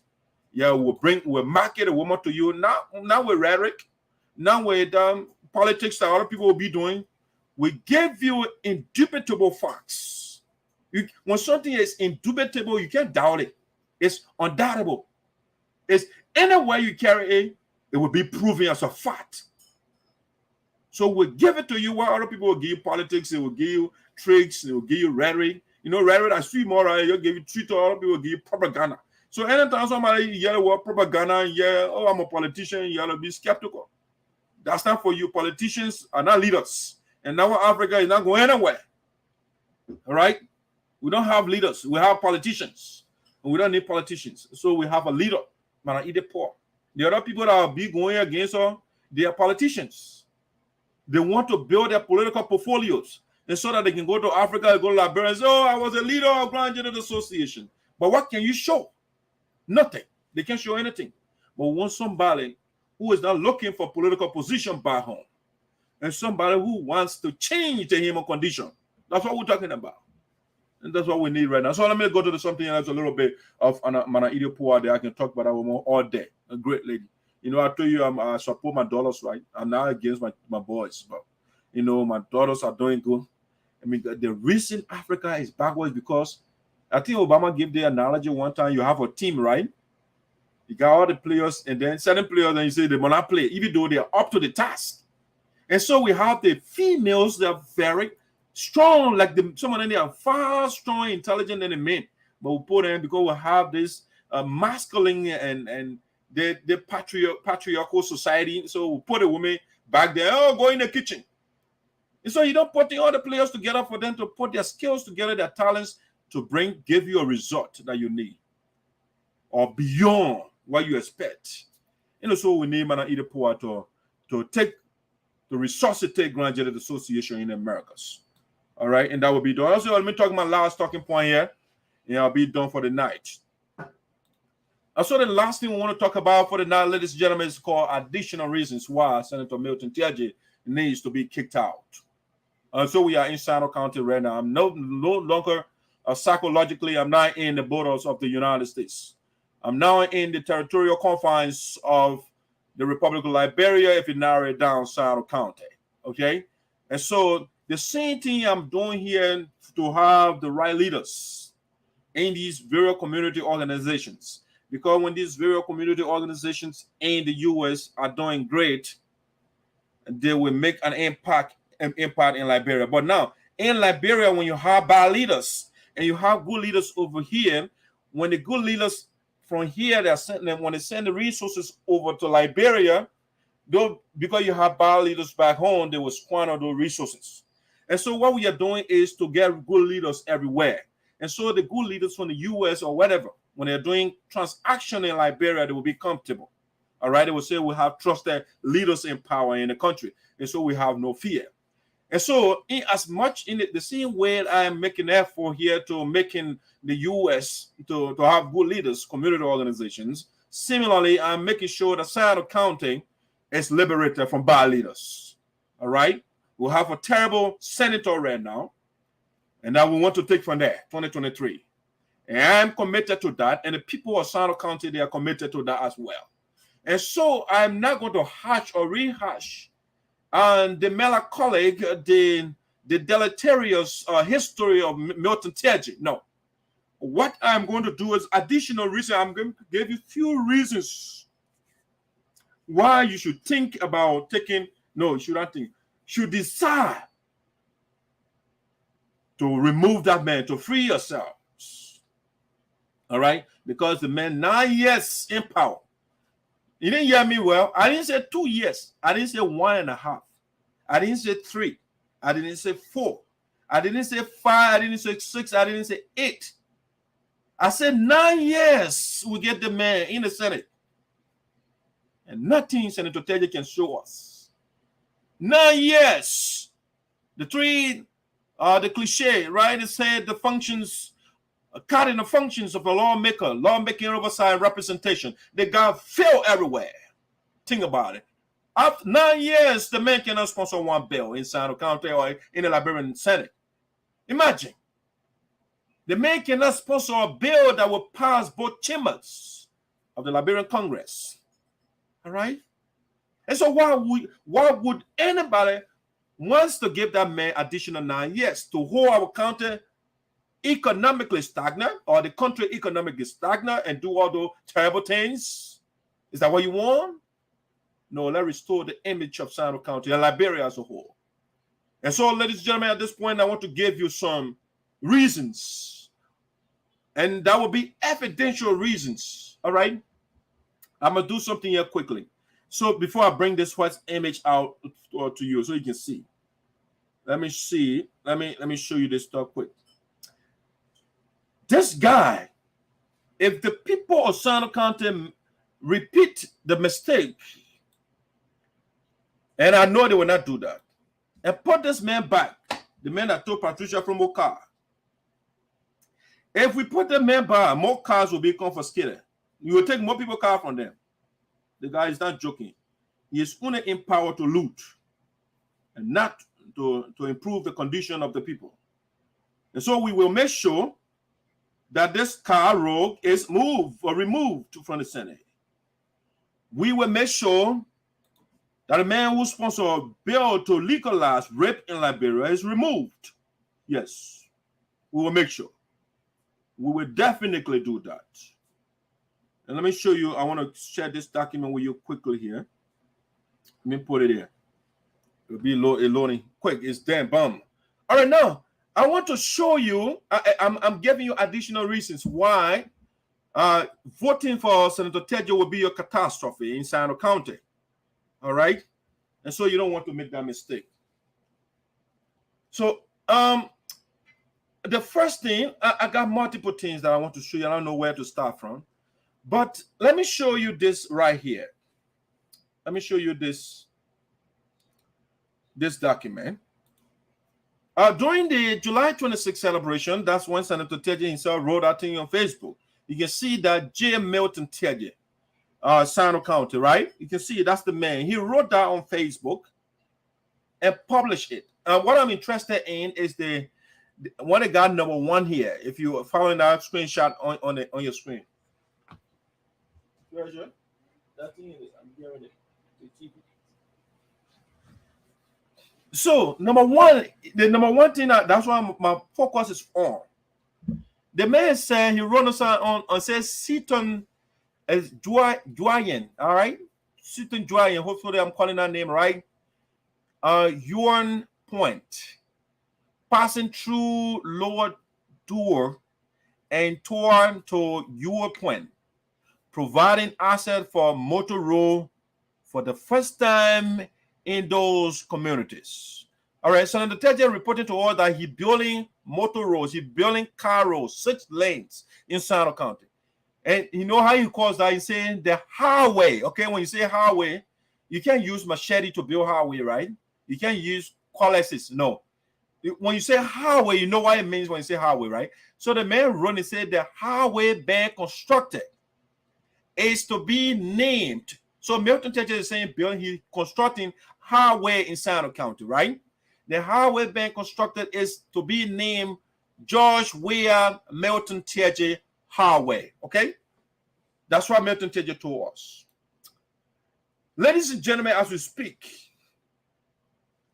yeah, we'll market a woman to you. Now with rhetoric, now with politics that other people will be doing. We give you indubitable facts. When something is indubitable, you can't doubt it. It's undoubtable. It's anywhere you carry it, it will be proven as a fact. So we'll give it to you while other people will give you politics, they will give you tricks, they will give you rhetoric. You know, rhetoric I see more, right? You'll give you treat to other people will give you propaganda. So anytime somebody yell the word propaganda, yeah, oh, I'm a politician, you'll be skeptical. That's not for you. Politicians are not leaders. And now Africa is not going anywhere. All right? We don't have leaders. We have politicians. And we don't need politicians. So we have a leader, Madam Edith Poah. The other people that will be going against her, they are politicians. They want to build their political portfolios. And so that they can go to Africa and go to Liberia and say, oh, I was a leader of Grand General Association. But what can you show? Nothing. They can't show anything. But we want somebody who is not looking for political position back home. And somebody who wants to change the human condition. That's what we're talking about. And that's what we need right now. So let me go to something else, a little bit of Madam Edith Poah there. I can talk about that woman all day. A great lady. You know, I told you I support my daughters, right? I'm not against my boys, but you know, my daughters are doing good. I mean, the reason Africa is backwards because I think Obama gave the analogy one time. You have a team, right? You got all the players, and then certain players, and you say they will not play, even though they are up to the task. And so we have the females that are very strong, like some of them, they are far strong, intelligent than the men. But we put them because we have this masculine and the patriarchal society. So we put a woman back there, oh, go in the kitchen. And so you don't put the other players together for them to put their skills together, their talents to give you a result that you need or beyond what you expect. And so we need Madam Edith Poah to resuscitate Grand General Association in the Americas. All right, and that will be done. Also, let me talk my last talking point here, and I'll be done for the night. So the last thing we want to talk about for the night, ladies and gentlemen, is called additional reasons why Senator Milton Teahjay needs to be kicked out. So we are in SINOE County right now. I'm no longer psychologically, I'm not in the borders of the United States. I'm now in the territorial confines of the Republic of Liberia, if you narrow it down, SINOE County. Okay? And so the same thing I'm doing here to have the right leaders in these various community organizations. Because when these various community organizations in the U.S. are doing great, they will make an impact in Liberia. But now, in Liberia, when you have bad leaders and you have good leaders over here, when the good leaders from here, when they send the resources over to Liberia, because you have bad leaders back home, they will squander those resources. And so what we are doing is to get good leaders everywhere. And so the good leaders from the U.S. or whatever, when they're doing transaction in Liberia, they will be comfortable. All right, they will say we have trusted leaders in power in the country. And so we have no fear. And so in as much in the same way I am making effort here to making the U.S. to have good leaders, community organizations, similarly, I'm making sure that SINOE County is liberated from bad leaders. All right? We'll have a terrible senator right now, and that we want to take from there, 2023. And I'm committed to that, and the people of SINOE County, they are committed to that as well. And so I'm not going to hash or rehash the melancholic, the deleterious history of Milton Teahjay. No. What I'm going to do is additional reason. I'm going to give you few reasons why you should think about taking, no, you shouldn't think, should decide to remove that man, to free yourselves. All right? Because the man 9 years in power. You didn't hear me well. I didn't say 2 years. I didn't say 1.5. I didn't say 3. I didn't say 4. I didn't say 5, I didn't say 6, I didn't say 8. I said 9 years we get the man in the Senate. And nothing Senator Teahjay can show us. 9 years. The cliche, right? It said the functions, cardinal functions of a lawmaker, lawmaking, oversight, representation. The guy failed everywhere. Think about it. After 9 years, the man cannot sponsor one bill in SINOE County or in the Liberian Senate. Imagine. The man cannot sponsor a bill that will pass both chambers of the Liberian Congress. All right? And so why would anybody wants to give that man additional 9 years to hold our county economically stagnant, or the country economically stagnant, and do all those terrible things? Is that what you want? No, let's restore the image of SINOE County and Liberia as a whole. And so, ladies and gentlemen, at this point, I want to give you some reasons. And that will be evidential reasons. All right? I'm going to do something here quickly. So before I bring this first image out to you so you can see. Let me see. Let me show you this stuff quick. This guy, if the people of SINOE County repeat the mistake, and I know they will not do that, and put this man back, the man that told Patricia from Okar. If we put the man back, more cars will be confiscated. You will take more people cars from them. The guy is not joking. He is only empowered to loot and not to improve the condition of the people. And so we will make sure that this car rogue is moved or removed from the Senate. We will make sure that a man who sponsored a bill to legalize rape in Liberia is removed. Yes, we will make sure. We will definitely do that. And let me show you, I want to share this document with you quickly here. Let me put it here. It'll be loading quick. It's damn bum. All right, now, I want to show you, I'm giving you additional reasons why voting for Senator Teahjay will be a catastrophe in SINOE County. All right? And so you don't want to make that mistake. So, the first thing, I got multiple things that I want to show you. I don't know where to start from. But let me show you this right here. Let me show you this document. During the July 26th celebration, that's when Senator Teahjay himself wrote that thing on Facebook. You can see that J. Milton Teahjay, SINOE County, right? You can see that's the man. He wrote that on Facebook and published it. What I'm interested in is the one that got number 1 here. If you are following that screenshot on your screen. Where's that thing is? I'm hearing it. So number 1, the number 1 thing that's why my focus is on. The man said he wrote us on says Seaton as Dwayen, all right? Seaton Dwayen, hopefully I'm calling that name right. Yuan Point, passing through Lower Door and toward to Your Point, providing asset for motor road for the first time in those communities. All right, Senator Teahjay reported to us that he building motor roads, he building car roads, 6 lanes in SINOE County. And you know how he calls that? He's saying the highway. Okay, when you say highway, you can't use machete to build highway, right? You can't use cutlasses. No. When you say highway, you know what it means when you say highway, right? So the man wrote and said the highway being constructed is to be named. So Milton Teahjay is saying he's constructing highway in SINOE County, right? The highway being constructed is to be named George Weah Milton Teahjay Highway. Okay? That's what Milton Teahjay told us. Ladies and gentlemen, as we speak,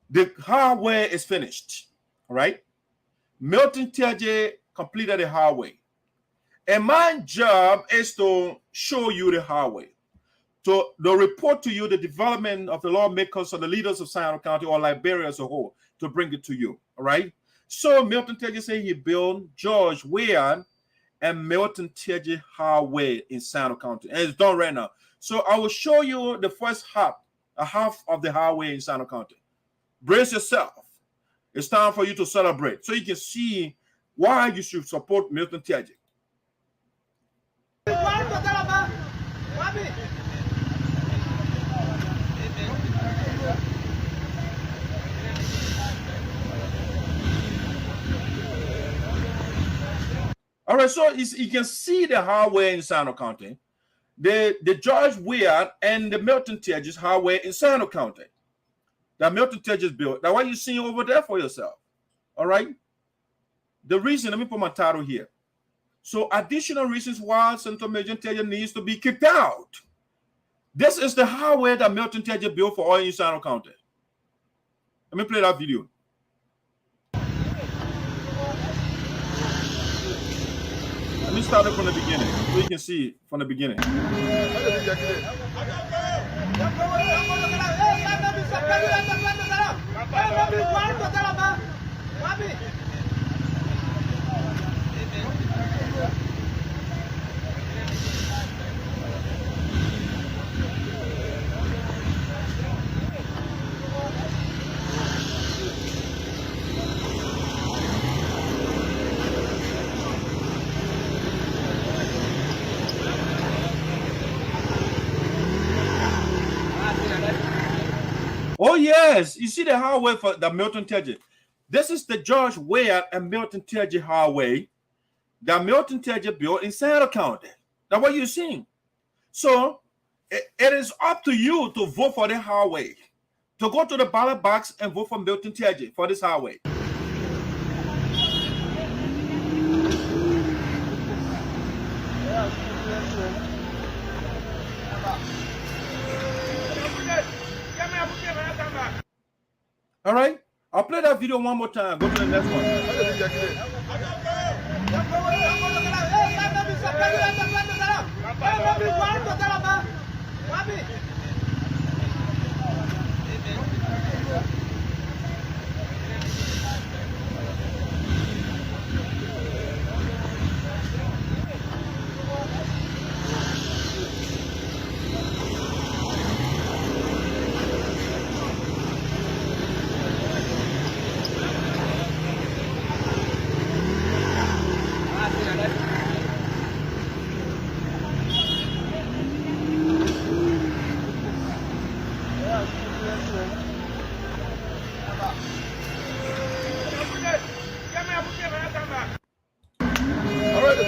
the highway is finished. All right? Milton Teahjay completed the highway. And my job is to show you the highway. So they'll report to you the development of the lawmakers or the leaders of SINOE County or Liberia as a whole to bring it to you. All right. So Milton Teahjay said he built George Weah and Milton Teahjay Highway in SINOE County. And it's done right now. So I will show you the first half of the highway in SINOE County. Brace yourself. It's time for you to celebrate so you can see why you should support Milton Teahjay. All right, so you can see the highway in SINOE County, the George Weah and the Milton Teahjay highway in SINOE County that Milton Teahjay built. That's what you're seeing over there for yourself. All right. The reason, let me put my title here. So, additional reasons why Senator Milton Teahjay needs to be kicked out. This is the highway that Milton Teahjay built for all in SINOE County. Let me play that video. Let me start it from the beginning so you can see it from the beginning. Oh, yes. You see the highway for the Milton Teahjay. This is the George Weah and Milton Teahjay highway that Milton Teahjay built in SINOE County. That's what you're seeing. So it is up to you to vote for the highway, to go to the ballot box and vote for Milton Teahjay for this highway. All right, I'll play that video one more time. Go to the next one.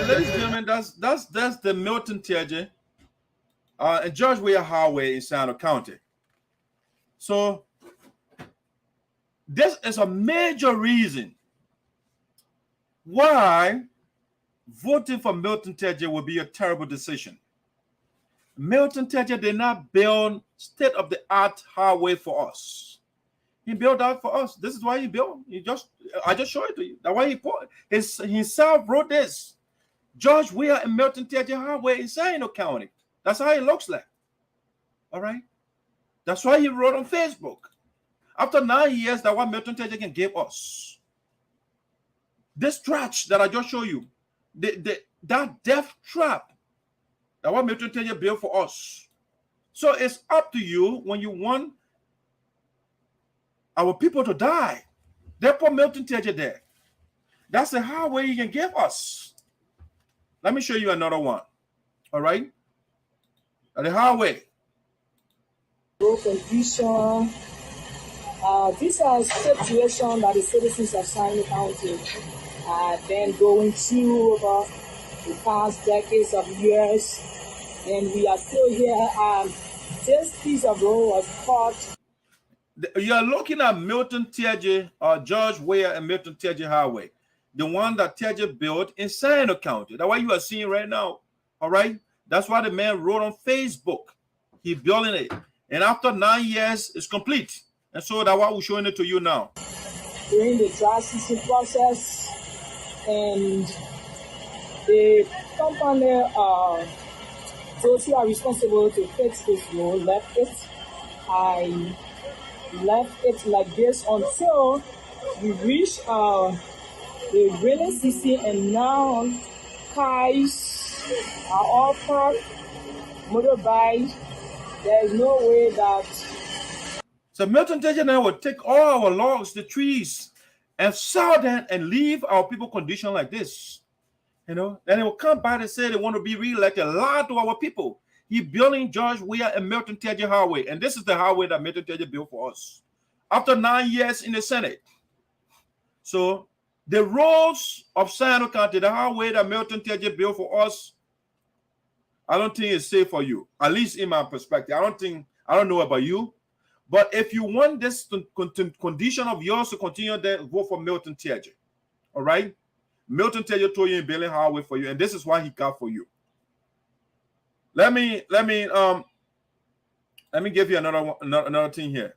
Ladies and gentlemen, that's the Milton Teahjay and George Weah Highway in SINOE County. So this is a major reason why voting for Milton Teahjay will be a terrible decision. Milton Teahjay did not build state-of-the-art highway for us. He built that for us. This is why he built. I just showed it to you. That's why he put himself wrote this. George Weah and Milton Teahjay Highway in SINOE County. That's how it looks like. All right. That's why he wrote on Facebook. After 9 years, that's what Milton Teahjay can give us. This stretch that I just showed you, that death trap, that's what Milton Teahjay built for us. So it's up to you when you want our people to die. They put Milton Teahjay there. That's the highway he can give us. Let me show you another one. All right. The highway. Condition. These are situations that the citizens of SINOE County have been going through over the past decades of years, and we are still here. This piece of road was caught. You are looking at Milton Teahjay, George Weah and Milton Teahjay Highway, the one that Teahjay built in SINOE County. That's what you are seeing right now. All right. That's why the man wrote on Facebook. He building it. And after 9 years, it's complete. And so that's why we're showing it to you now. During the dry season process, and the company, those who are responsible to fix this road left it. I left it like this until we reach the rainy season, and now cars are all parked, motorbikes. There is no way that. So Milton Teahjay now will take all our logs, the trees, and sell them and leave our people condition like this. You know, then they will come back and say they want to be re-elected. Lie to our people. He building George Weah and Milton Teahjay Highway, and this is the highway that Milton Teahjay built for us after 9 years in the Senate. So the roads of SINOE County, the highway that Milton Teahjay built for us, I don't think it's safe for you, at least in my perspective. I don't know about you, but if you want this condition of yours to continue, then vote for Milton Teahjay. All right, Milton Teahjay told you in building highway for you, and this is why he got for you. Let me give you another thing here.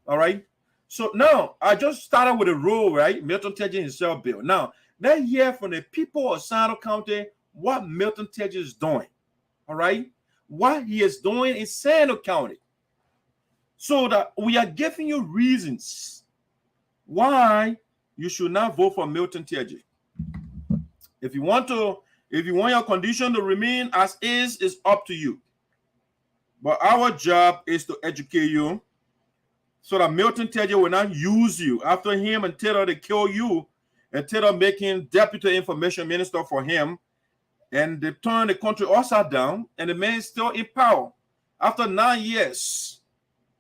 All right. So now I just started with a rule, right? Milton Teahjay himself built. Now let's hear from the people of SINOE County what Milton Teahjay is doing. All right, what he is doing in SINOE County, so that we are giving you reasons why you should not vote for Milton Teahjay. If you want your condition to remain as is up to you. But our job is to educate you so that Milton Teahjay will not use you after him until they kill you, until they make him deputy information minister for him, and they turn the country upside down, and the man is still in power. After 9 years,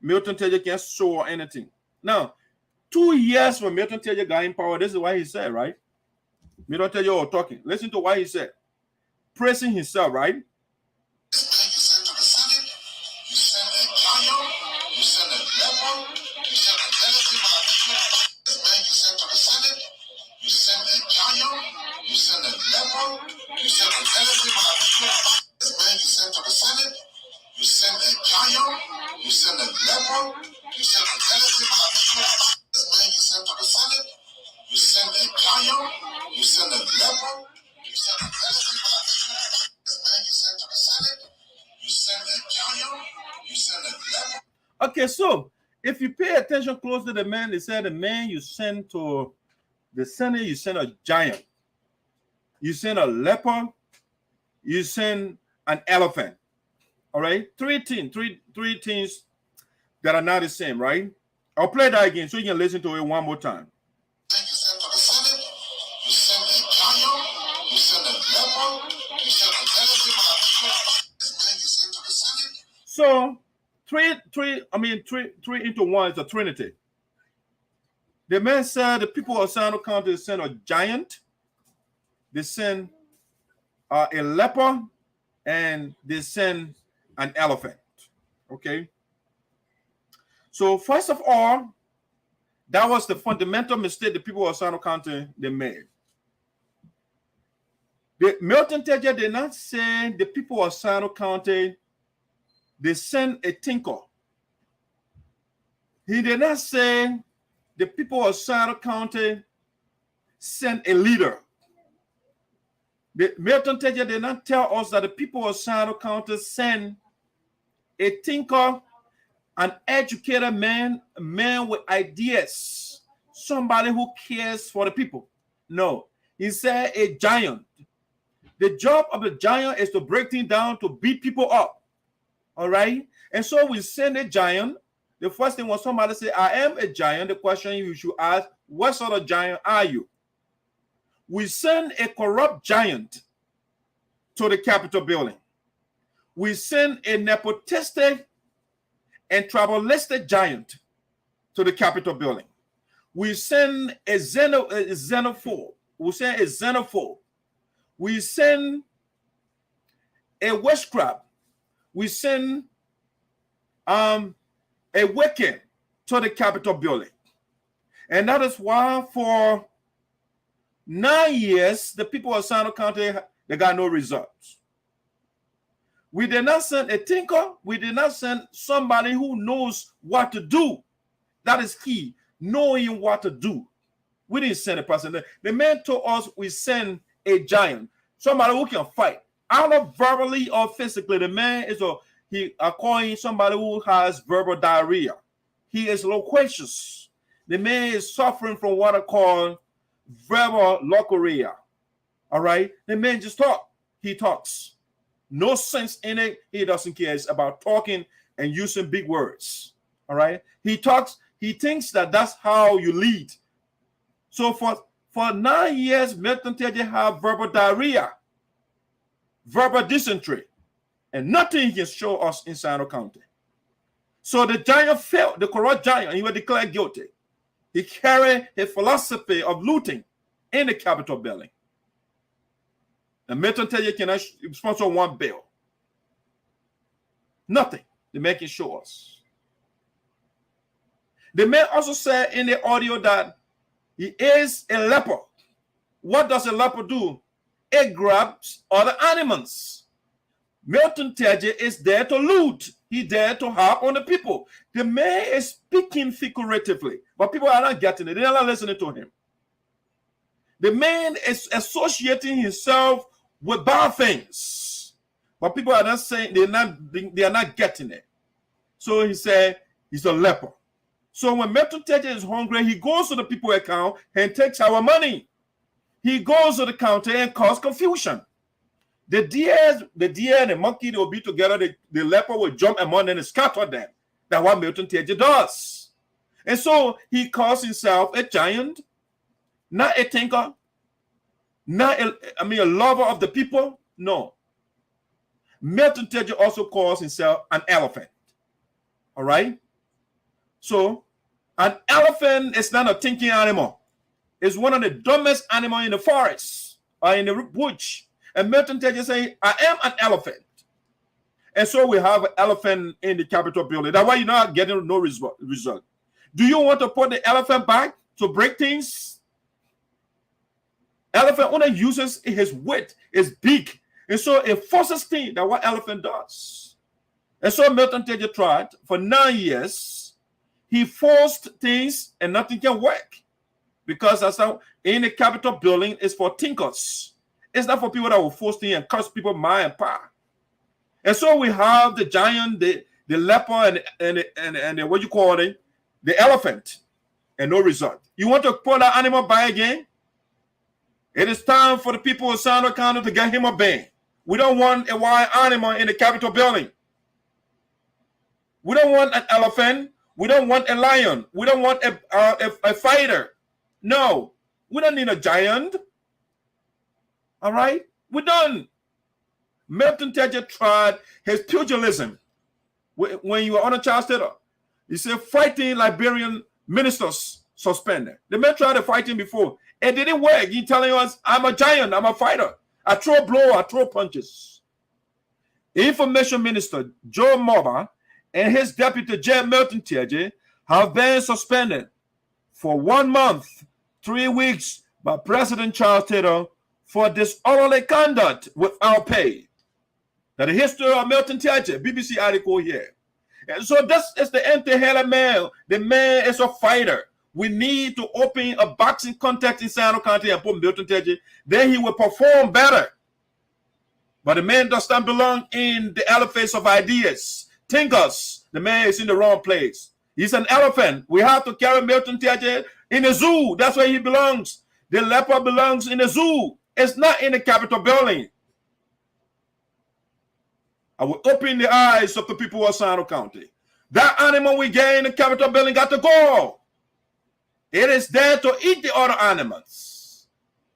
Milton Teahjay can't show anything. Now, 2 years when Milton Teahjay got in power, this is what he said, right? Milton Teahjay was talking. Listen to what he said. Praising himself, right? You send to the Senate, you send a giant, you send a leper, you send a relative of this man you send to the Senate, you send a giant, you send a leper, you send a relative of this man you send to the Senate, you send a giant, you send a leper, you send a relative of this man you send to the Senate, you send a giant, you send a leper, you send a relative of this man you send to the Senate, you send a giant, you send a leper. Okay, so if you pay attention closely to the man, they said the man you send to the Senate, you send a giant, you send a leper, you send an elephant. All right, three things that are not the same, right? I'll play that again so you can listen to it one more time. You send to the Senate, you send a giant, you send a leper, you send a relative of this man you send to the Senate. So three into one is a trinity. The man said the people of SINOE County send a giant, they send a leper, and they send an elephant. Okay. So first of all, that was the fundamental mistake the people of SINOE County they made. Milton Teahjay did not send the people of SINOE County, they sent a tinker. He did not say the people of SINOE County sent a leader. Milton Teahjay did not tell us that the people of SINOE County sent a thinker, an educated man, a man with ideas, somebody who cares for the people. No, he said a giant. The job of the giant is to break things down, to beat people up. All right? And so we send a giant. The first thing when somebody say, I am a giant, the question you should ask, what sort of giant are you? We send a corrupt giant to the Capitol building. We send a nepotistic and tribalistic giant to the Capitol building. We send a xenophobe. We send a xenophobe. We send a witchcraft. We send a Wiccan to the Capitol building. And that is why for 9 years, the people of SINOE County, they got no results. We did not send a tinker. We did not send somebody who knows what to do. That is key, knowing what to do. We didn't send a person. The man told us we send a giant, somebody who can fight, either verbally or physically. The man is calling somebody who has verbal diarrhea. He is loquacious. The man is suffering from what I call verbal locorrhea. All right, the man just talk. He talks. No sense in it. He doesn't care. It's about talking and using big words. All right, he talks. He thinks that that's how you lead. So for 9 years, Milton Teahjay had verbal diarrhea, verbal dysentery, and nothing he can show us in SINOE County. So the giant failed, the corrupt giant, he was declared guilty. He carried a philosophy of looting in the Capitol building. And Milton Teahjay cannot sponsor one bill. Nothing. The man can show us. The man also said in the audio that he is a leper. What does a leper do? It grabs other animals. Milton Teahjay is there to loot. He's there to harp on the people. The man is speaking figuratively, but people are not getting it. They're not listening to him. The man is associating himself with bad things, but people are not saying, they are not getting it. So he said he's a leper. So when Milton Teahjay is hungry, he goes to the people account and takes our money. He goes to the counter and causes confusion. The deer and the monkey, they will be together. The leper will jump among them and scatter them. That's what Milton Teahjay does. And so he calls himself a giant, not a thinker, not a lover of the people. No. Milton Teahjay also calls himself an elephant. All right? So an elephant is not a thinking animal. It's one of the dumbest animals in the forest or in the bush. And Milton Teahjay say, I am an elephant. And so we have an elephant in the Capitol building. That's why you're not getting no result. Do you want to put the elephant back to break things? Elephant only uses his weight, his beak. And so it forces things. That's what elephant does. And so Milton Teahjay tried for 9 years. He forced things and nothing can work. Because that's how in the Capitol building is for thinkers. It's not for people that will force things and curse people mind and power. And so we have the giant, the leper, and the what you call it, the elephant, and no result. You want to put that animal back again? It is time for the people of SINOE County to get him a ban. We don't want a wild animal in the Capitol building. We don't want an elephant. We don't want a lion. We don't want a fighter. No, we don't need a giant. All right? We're done. Milton Teahjay tried his pugilism. When you were on a child status, he said fighting Liberian ministers suspended. The man tried to fight him before. It didn't work. He telling us, I'm a giant, I'm a fighter. I throw blow, I throw punches. Information Minister Joe Mobber and his deputy Milton Teahjay have been suspended for 1 month, 3 weeks by President Charles Taylor for disorderly conduct without pay. Now the history of Milton Teahjay, BBC article here. And so this is the empty-headed man. The man is a fighter. We need to open a boxing contest in SINOE County and put Milton Teahjay. Then he will perform better. But the man does not belong in the elephants of ideas. Thinkers. The man is in the wrong place. He's an elephant. We have to carry Milton Teahjay in the zoo. That's where he belongs. The leopard belongs in the zoo. It's not in the Capitol building. I will open the eyes of the people of SINOE County. That animal we get in the Capitol building got to go. It is there to eat the other animals.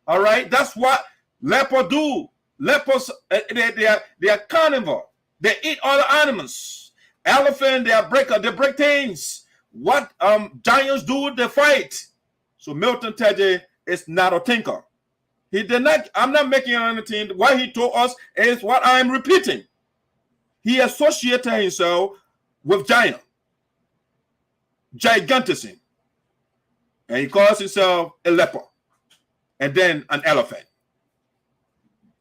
All right? That's what leopards do. Leopards, they are carnivore. They eat other animals. Elephant, they are breaker. They break things. What giants do, they fight. So Milton Teahjay is not a thinker. He did not. I'm not making anything. What he told us is what I am repeating. He associated himself with gigantism. And he calls himself a leper. And then an elephant.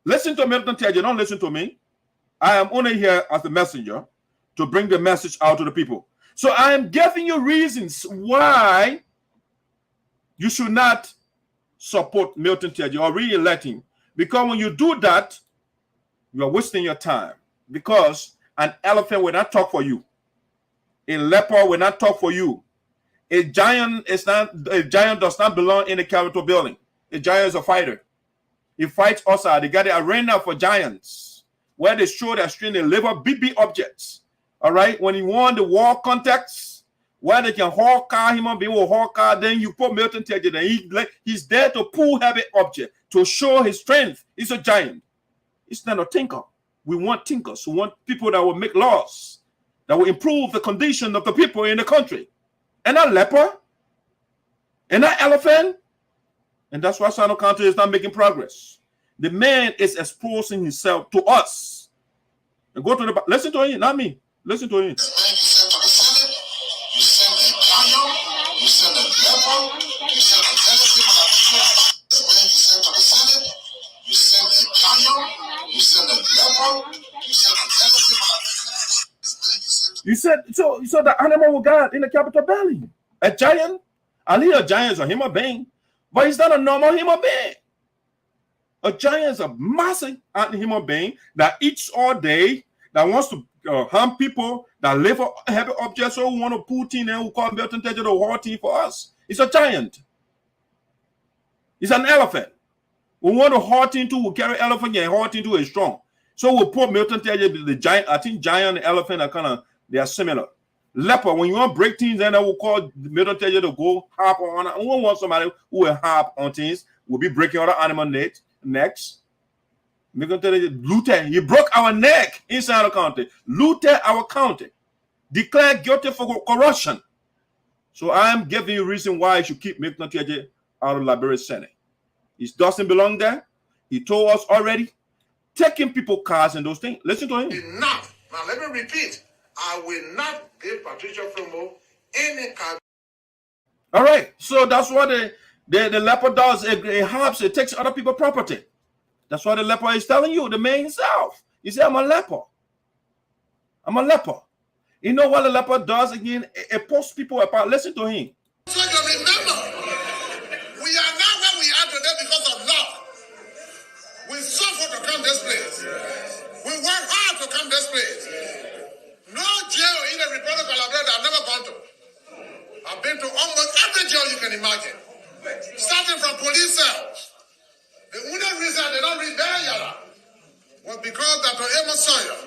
Listen to Milton Teahjay. Don't listen to me. I am only here as the messenger to bring the message out to the people. So I am giving you reasons why you should not support Milton Teahjay or re-elect him. Because when you do that, you are wasting your time. Because an elephant will not talk for you. A leopard will not talk for you. A giant does not belong in the Capitol building. A giant is a fighter. He fights outside. They got the arena for giants where they show their strength. They deliver big objects. All right. When he won the war contests, where they can haul car, human being will haul car, then you put Milton Teahjay there. He's there to pull heavy object, to show his strength. He's a giant. He's not a tinker. We want thinkers. We want people that will make laws, that will improve the condition of the people in the country. And that leper, and that elephant, and that's why SINOE County is not making progress. The man is exposing himself to us. And go to the, listen to him, not me. Listen to him. This man you send to the Senate, you send a giant, you send a leper, you send a tendency for the this man you send to the Senate, you send a giant, you send a leper, you send a tendency for the you said so the animal will God in the capital belly. A giant, at least a giant is a human being, but he's not a normal human being. A giant is a massive human being that eats all day, that wants to harm people, that live for heavy objects, so we want to put in and we call Milton Teahjay the whole thing for us. It's a giant. It's an elephant. We want to halt into, we carry elephant and halt into is strong. So we'll put Milton Teahjay the giant. I think giant and elephant are kind of, they are similar. Leper, when you want to break things, then we'll call Milton Teahjay to go harp on. We won't want somebody who will harp on things. We'll be breaking other animal necks. Milton Teahjay looted. He broke our neck inside the county. Looted our county. Declared guilty for corruption. So I am giving you a reason why you should keep Milton Teahjay out of Liberian Senate. He doesn't belong there. He told us already. Taking people cars and those things. Listen to him. Enough. Now let me repeat. I will not give Patricia Fumbo any car. All right. So that's what the leper does. It helps. It takes other people's property. That's what the leper is telling you. The man himself. He said, I'm a leper. I'm a leper. You know what the leper does again? It pulls people apart. Listen to him. So you remember, we are now where we are today because of love. We suffered to come this place. We work hard to come this place. No jail in the Republic of Liberia that I've never gone to. I've been to almost every jail you can imagine. Starting from police cells. The only reason they don't read Yara was because Dr. Amos Sawyer,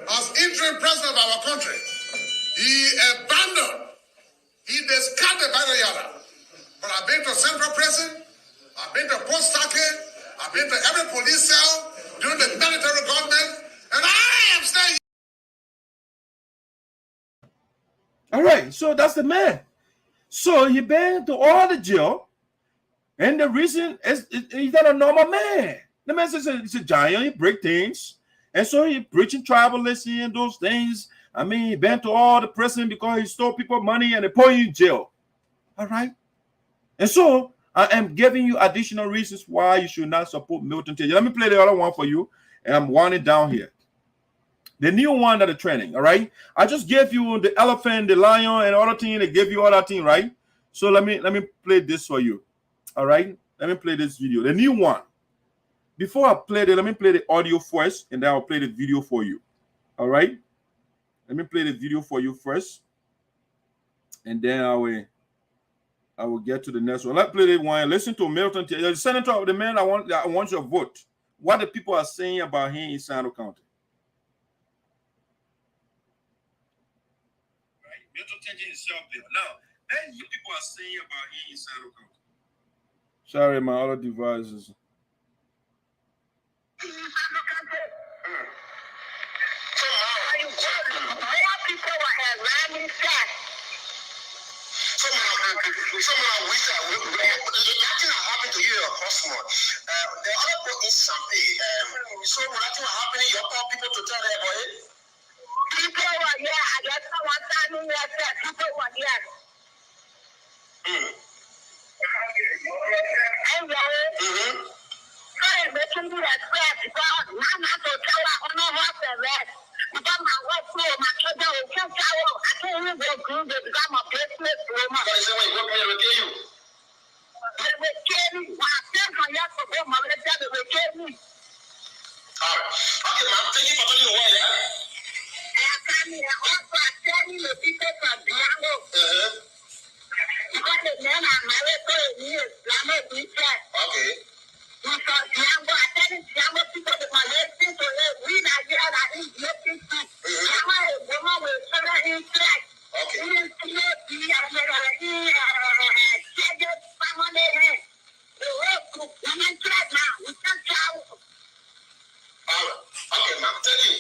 as interim president of our country, he abandoned, he discarded Yara. But I've been to Central Prison, I've been to Post Stockade, I've been to every police cell during the military government, and I am staying. All right, so that's the man. So he been to all the jail, and the reason is he's not a normal man. The man says he's a giant, he break things, and so he preaching tribalism and those things. I mean, he been to all the prison because he stole people money and they put you in jail. All right, and so I am giving you additional reasons why you should not support Milton Teahjay. Let me play the other one for you, and I'm winding down here. The new one that are training, all right? I just gave you the elephant, the lion, and other thing. They gave you other thing, right? So let me play this for you, all right? Let me play this video, the new one. Before I play it, let me play the audio first, and then I'll play the video for you, all right? Let me play the video for you first, and then I will get to the next one. Let's play the one. Listen to Milton Teahjay, the senator of the man. I want your vote. What the people are saying about him in SINOE County. Milton Teahjay is self-built. Now, then you people are saying about him in SINOE County. Sorry, my other devices. Someone wish nothing happened to you across more. The other book is champagne. So nothing happening, you call people to tell them about it. People were here. I guess someone standing there said people were here. I'm making you respect because I'm not to tell her on no more than that. Because my work flow, my children will kill cow. I can't even go through it because I'm a business woman. What is it when you work here, they kill you? They will kill me. When I came from yesterday, my little daddy will kill me. Alright. Okay, ma'am. Thank you for telling me why, yeah? And also I tell you the people from Diango. Because the men are married for a year. Okay. Because Diango, I tell you, Diango people that my listen to it, we not here that he's looking to. Diango is woman with children in flesh. Okay. Okay, ma'am, tell you.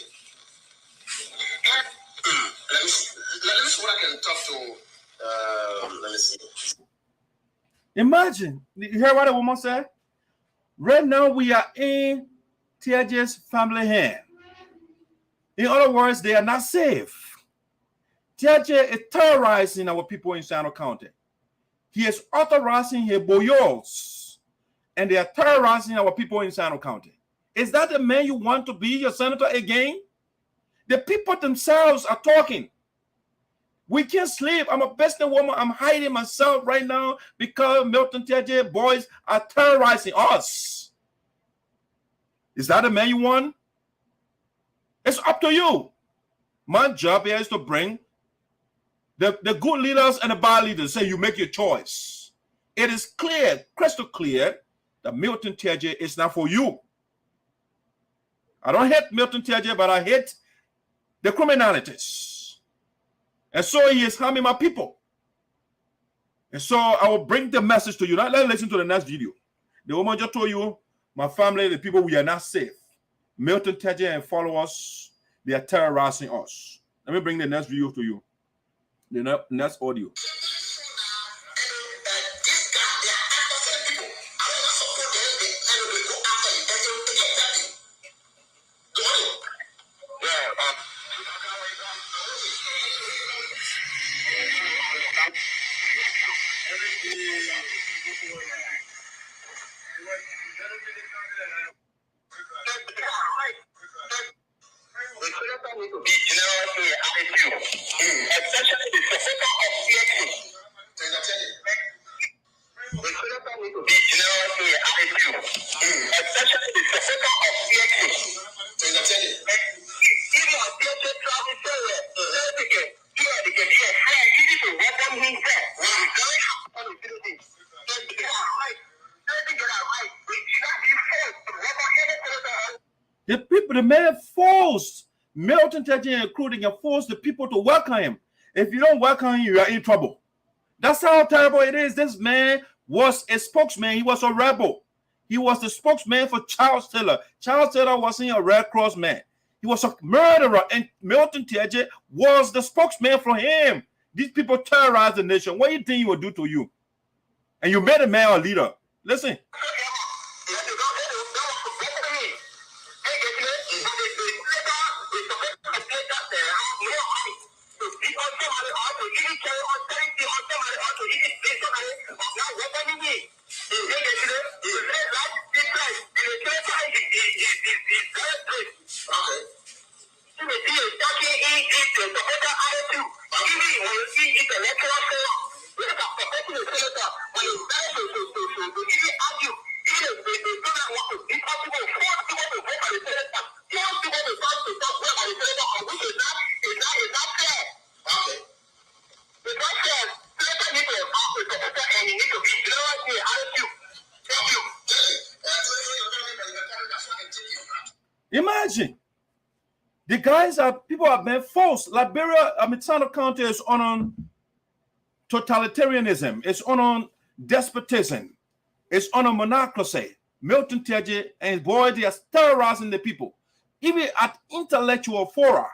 Let me see what I can talk to. Let me see. Imagine, you hear what the woman said? Right now, we are in Teahjay's family hand. In other words, they are not safe. Teahjay is terrorizing our people in SINOE County. He is authorizing his boyos, and they are terrorizing our people in SINOE County. Is that the man you want to be your senator again? The people themselves are talking. We can't sleep. I'm a businesswoman. I'm hiding myself right now because Milton Teahjay boys are terrorizing us. Is that the man you want? It's up to you. My job here is to bring the good leaders and the bad leaders. Say you make your choice. It is clear, crystal clear, that Milton Teahjay is not for you. I don't hate Milton Teahjay, but I hate the criminalities. And so he is harming my people. And so I will bring the message to you. Now let's listen to the next video. The woman just told you, my family, the people, we are not safe. Milton Teahjay and followers, they are terrorizing us. Let me bring the next video to you. The next audio. The people, the man forced Milton Teahjay including and forced the people to welcome him. If you don't welcome him, you are in trouble. That's how terrible it is. This man was a spokesman. He was a rebel. He was the spokesman for Charles Taylor. Charles Taylor wasn't a Red Cross man. He was a murderer, and Milton Teahjay was the spokesman for him. These people terrorized the nation. What do you think he would do to you? And you made a man a leader. Listen. Imagine the guys are people have been forced. Liberia, SINOE County is on totalitarianism, it's on despotism, it's on a monocracy. Milton Teahjay and boy, they are terrorizing the people. Even at intellectual fora,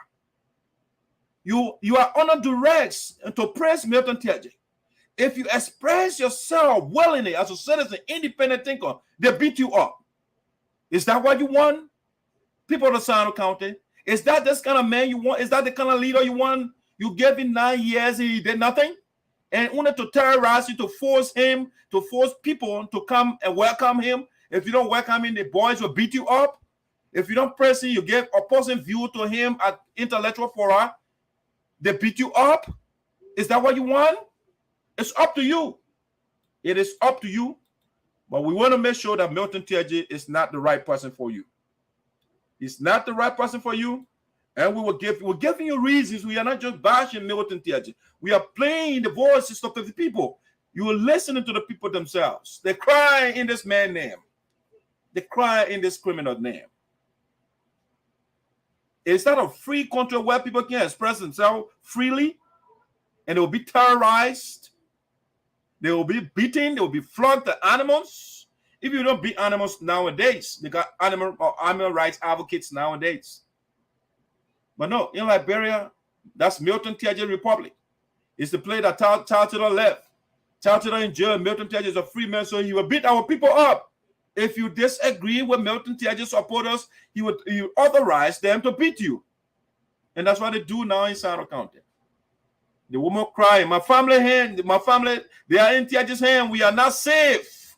you are under duress to praise Milton Teahjay. If you express yourself willingly as a citizen, independent thinker, they beat you up. Is that what you want? People of SINOE County, is that this kind of man you want? Is that the kind of leader you want? You gave him 9 years and he did nothing? And only to terrorize you, to force him, to force people to come and welcome him. If you don't welcome him, the boys will beat you up. If you don't press him, you give opposing view to him at intellectual fora, they beat you up. Is that what you want? It's up to you. It is up to you. But we want to make sure that Milton Teahjay is not the right person for you. He's not the right person for you. And we're giving you reasons. We are not just bashing Milton Teahjay. We are playing the voices of the people. You are listening to the people themselves. They cry in this man's name. They cry in this criminal name. Is that a free country where people can express themselves freely? and they will be terrorized. They will be beaten. They will be flogged the animals. If you don't beat animals nowadays, they got animal rights advocates nowadays. But no, in Liberia, that's Milton Teahjay Republic. It's the place that Taylor left. Taylor in jail. Milton Teahjay is a free man, so he will beat our people up. If you disagree with Milton Teahjay supporters, he would authorize them to beat you. And that's what they do now in SINOE County. The woman crying, my family, they are in Teahjay's hand. We are not safe.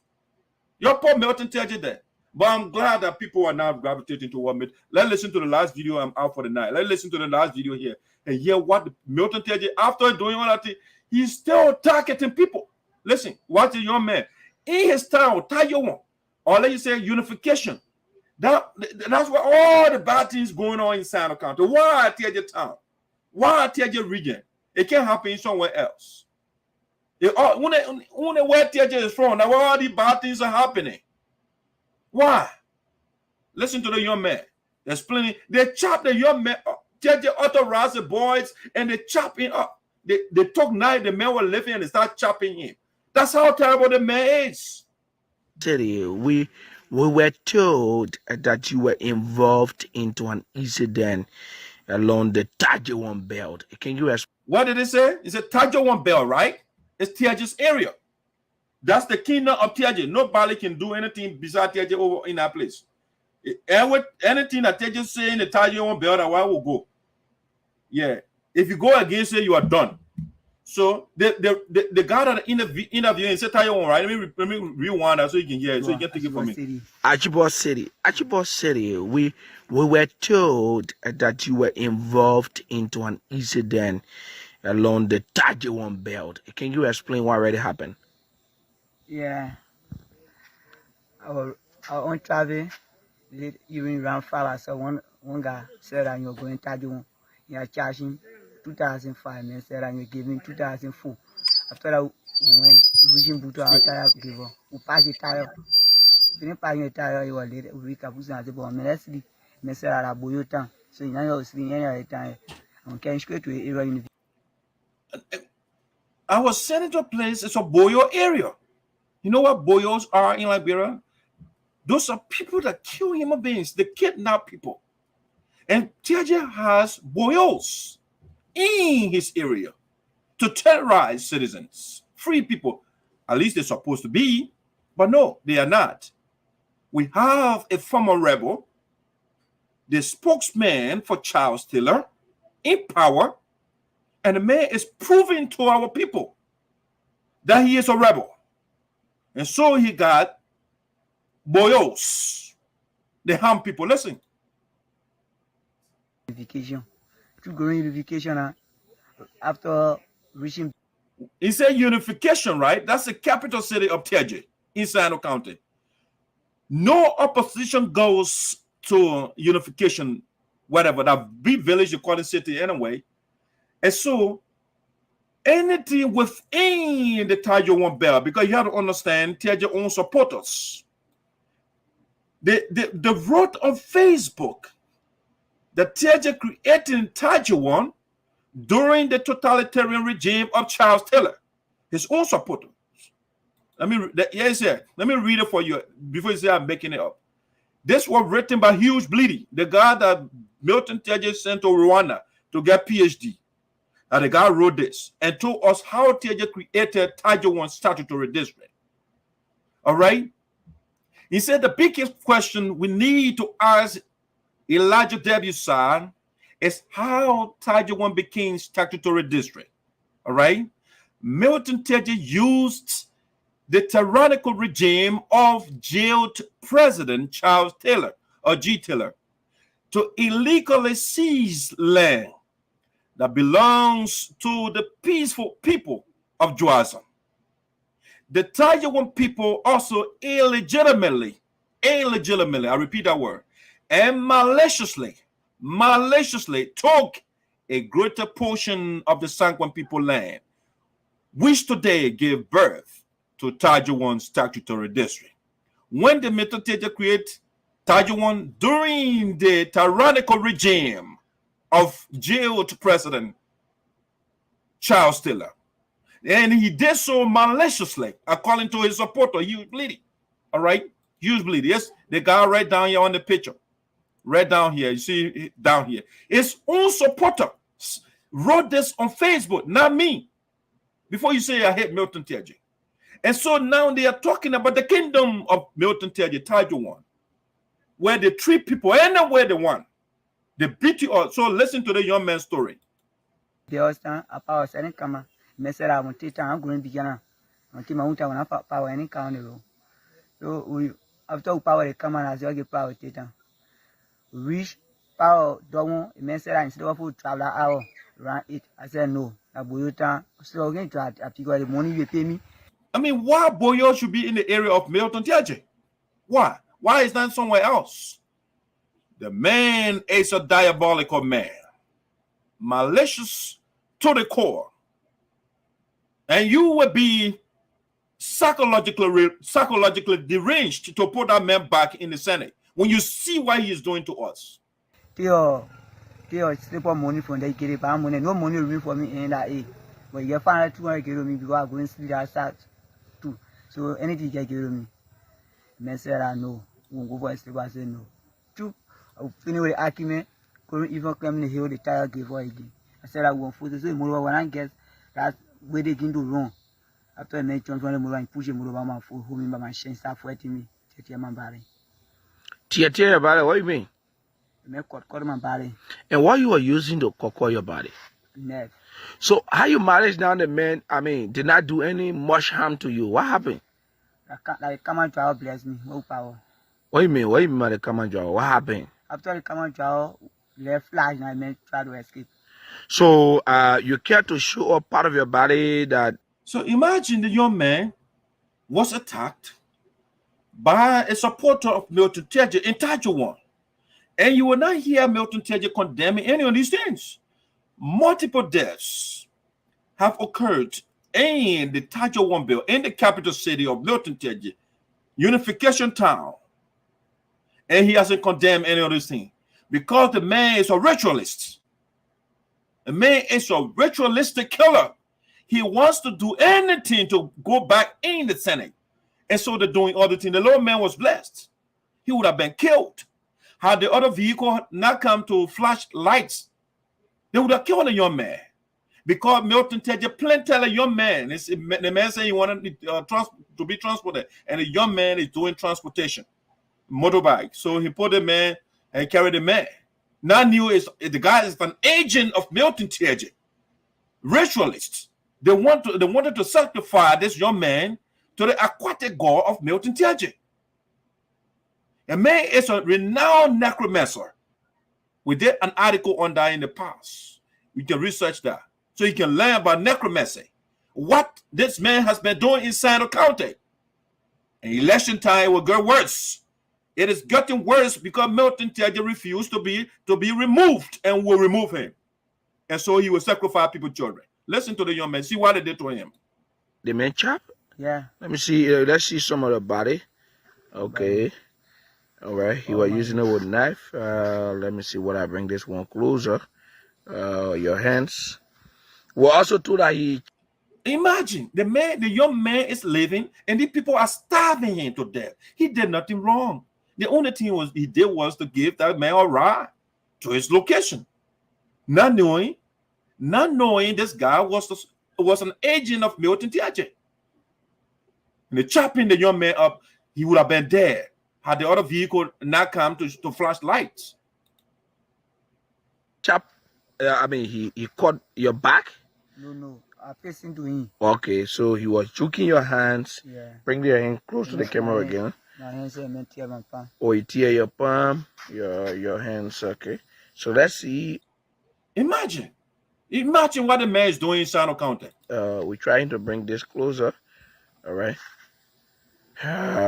Your poor Milton Teahjay there. But I'm glad that people are now gravitating toward me. Let's listen to the last video. I'm out for the night. Let's listen to the last video here and hear what Milton Teahjay, after doing all that thing, he's still targeting people. Listen, watch the young man. In his town, Taiwan, or let you say unification. That's where all the bad things going on in SINOE County. Why Teahjay town? Why Teahjay region? It can't happen somewhere else. Only where Teahjay is from, now all these bad things are happening. Why? Listen to the young man. There's plenty. They chop the young man up. Teahjay authorized the boys and they chop him up. They took knife, the man was living and they start chopping him. That's how terrible the man is. We were told that you were involved into an incident along the Teahjay belt. Can you explain? What did it say? It's a Teahjay belt, right? It's Teahjay's area. That's the kingdom of Teahjay. Nobody can do anything besides Teahjay over in that place. Anything that Teahjay say in the Teahjay belt, I will go. Yeah. If you go against it, you are done. So the guy that interviewing said Teahjay, right? Let me rewind that so you can hear it, so you can take it from me. Saykarjeebo City. We were told that you were involved into an incident along the Teahjay belt. Can you explain what already happened? Yeah. Our own travel even ran far. So one guy said that you're going to Teahjay. You're charging 2005 and said that you're giving 2004. After that, when reaching Buto, our tire giver, we pass the tire. When passing the tire, you were late. We can put on the bomb. Let's see. Mr. Araboyota. So you know, any time. I'm going straight to the area. Our senator place is a Boyo area. You know what Boyos are in Liberia? Those are people that kill human beings. They kidnap people. And Teahjay has Boyos in his area to terrorize citizens, free people. At least they're supposed to be. But no, they are not. We have a former rebel, the spokesman for Charles Taylor, in power. And the man is proving to our people that he is a rebel. And so he got Boyos. They harm people. Listen. Unification. To growing unification after reaching. He said unification, right? That's the capital city of Teahjay in SINOE County. No opposition goes to unification, whatever, that big village you call it city anyway. And so anything within the Teahjay belt, because you have to understand Teahjay own supporters. They wrote on Facebook that Teahjay created Teahjay during the totalitarian regime of Charles Taylor, his own supporters. Let me read it for you before you say I'm making it up. This was written by Hughes Bleedy, the guy that Milton Teahjay sent to Rwanda to get PhD. And the guy wrote this and told us how Teahjay created Teahjay statutory district. All right? He said the biggest question we need to ask Elijah W. San is how Teahjay became statutory district. All right? Milton Teahjay used the tyrannical regime of jailed President Charles Taylor, or G. Taylor, to illegally seize land that belongs to the peaceful people of Juaza. The Teahjay people also illegitimately, I repeat that word, and maliciously took a greater portion of the Sanquon people land, which today gave birth to Teahjay statutory district. When the Milton Teahjay created Teahjay during the tyrannical regime of jailed President child stealer. And he did so maliciously, according to his supporter. He was bleeding. All right? He was bleeding. Yes, the guy right down here on the picture. Right down here. You see down here. His own supporter wrote this on Facebook, not me. Before you say I hate Milton Teahjay. And so now they are talking about the kingdom of Milton Teahjay, Teahjay, where they treat people anywhere they want. They beat you up. So listen to the young man's story. The Austin, a power selling camera, Messera, I'm going to be Gana. Until my own town, power any county. So we after power the camera as you get power theater. Reach power, don't Messera instead of food traveler hour, run it. I said no. A Boyota, so again to the money you pay me. I mean, why Boyo should be in the area of Milton Teahjay? Why? Why is that somewhere else? The man is a diabolical man, malicious to the core. And you will be psychologically deranged to put that man back in the Senate when you see what he is doing to us. Theo, sleep on money from the get money, no money room for me in that aid. But you find out 200 kilo me because I'm going to sleep outside too. So anything you give me, I said I know. Won't go for sleep. I said no. Two, I finish with the argument. Couldn't even claim the hill the tire gave for again. I said I won't force it. So when I get that where they can do wrong. After I make transfer the move and push him over my foot, home by my shin, start fighting me. Tear my body. Tear body, what do you mean? Make cut my body. And what you were using to cocoa your body? Nerve. So how you manage down the man, I mean, did not do any much harm to you? What happened? Like come and trial bless me, no power. What do you mean? What do you mean by the command draw? What happened? After the command trial, left flash and I meant try to escape. So you care to show up part of your body that. So imagine the young man was attacked by a supporter of Milton Teahjay in Teahjay. And you will not hear Milton Teahjay condemning any of these things. Multiple deaths have occurred in the Teahjay bill in the capital city of Milton Teahjay, Unification Town. And he hasn't condemned any of these things because the man is a ritualist. The man is a ritualistic killer. He wants to do anything to go back in the Senate. And so they're doing other things. The little man was blessed. He would have been killed. Had the other vehicle not come to flash lights, they would have killed the young man. Because Milton Teahjay plain tell a young man, the man said he wanted to be transported, and the young man is doing transportation, motorbike. So he put the man and carried the man. Now knew the guy is an agent of Milton Teahjay, ritualists. They wanted to sacrifice this young man to the aquatic god of Milton Teahjay. A man is a renowned necromancer. We did an article on that in the past. You can research that. So you can learn about necromancy. What this man has been doing in SINOE County. And election time will get worse. It is getting worse because Milton Teahjay refused to be removed and will remove him. And so he will sacrifice people's children. Listen to the young man. See what they did to him. The man chop? Yeah. Let me see. Let's see some of the body. Okay. All right. He was using it with a knife. Let me see what I bring this one closer. Your hands. Well, also too that he. Imagine the young man is living, and the people are starving him to death. He did nothing wrong. The only thing he did was to give that man a ride to his location, not knowing this guy was an agent of Milton Teahjay. And they chopping the young man up, he would have been dead had the other vehicle not come to flash lights. Chop. I mean, he caught your back. No. I'm facing to him. Okay, so he was choking your hands. Yeah. Bring your hand close to the camera again. My hands are meant to tear my palm. Oh, you tear your palm, your hands. Okay. So let's see. Imagine what the man is doing in SINOE County. We're trying to bring this closer. All right.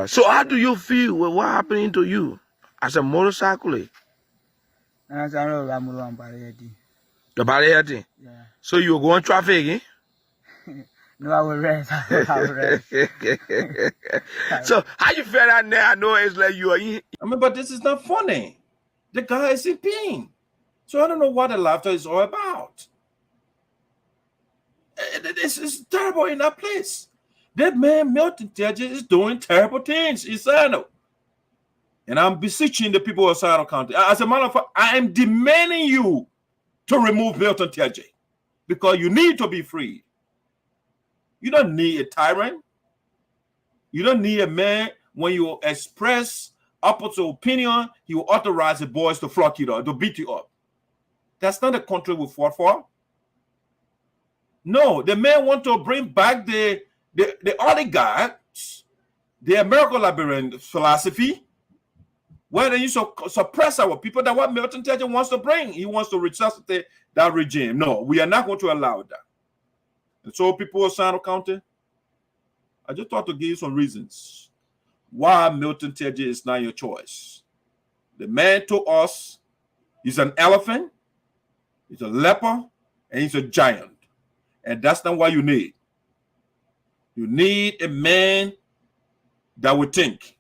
So how do you feel with what happening to you as a motorcyclist? Your body hurting? Yeah. So you were going traffic, eh? No, I will rest. So how you feel that now? I know it's like you are in. I mean, but this is not funny. The guy is in pain. So I don't know what the laughter is all about. This is terrible in that place. That man Milton Teahjay is doing terrible things in SINOE. And I'm beseeching the people of SINOE County. As a matter of fact, I am demanding you to remove Milton Teahjay because you need to be free. You don't need a tyrant. You don't need a man when you express opposite opinion, he will authorize the boys to flog you up, to beat you up. That's not the country we fought for. No, the man want to bring back the oligarchs, the American Liberian philosophy, where they used to suppress our people. That's what Milton Teahjay wants to bring. He wants to resuscitate that regime. No, we are not going to allow that. And so, people of SINOE County, I just thought to give you some reasons why Milton Teahjay is not your choice. The man to us, he's an elephant, he's a leper, and he's a giant. And that's not what you need. You need a man that will think.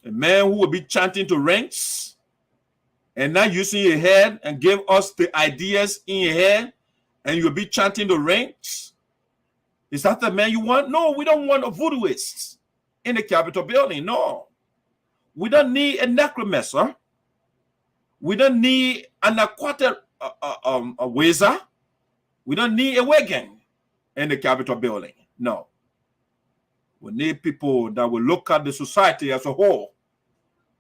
A man who will be chanting to ranks and not using your head and give us the ideas in your head, and you'll be chanting the ranks. Is that the man you want? No, we don't want a voodooist in the Capitol building. No. We don't need a necromancer. We don't need an aquatic a wizard. We don't need a wagon in the Capitol building. No. We need people that will look at the society as a whole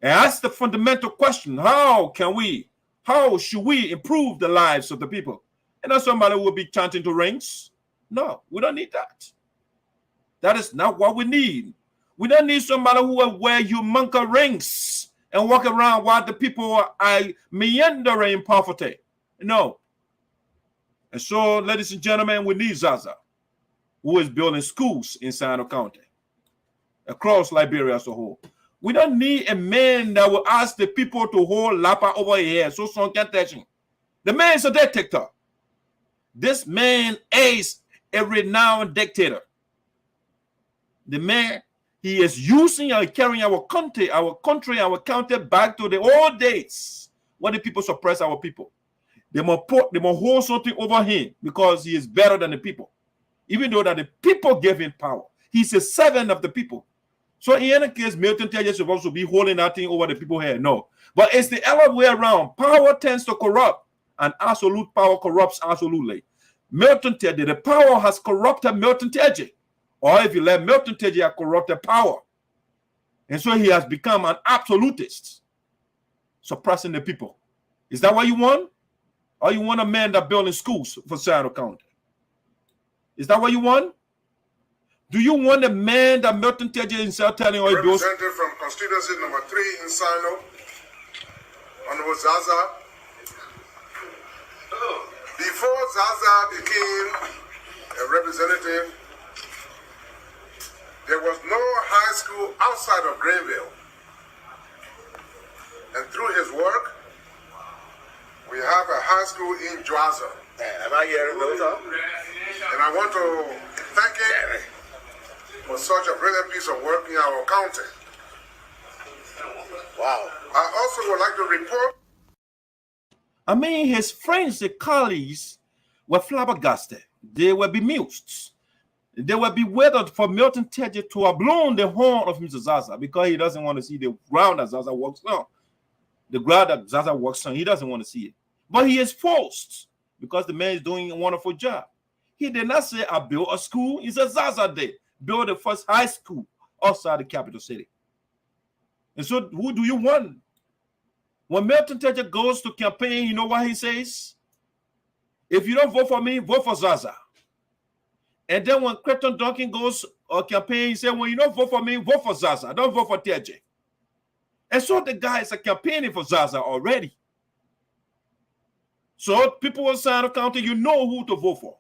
and ask the fundamental question, how should we improve the lives of the people? And not somebody will be chanting to rings. No, we don't need that. That is not what we need. We don't need somebody who will wear humunka rings and walk around while the people are meandering in poverty. No. And so, ladies and gentlemen, we need Zaza, who is building schools in SINOE County, across Liberia as a whole. We don't need a man that will ask the people to hold Lapa over here so someone can touch him. The man is a dictator. This man is a renowned dictator. The man, he is using and carrying our country, our county back to the old days when the people suppress our people. They must hold something over him because he is better than the people. Even though that the people gave him power. He's a servant of the people. So in any case, Milton Teahjay is supposed to be holding that thing over the people here. No. But it's the other way around. Power tends to corrupt, and absolute power corrupts absolutely. Milton Teahjay, the power has corrupted Milton Teahjay. Or if you let Milton Teahjay have corrupted power. And so he has become an absolutist, suppressing the people. Is that what you want? Or you want a man that building schools for SINOE County? Is that what you want? Do you want a man that Milton Teahjay himself telling you? Representative from constituency number 3 in SINOE, Honorable Zaza. Before Zaza became a representative, there was no high school outside of Greenville. And through his work, we have a high school in Jwaza. Am I hearing those up? And I want to thank him for such a brilliant piece of work in our county. Wow. I also would like to report. I mean, his friends, the colleagues, were flabbergasted. They were bemused. They were bewildered for Milton Teahjay to have blown the horn of Mr. Zaza because he doesn't want to see the ground that Zaza walks on. The ground that Zaza walks on, he doesn't want to see it. But he is forced because the man is doing a wonderful job. He did not say, I built a school. He said, Zaza did. Build the first high school outside the capital city. And so who do you want? When Milton Teahjay goes to campaign, you know what he says? If you don't vote for me, vote for Zaza. And then when Creighton Duncan goes on campaign, he said, when you don't vote for me, vote for Zaza. Don't vote for Teahjay. And so the guys are campaigning for Zaza already. So people in SINOE County, you know who to vote for.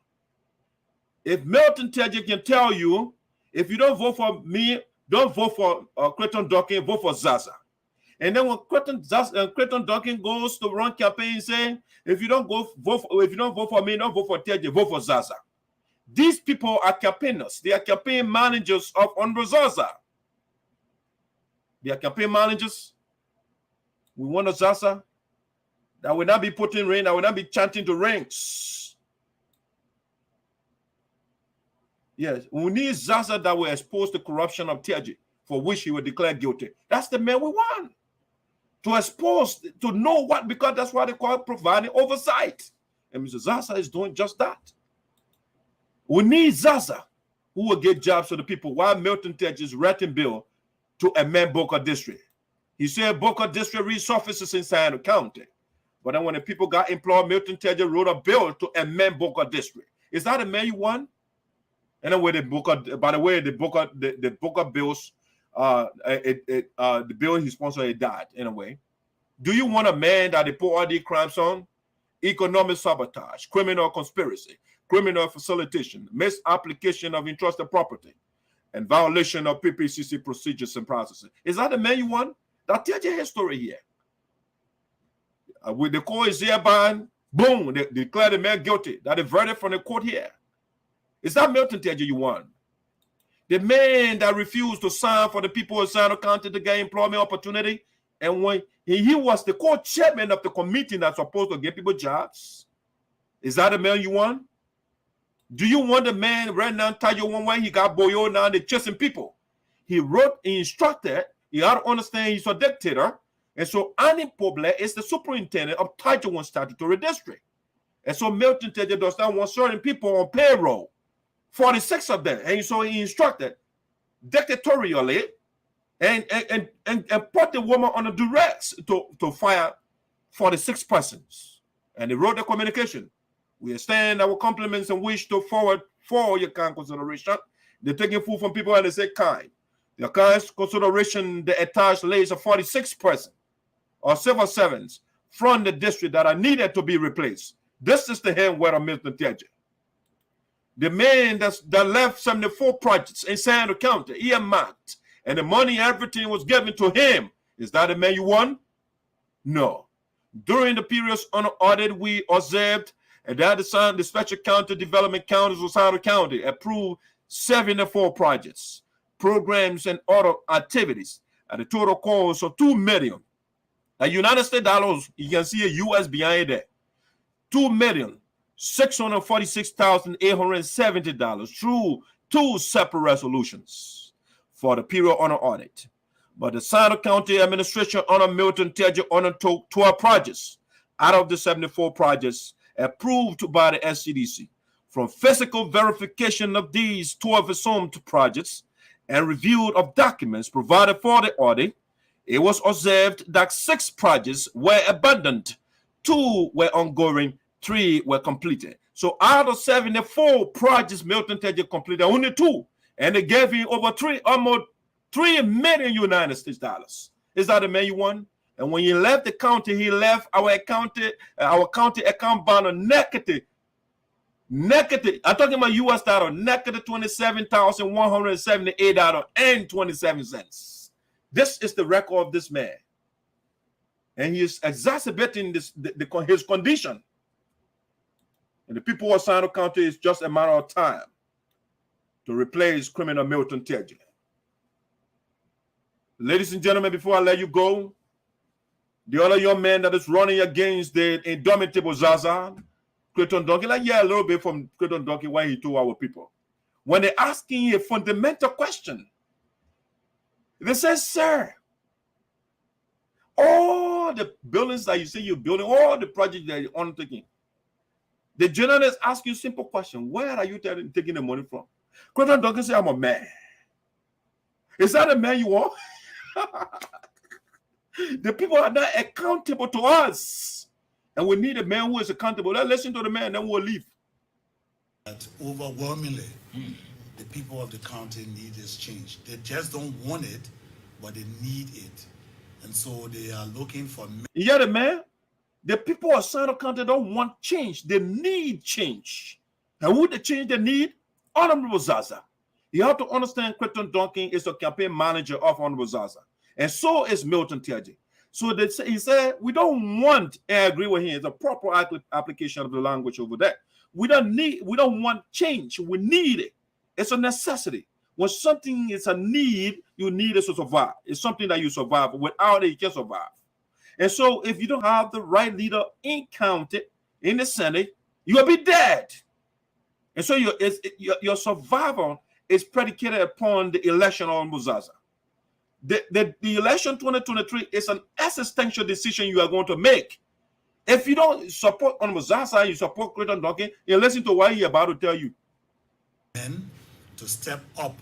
If Milton Teahjay can tell you, if you don't vote for me, don't vote for Creighton Duncan, vote for Zaza. And then when Creighton Duncan goes to run campaign, saying, if you don't vote for me, don't vote for Teahjay, vote for Zaza. These people are campaigners. They are campaign managers of Honorable Zaza. They are campaign managers. We want a Zaza that will not be putting rain, that will not be chanting to ranks. Yes, we need Zaza that will expose the corruption of Teahjay, for which he will declare guilty. That's the man we want. To expose, to know what, because that's why they call it providing oversight. And Mr. Zaza is doing just that. We need Zaza who will give jobs to the people, while Milton Teahjay is writing bill to amend Boca District. He said Boca District resurfaces in SINOE County. But then when the people got employed, Milton Teahjay wrote a bill to amend Boca District. Is that a man you want? And then with the Boca, by the way, the Boca bills, the bill he sponsored, it died in a way. Do you want a man that they put all these crimes on? Economic sabotage, criminal conspiracy, criminal facilitation, misapplication of entrusted property, and violation of PPCC procedures and processes. Is that the man you want? That tells you his story here. With the court is hereby, boom, they declare the man guilty. That is verdict from the court here. Is that Milton Teahjay you want? The man that refused to sign for the people of SINOE County to get employment opportunity, and when he was the co-chairman of the committee that's supposed to give people jobs. Is that the man you want? Do you want the man right now, Teahjay one way, he got boyo now, they're chasing people. He wrote, he instructed, you have to understand he's a dictator, and so Annie Poblet is the superintendent of Teahjay one statutory district. And so Milton Teahjay does not want certain people on payroll, 46 of them, and so he instructed dictatorially and put the woman on a duress to fire 46 persons. And he wrote the communication. We extend our compliments and wish to forward for your kind consideration. They're taking food from people and they say kind. The kind consideration, the attached lays of 46 persons or civil servants from the district that are needed to be replaced. This is the handword of Milton Teahjay. The man that left 74 projects in SINOE County, earmarked, and the money, everything was given to him. Is that the man you want? No. During the periods on audit, we observed that the Special County Development Council of SINOE County approved 74 projects, programs, and other activities at a total cost of $2 million. United States dollars, you can see a US behind that. $2,646,870 through 2 separate resolutions for the period on audit. But the SINOE County Administration under Milton Teahjay undertook 12 projects out of the 74 projects approved by the SCDC. From physical verification of these 12 assumed projects and review of documents provided for the audit, it was observed that 6 projects were abandoned, 2 were ongoing, 3 were completed. So out of 74 projects Milton Teahjay completed, only 2, and they gave him almost $3 million United States dollars. Is that the man you want? And when he left the county, he left our county account balance negative. I'm talking about US dollar, negative $27,178.27. This is the record of this man. And he is exacerbating his condition. And the people of SINOE County is just a matter of time to replace criminal Milton Teahjay. Ladies and gentlemen, before I let you go, the other young man that is running against the indomitable Zaza, Clayton Donkey, like, yeah, a little bit from Clayton Donkey, what he told our people. When they're asking a fundamental question, they say, sir, all the buildings that you say you're building, all the projects that you're undertaking, the journalists ask you a simple question: where are you taking the money from? Clayton Donkey say, I'm a man. Is that a man you want? The people are not accountable to us, and we need a man who is accountable. Let's listen to the man, then we'll leave. That overwhelmingly, the people of the county need this change. They just don't want it, but they need it, and so they are looking for. Yeah, the man. The people of SINOE County don't want change. They need change, and who the change they need? Honorable Zaza. You have to understand, Clayton Donkey is the campaign manager of Honorable Zaza. And so is Milton Teahjay. So he said, we don't want, and I agree with him, it's a proper application of the language over there. We don't want change. We need it. It's a necessity. When something is a need, you need it to survive. It's something that you survive. Without it, you can't survive. And so if you don't have the right leader in county, in the Senate, you'll be dead. And so your survival is predicated upon the election on Muzaza. The election 2023 is an existential decision you are going to make. If you don't support on Muzaza, you support Clayton Duncan, you listen to what he's about to tell you. And to step up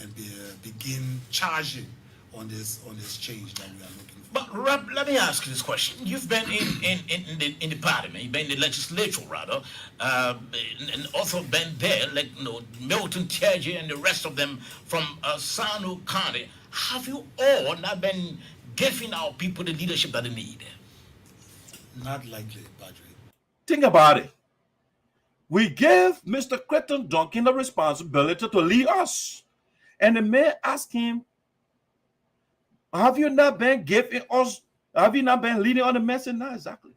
and begin charging on this change that we are looking for. But Rob, let me ask you this question. You've been in the parliament, you've been in the legislature rather, and also been there, like Milton Teahjay and the rest of them from SINOE County. Have you all not been giving our people the leadership that they need? Not likely, Padre. Think about it. We gave Mr. Clayton Duncan the responsibility to lead us. And the man asked him, have you not been giving us, have you not been leading on the message? Not exactly.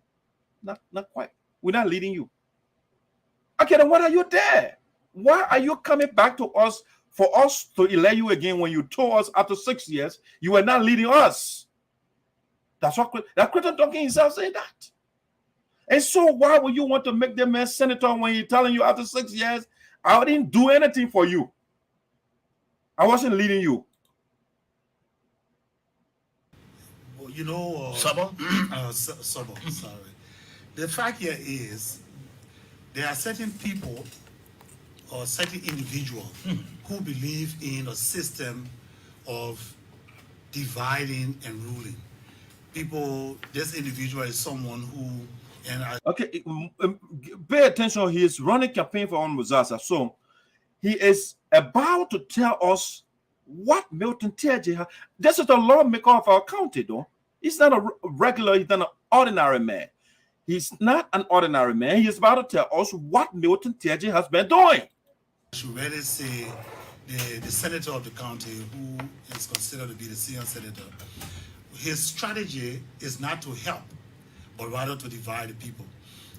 Not quite. We're not leading you. Okay, then what are you there? Why are you coming back to us for us to elect you again when you told us after 6 years you were not leading us? That's what Clayton Duncan himself said that. And so why would you want to make them a senator when he's telling you after 6 years, I didn't do anything for you. I wasn't leading you. Well, you know, Sabo? Sabo, sorry. The fact here is there are certain people or certain individuals who believe in a system of dividing and ruling. This individual is someone who, okay, pay attention. He is running campaign for Muzaza. So he is about to tell us what Milton Teahjay has. This is the lawmaker of our county, though. He's not a regular, he's not an ordinary man. He's not an ordinary man. He is about to tell us what Milton Teahjay has been doing. I should really say the senator of the county, who is considered to be the senior senator, his strategy is not to help, but rather to divide the people.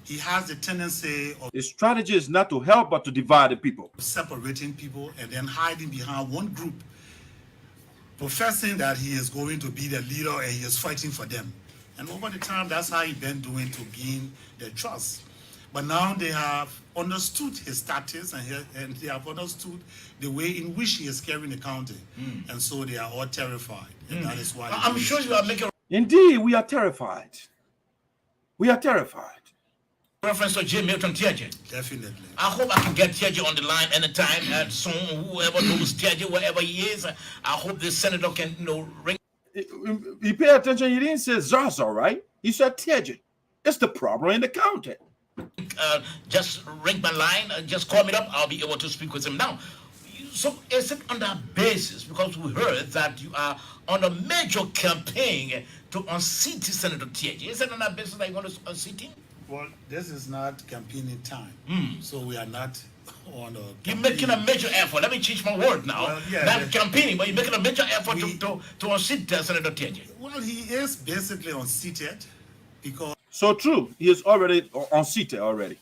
He has the tendency of his strategy is not to help, but to divide the people. Separating people and then hiding behind one group, professing that he is going to be the leader and he is fighting for them. And over the time, that's how he's been doing to gain their trust. But now they have understood his tactics and they have understood the way in which he is carrying the county. And so they are all terrified. And that is why I'm sure you are making Indeed, we are terrified. We are terrified. reference to J. Milton Teahjay. Definitely. I hope I can get Teahjay on the line anytime and soon. Whoever knows Teahjay, wherever he is, I hope this senator can ring. You pay attention, he didn't say Zaza, right? He said Teahjay. It's the problem in the county. Just ring my line, just call me up, I'll be able to speak with him now. So is it on that basis, because we heard that you are on a major campaign to unseat Senator Teahjay? Is it on that basis that you want to unseat him? Well, this is not campaigning time, so we are not on a... You're making a major effort. Let me change my word now. Well, yeah, not campaigning, but you're making a major effort to unseat Senator Teahjay. Well, he is basically unseated because... So true, he is already unseated already.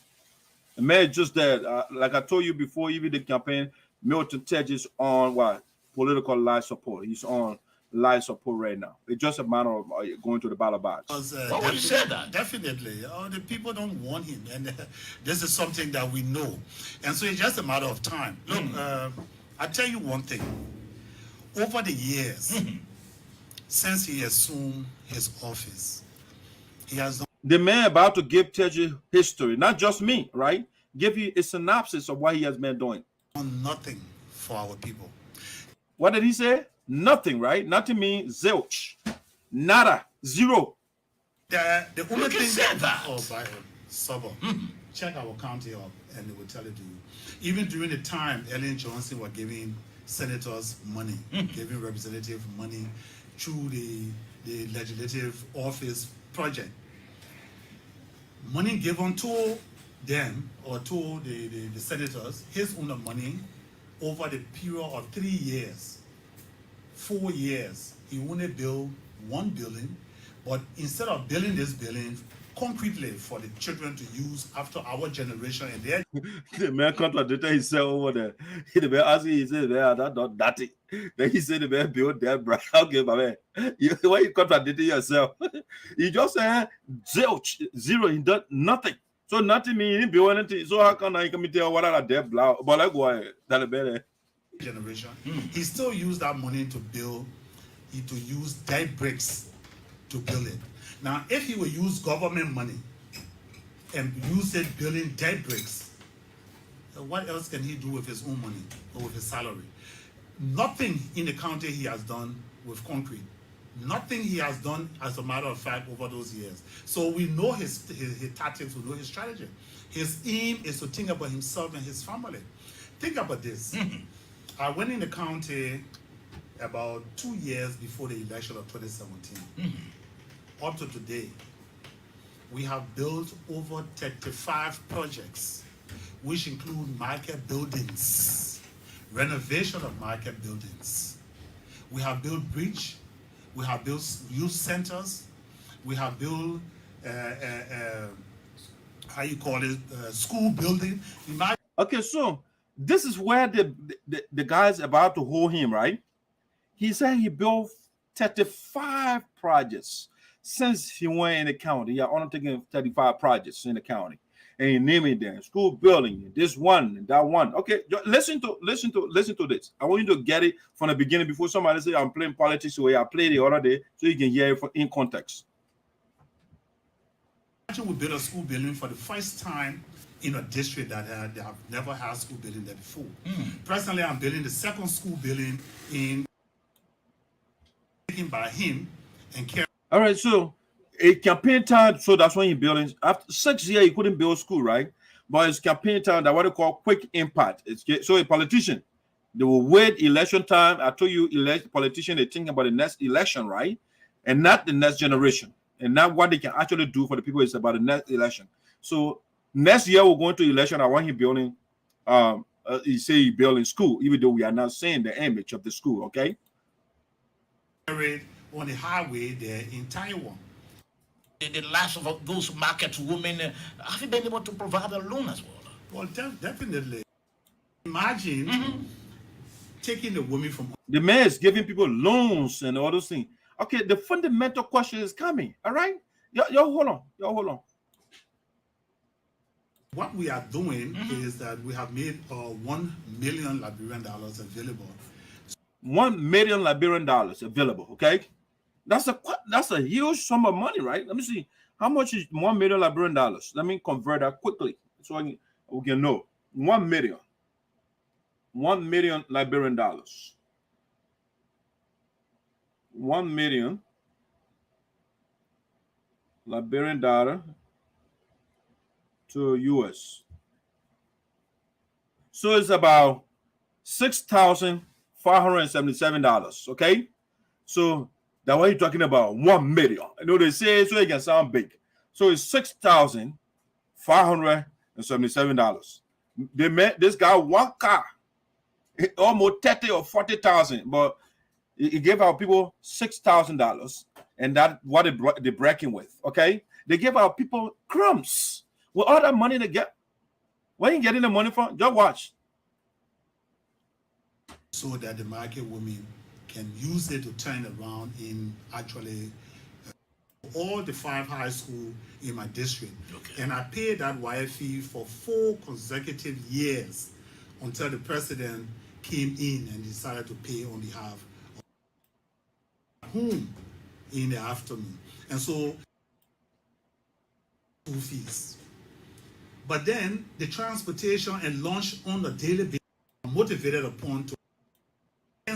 The man just that, like I told you before, even the campaign, Milton Teahjay is on what? Political life support. He's on life support right now. It's just a matter of going to the ballot box. Why would you say that? Definitely. The people don't want him. And this is something that we know. And so it's just a matter of time. Look, I'll tell you one thing. Over the years, since he assumed his office, he has done... The man about to give Teahjay history, not just me, right? Give you a synopsis of what he has been doing. Nothing for our people. What did he say? Nothing, right? Nothing means zilch. Nada. Zero. The only thing said that. Oh, by Sabo. Check our county up and they will tell it to you. Even during the time Ellen Johnson was giving senators money, giving representatives money through the legislative office project. Money given to them or to the senators, his own money, over the period of 3 years, 4 years, he only built one building, but instead of building this building concretely for the children to use after our generation and their... The man contradicted himself over there. The man asking, he said, man, that's not dirty. Then he said, the man built that, bro. Okay, my man. Why you contradicting yourself? You just said zilch, zero, he done nothing. So nothing mean build anything. So how can I come tell what are debt blah? But like why that better generation? He still used that money to build. To use dead bricks to build it. Now, if he would use government money and use it building dead bricks, what else can he do with his own money or with his salary? Nothing in the county he has done with concrete. Nothing he has done, as a matter of fact, over those years. So we know his tactics, we know his strategy. His aim is to think about himself and his family. Think about this. I went in the county about 2 years before the election of 2017. Up to today, we have built over 35 projects, which include market buildings, renovation of market buildings. We have built bridge, we have built youth centers, we have built, school building. Okay, so this is where the guy's about to hold him, right? He said he built 35 projects since he went in the county. He undertaken 35 projects in the county. And he named them school building, this one and that one. Okay, listen to this. I want you to get it from the beginning before somebody say I'm playing politics the way I played the other day, so you can hear it in context. We built a school building for the first time in a district that they have never had school building there before. Presently, I'm building the second school building by him and care. All right, so a campaign time, so that's when he building. After 6 years, he couldn't build school, right? But it's campaign time, that what they call quick impact. So a politician, they will wait election time. I told you, politician, they think about the next election, right? And not the next generation. And not what they can actually do for the people. It's about the next election. So next year we're going to election. I want him building. He say he building school, even though we are not saying the image of the school. Okay. On the highway there in Taiwan. The last of those market women, have you been able to provide a loan as well? Well, definitely. Imagine taking the women from. The man is giving people loans and all those things. Okay, the fundamental question is coming. All right, yo, hold on. What we are doing is that we have made $1 million Liberian available. $1 million Liberian available. Okay, that's a huge sum of money, right? Let me see how much is $1 million Liberian. Let me convert that quickly so we can know. 1 million Liberian dollars. 1 million Liberian dollar to US. So it's about $6,577. Okay, so that's what you're talking about. 1 million. I know they say so it can sound big. So it's $6,577. They met this guy one car, almost 30 or 40,000, but he gave our people $6,000, and that's what they're breaking with. Okay, they give our people crumbs with all that money they get. Where you getting the money from? Just watch. So that the market women can use it to turn around in actually all the 5 high schools in my district. Okay. And I paid that YFE for 4 consecutive years until the president came in and decided to pay on behalf of whom in the afternoon. And so school fees. But then the transportation and lunch on a daily basis are motivated upon to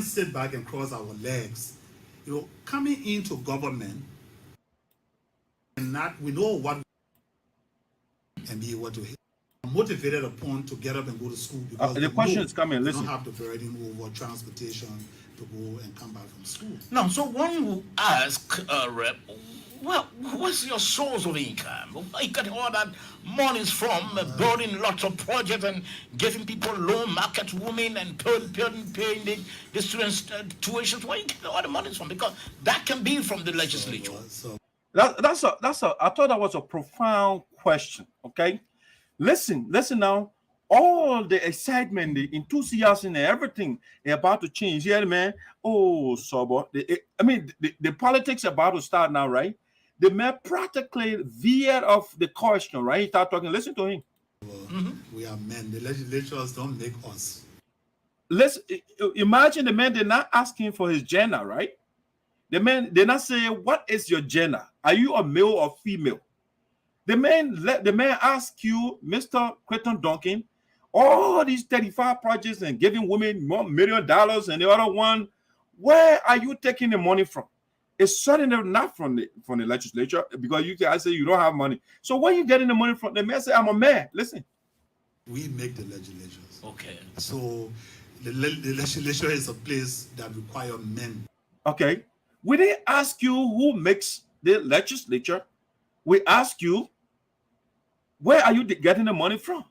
sit back and cross our legs. You know, coming into government and not we know what and be able to hit. Motivated upon to get up and go to school because the question is coming. Listen, don't have the burden over transportation to go and come back from school. Now, so one will ask, Rep, well, what's your source of income? You get all that money from building lots of projects and giving people loan, market women, and paying the students' tuitions. Where you get all the money from? Because that can be from the legislature. That's a. I thought that was a profound question. Okay. Listen now. All the excitement, the enthusiasm, and everything is about to change. Yeah, man. Oh, so the politics about to start now, right? The man practically veered off the question, right? He started talking. Listen to him. We are men. The legislatures don't make us. Let's imagine the man did not ask him for his gender, right? The man did not say, "What is your gender? Are you a male or female?" The man asked you, Mr. Quentin Duncan, all these 35 projects and giving women $1 million, and the other one, where are you taking the money from? It's certainly not from the legislature, because I say you don't have money. So where you getting the money from? The man say, "I'm a man." Listen. We make the legislatures. Okay. So the legislature is a place that requires men. Okay. We didn't ask you who makes the legislature. We ask you, where are you getting the money from?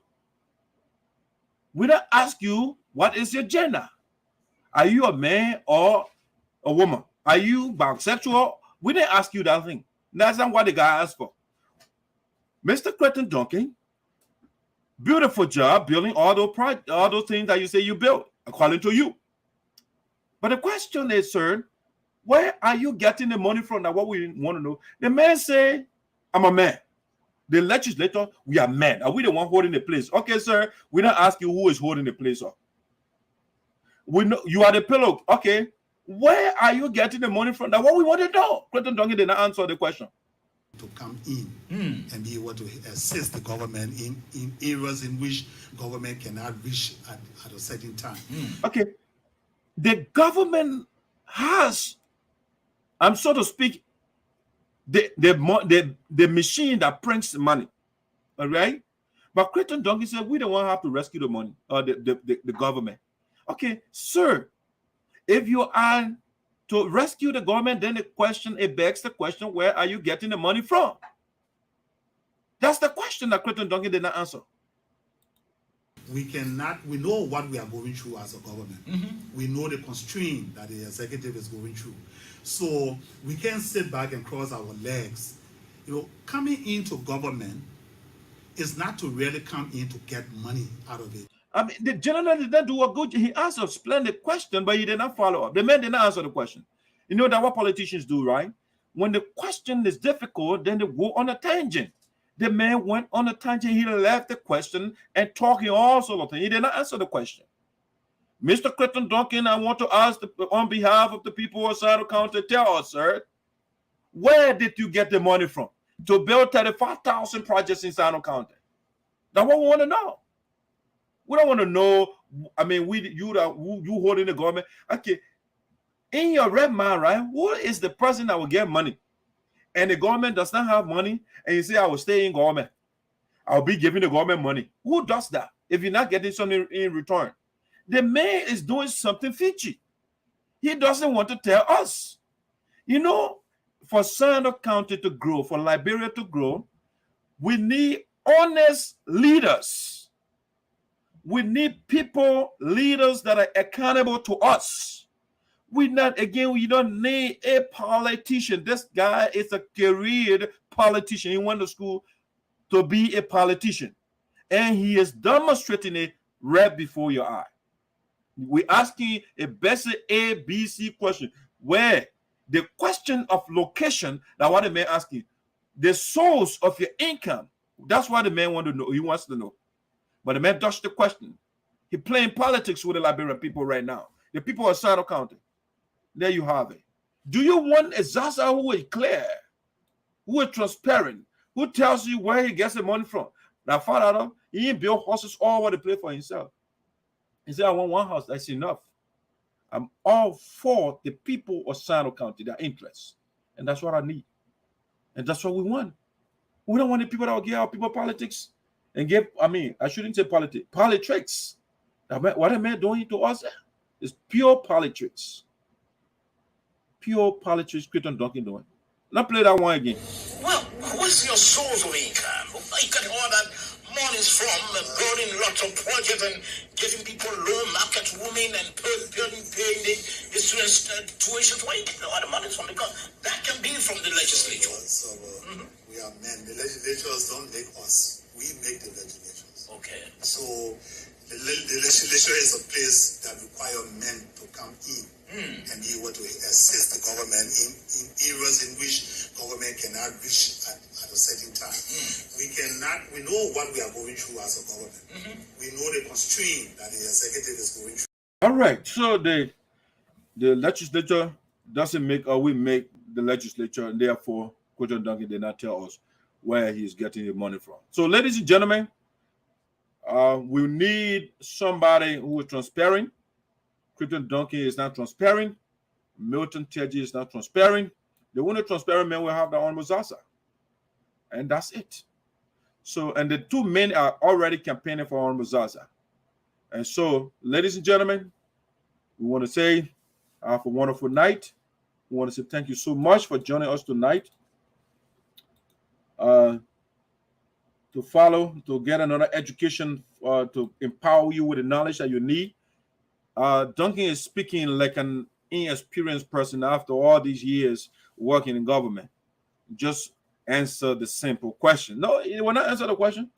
We don't ask you, what is your gender? Are you a man or a woman? Are you bisexual? We didn't ask you that thing. That's not what the guy asked for. Mr. Quentin Duncan, beautiful job building all those things that you say you built, according to you. But the question is, sir, where are you getting the money from? That's what we want to know. The man say, "I'm a man." The legislator, we are men. Are we the one holding the place? Okay, sir, we don't ask you who is holding the place up. We know you are the pillow. Okay, where are you getting the money from? That's what we want to know. Quentin Duncan did not answer the question. To come in and be able to assist the government in areas in which government cannot reach at a certain time. Okay, the government has, so to speak, the machine that prints money, all right? But Quentin Duncan said, we don't want to have to rescue the money, or the government. Okay, sir, if you are to rescue the government, then it begs the question, where are you getting the money from? That's the question that Quentin Duncan did not answer. We know what we are going through as a government. We know the constraint that the executive is going through. So we can't sit back and cross our legs. Coming into government is not to really come in to get money out of it. I mean, the general did not do a good job. He asked a splendid question, but he did not follow up. The man did not answer the question. You know that what politicians do, right? When the question is difficult, then they go on a tangent. The man went on a tangent. He left the question and talking all sorts of things. He did not answer the question. Mr. Quentin Duncan, I want to ask on behalf of the people of Sayakolo County, tell us, sir, where did you get the money from to build 35,000 projects in Sayakolo County? That's what we want to know. We don't want to know. I mean, you holding the government. Okay, in your red mind, right? Who is the person that will get money, and the government does not have money, and you say, "I will stay in government. I'll be giving the government money." Who does that if you're not getting something in return? The man is doing something fishy. He doesn't want to tell us. For Sayakolo County to grow, for Liberia to grow, we need honest leaders. We need leaders that are accountable to us. We don't need a politician. This guy is a career politician. He went to school to be a politician. And he is demonstrating it right before your eye. We're asking a basic A, B, C question. Where the question of location, that's what the man asking. The source of your income, that's what the man wants to know. He wants to know. But the man dodged the question. He's playing politics with the Liberian people right now. The people of Sayakolo County. There you have it. Do you want a Zaza who is clear, who is transparent, who tells you where he gets the money from? Now, Father, he ain't built horses all over the place for himself. He said, "I want one house. That's enough." I'm all for the people of Sayakolo County, their interests. And that's what I need. And that's what we want. We don't want the people that will get our people politics and I shouldn't say politics, politics. What am I doing to us is pure politics. Pure politics, Quentin Duncan doing. Let's play that one again. Well, what's your source of income? You get all that money's from building lots of projects and giving people loan market women and paying the tuitions. Where you get all the money from? Because that can be from the legislature. We are men. The legislatures don't make us. We make the legislatures. Okay. So the legislature is a place that requires men to come in and be able to assist the government in areas in which government cannot reach at a certain time. We know what we are going through as a government. We know the constraint that the executive is going through. All right, so the legislature doesn't make, or we make the legislature, and therefore Kojo Duncan did not tell us where he's getting the money from. So, ladies and gentlemen, we need somebody who is transparent. Kojo Duncan is not transparent. Milton Teahjay is not transparent. The only transparent men will have the Honorable Zaza, and that's it. So, and the two men are already campaigning for Honorable Zaza. And so, ladies and gentlemen, we want to say have a wonderful night. We want to say thank you so much for joining us tonight. To follow, to get another education, to empower you with the knowledge that you need. Duncan is speaking like an inexperienced person after all these years working in government. Just answer the simple question. No, he will not answer the question.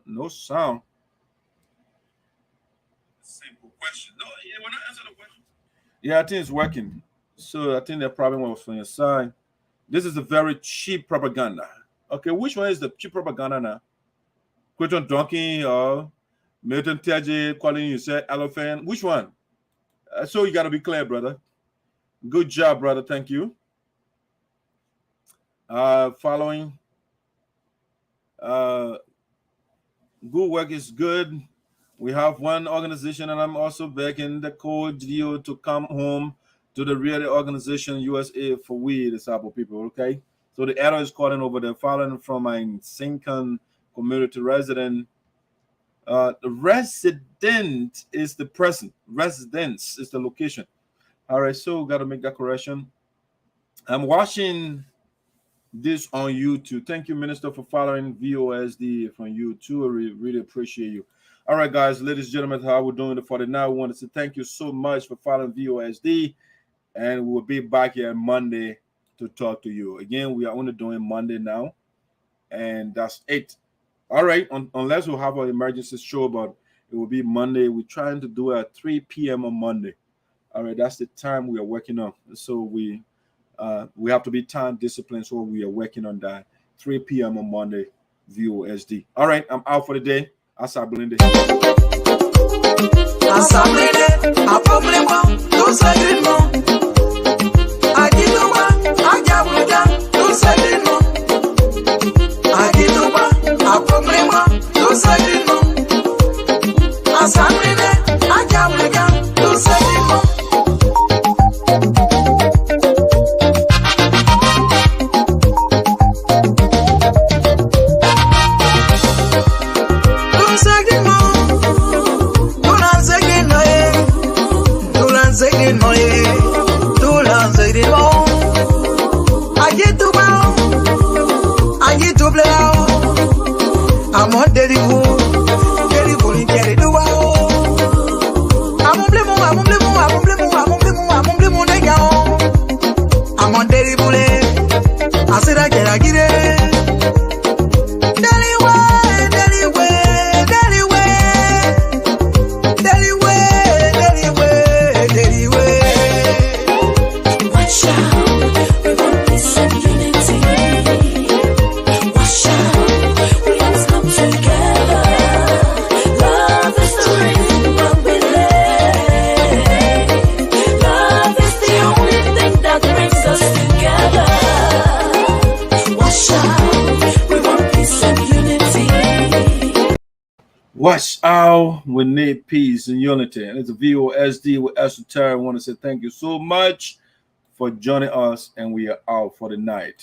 No sound. Simple question. No, he will not answer the question. Yeah, I think it's working. So I think the problem was from your side. This is a very cheap propaganda. Okay, which one is the cheap propaganda now? Kojo Duncan or Milton Teahjay calling you say elephant? Which one? So you got to be clear, brother. Good job, brother. Thank you. Following. Good work is good. We have one organization, and I'm also begging the code video to come home to the real organization USAA for we disabled people. Okay, so the error is calling over there, following from my Sinkan community resident. The resident is the person. Residence is the location. All right, so we got to make that correction. I'm watching this on YouTube. Thank you, Minister, for following VOSD from YouTube. I really appreciate you. All right, guys, ladies and gentlemen, how we're doing it for the night. We want to say thank you so much for following VOSD, and we'll be back here Monday to talk to you. Again, we are only doing Monday now, and that's it. All right, unless we have an emergency show, but it will be Monday. We're trying to do it at 3 p.m. on Monday. All right, that's the time we are working on. So we have to be time disciplined, so we are working on that 3 p.m. on Monday, VOSD. All right, I'm out for the day. Asablinde. Asablinde, a problema, no seguimos. Aquí no va, allá no seguimos. Aquí no va, a problema, no seguimos. Asablinde, allá no seguimos. I'm on derivo, in Kerry. Watch out, we need peace and unity. And it's a VOSD with ESOTERIC. I want to say thank you so much for joining us, and we are out for the night.